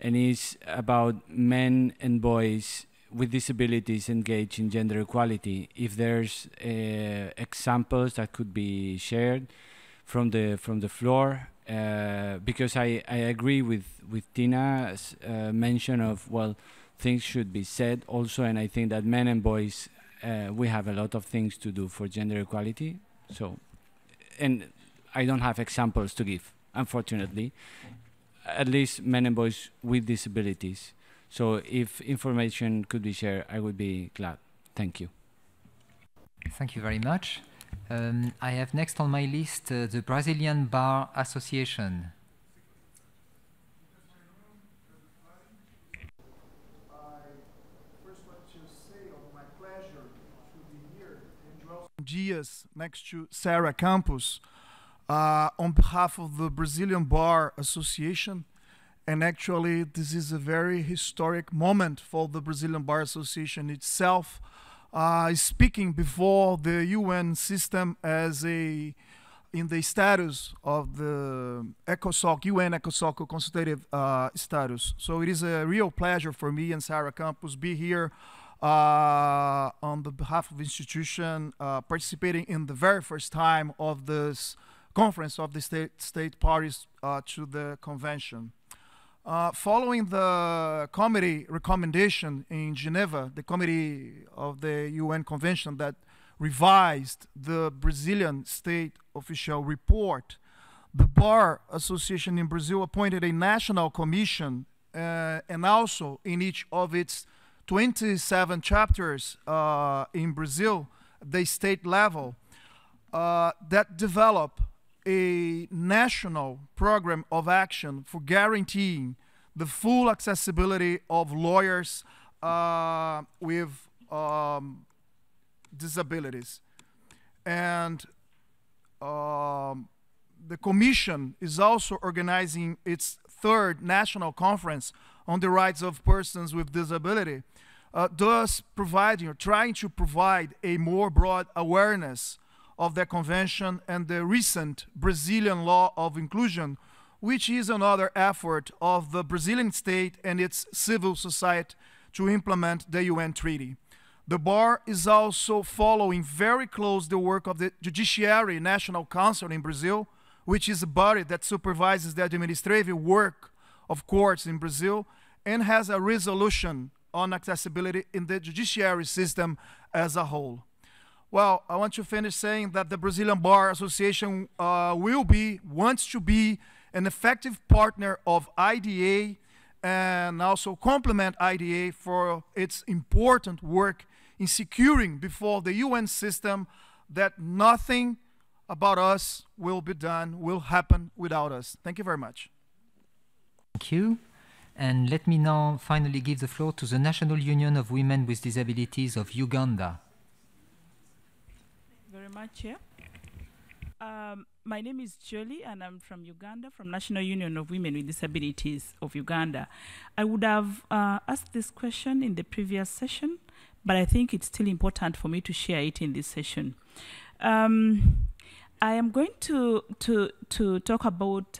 and is about men and boys with disabilities engaged in gender equality. If there's examples that could be shared from the floor, because I agree with Tina's mention of, well, things should be said also, and I think that men and boys, we have a lot of things to do for gender equality. So, and I don't have examples to give, unfortunately, at least men and boys with disabilities. So if information could be shared, I would be glad. Thank you.
Thank you very much. I have next on my list the Brazilian Bar Association.
Dias, next to Sarah Campos, on behalf of the Brazilian Bar Association. And actually, this is a very historic moment for the Brazilian Bar Association itself, speaking before the UN system as in the status of the ECOSOC, UN ECOSOC consultative status. So it is a real pleasure for me and Sarah Campos be here on the behalf of the institution, participating in the very first time of this conference of the state parties to the convention. Following the committee recommendation in Geneva, the committee of the UN Convention that revised the Brazilian state official report, the Bar Association in Brazil appointed a national commission and also in each of its 27 chapters in Brazil, the state level, that develop a national program of action for guaranteeing the full accessibility of lawyers with disabilities. And the Commission is also organizing its third national conference on the rights of persons with disability, thus providing or trying to provide a more broad awareness of the convention and the recent Brazilian law of inclusion, which is another effort of the Brazilian state and its civil society to implement the UN treaty. The Bar is also following very close the work of the Judiciary National Council in Brazil, which is a body that supervises the administrative work of courts in Brazil and has a resolution on accessibility in the judiciary system as a whole. Well, I want to finish saying that the Brazilian Bar Association wants to be an effective partner of IDA and also complement IDA for its important work in securing before the UN system that nothing about us will be done, will happen without us. Thank you very much.
Thank you. And let me now finally give the floor to the National Union of Women with Disabilities of Uganda.
Very much, Chair. My name is Jolie, and I'm from Uganda, from National Union of Women with Disabilities of Uganda. I would have asked this question in the previous session, but I think it's still important for me to share it in this session. I am going to talk about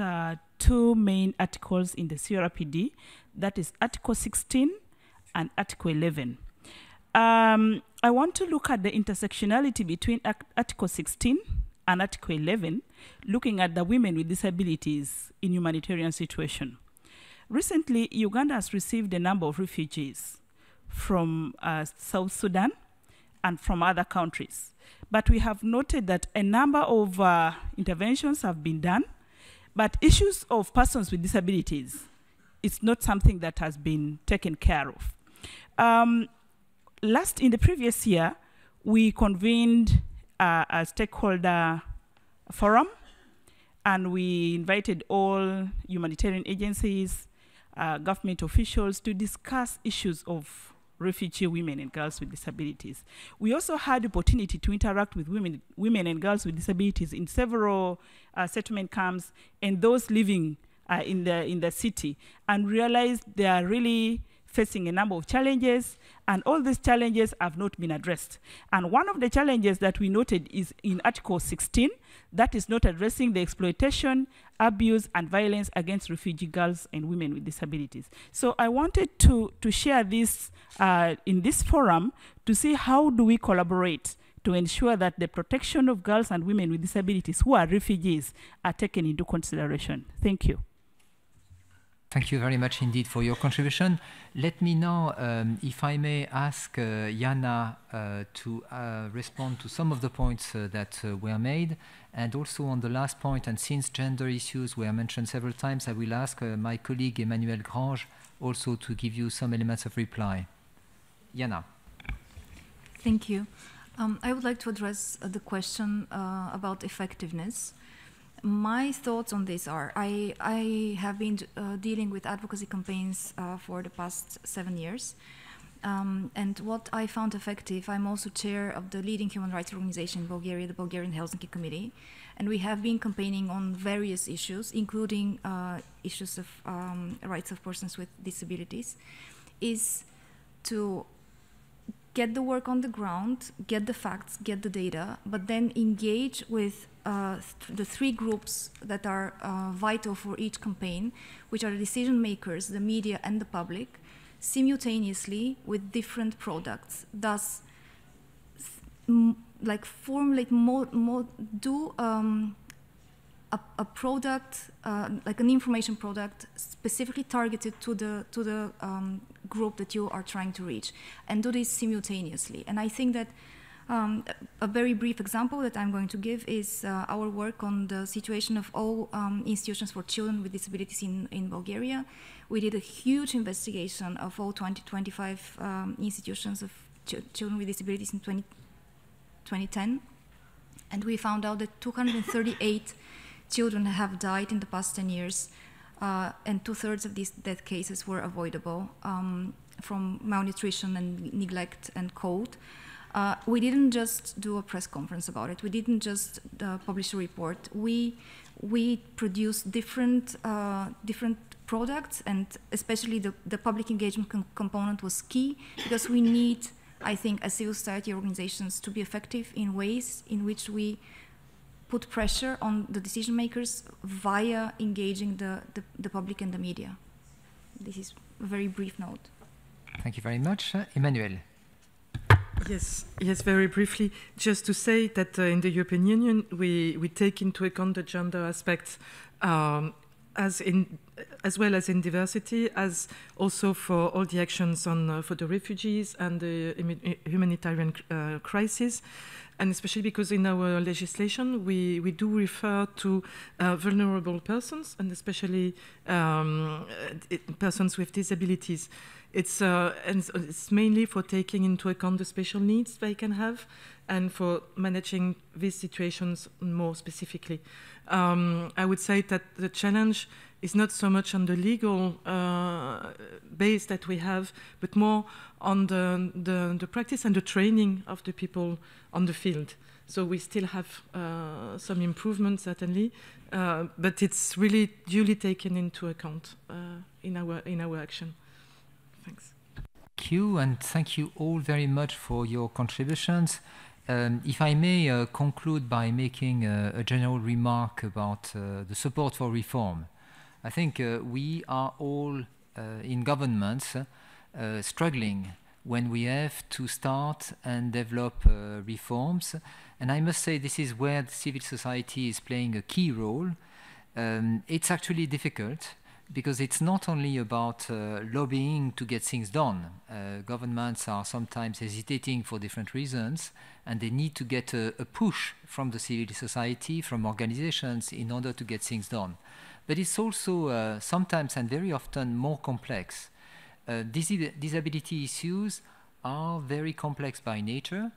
two main articles in the CRPD, that is Article 16 and Article 11. I want to look at the intersectionality between Article 16 and Article 11, looking at the women with disabilities in humanitarian situation. Recently, Uganda has received a number of refugees from South Sudan and from other countries. But we have noted that a number of interventions have been done, but issues of persons with disabilities is not something that has been taken care of. In the previous year, we convened a stakeholder forum, and we invited all humanitarian agencies, government officials to discuss issues of refugee women and girls with disabilities. We also had the opportunity to interact with women and girls with disabilities in several settlement camps and those living in the city, and realized they are really facing a number of challenges, and all these challenges have not been addressed. And one of the challenges that we noted is in Article 16, that is not addressing the exploitation, abuse, and violence against refugee girls and women with disabilities. So I wanted to share this in this forum to see how do we collaborate to ensure that the protection of girls and women with disabilities who are refugees are taken into consideration. Thank you.
Thank you very much indeed for your contribution. Let me now, if I may, ask Jana to respond to some of the points that were made, and also on the last point, and since gender issues were mentioned several times, I will ask my colleague Emmanuel Grange also to give you some elements of reply. Jana.
Thank you. I would like to address the question about effectiveness. My thoughts on this are, I have been dealing with advocacy campaigns for the past 7 years. And what I found effective, I'm also chair of the leading human rights organization in Bulgaria, the Bulgarian Helsinki Committee. And we have been campaigning on various issues, including issues of rights of persons with disabilities, is to get the work on the ground, get the facts, get the data, but then engage with the three groups that are vital for each campaign, which are the decision makers, the media, and the public, simultaneously with different products. Thus, like formulate, a product, like an information product, specifically targeted to the group that you are trying to reach, and do this simultaneously. And I think that a very brief example that I'm going to give is our work on the situation of all institutions for children with disabilities in Bulgaria. We did a huge investigation of all 25 institutions of children with disabilities in 2010, and we found out that 238 children have died in the past 10 years, and 2/3 of these death cases were avoidable from malnutrition and neglect and cold. We didn't just do a press conference about it. We didn't just publish a report. We produced different products, and especially the public engagement component was key, because we need, I think, as civil society organizations to be effective in ways in which we put pressure on the decision makers via engaging the public and the media. This is a very brief note.
Thank you very much. Emmanuel.
Yes, very briefly, just to say that in the European Union, we take into account the gender aspects as well as in diversity, as also for all the actions on for the refugees and the humanitarian crisis. And especially because in our legislation, we do refer to vulnerable persons, and especially persons with disabilities. And it's mainly for taking into account the special needs they can have, and for managing these situations more specifically. I would say that the challenge is not so much on the legal base that we have, but more on the practice and the training of the people on the field. So we still have some improvements, certainly, but it's really duly taken into account in our action. Thanks.
Thank you, and thank you all very much for your contributions. If I may conclude by making a general remark about the support for reform. I think we are all in governments struggling when we have to start and develop reforms. And I must say this is where the civil society is playing a key role. It's actually difficult because it's not only about lobbying to get things done. Governments are sometimes hesitating for different reasons, and they need to get a push from the civil society, from organizations, in order to get things done. But it's also sometimes and very often more complex. Disability issues are very complex by nature.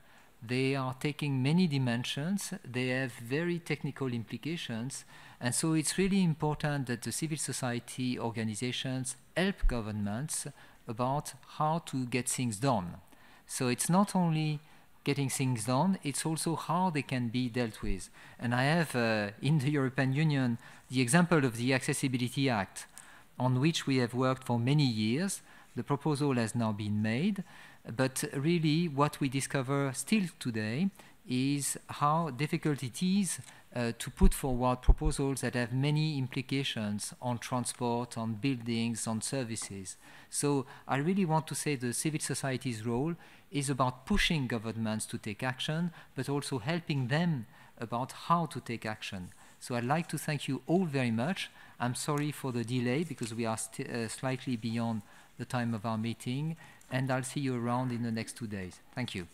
They are taking many dimensions. They have very technical implications. And so it's really important that the civil society organizations help governments about how to get things done. So it's not only getting things done, it's also how they can be dealt with. And I have in the European Union the example of the Accessibility Act, on which we have worked for many years. The proposal has now been made, but really what we discover still today is how difficult it is to put forward proposals that have many implications on transport, on buildings, on services. So I really want to say the civil society's role is about pushing governments to take action, but also helping them about how to take action. So I'd like to thank you all very much. I'm sorry for the delay because we are slightly beyond the time of our meeting, and I'll see you around in the next 2 days. Thank you.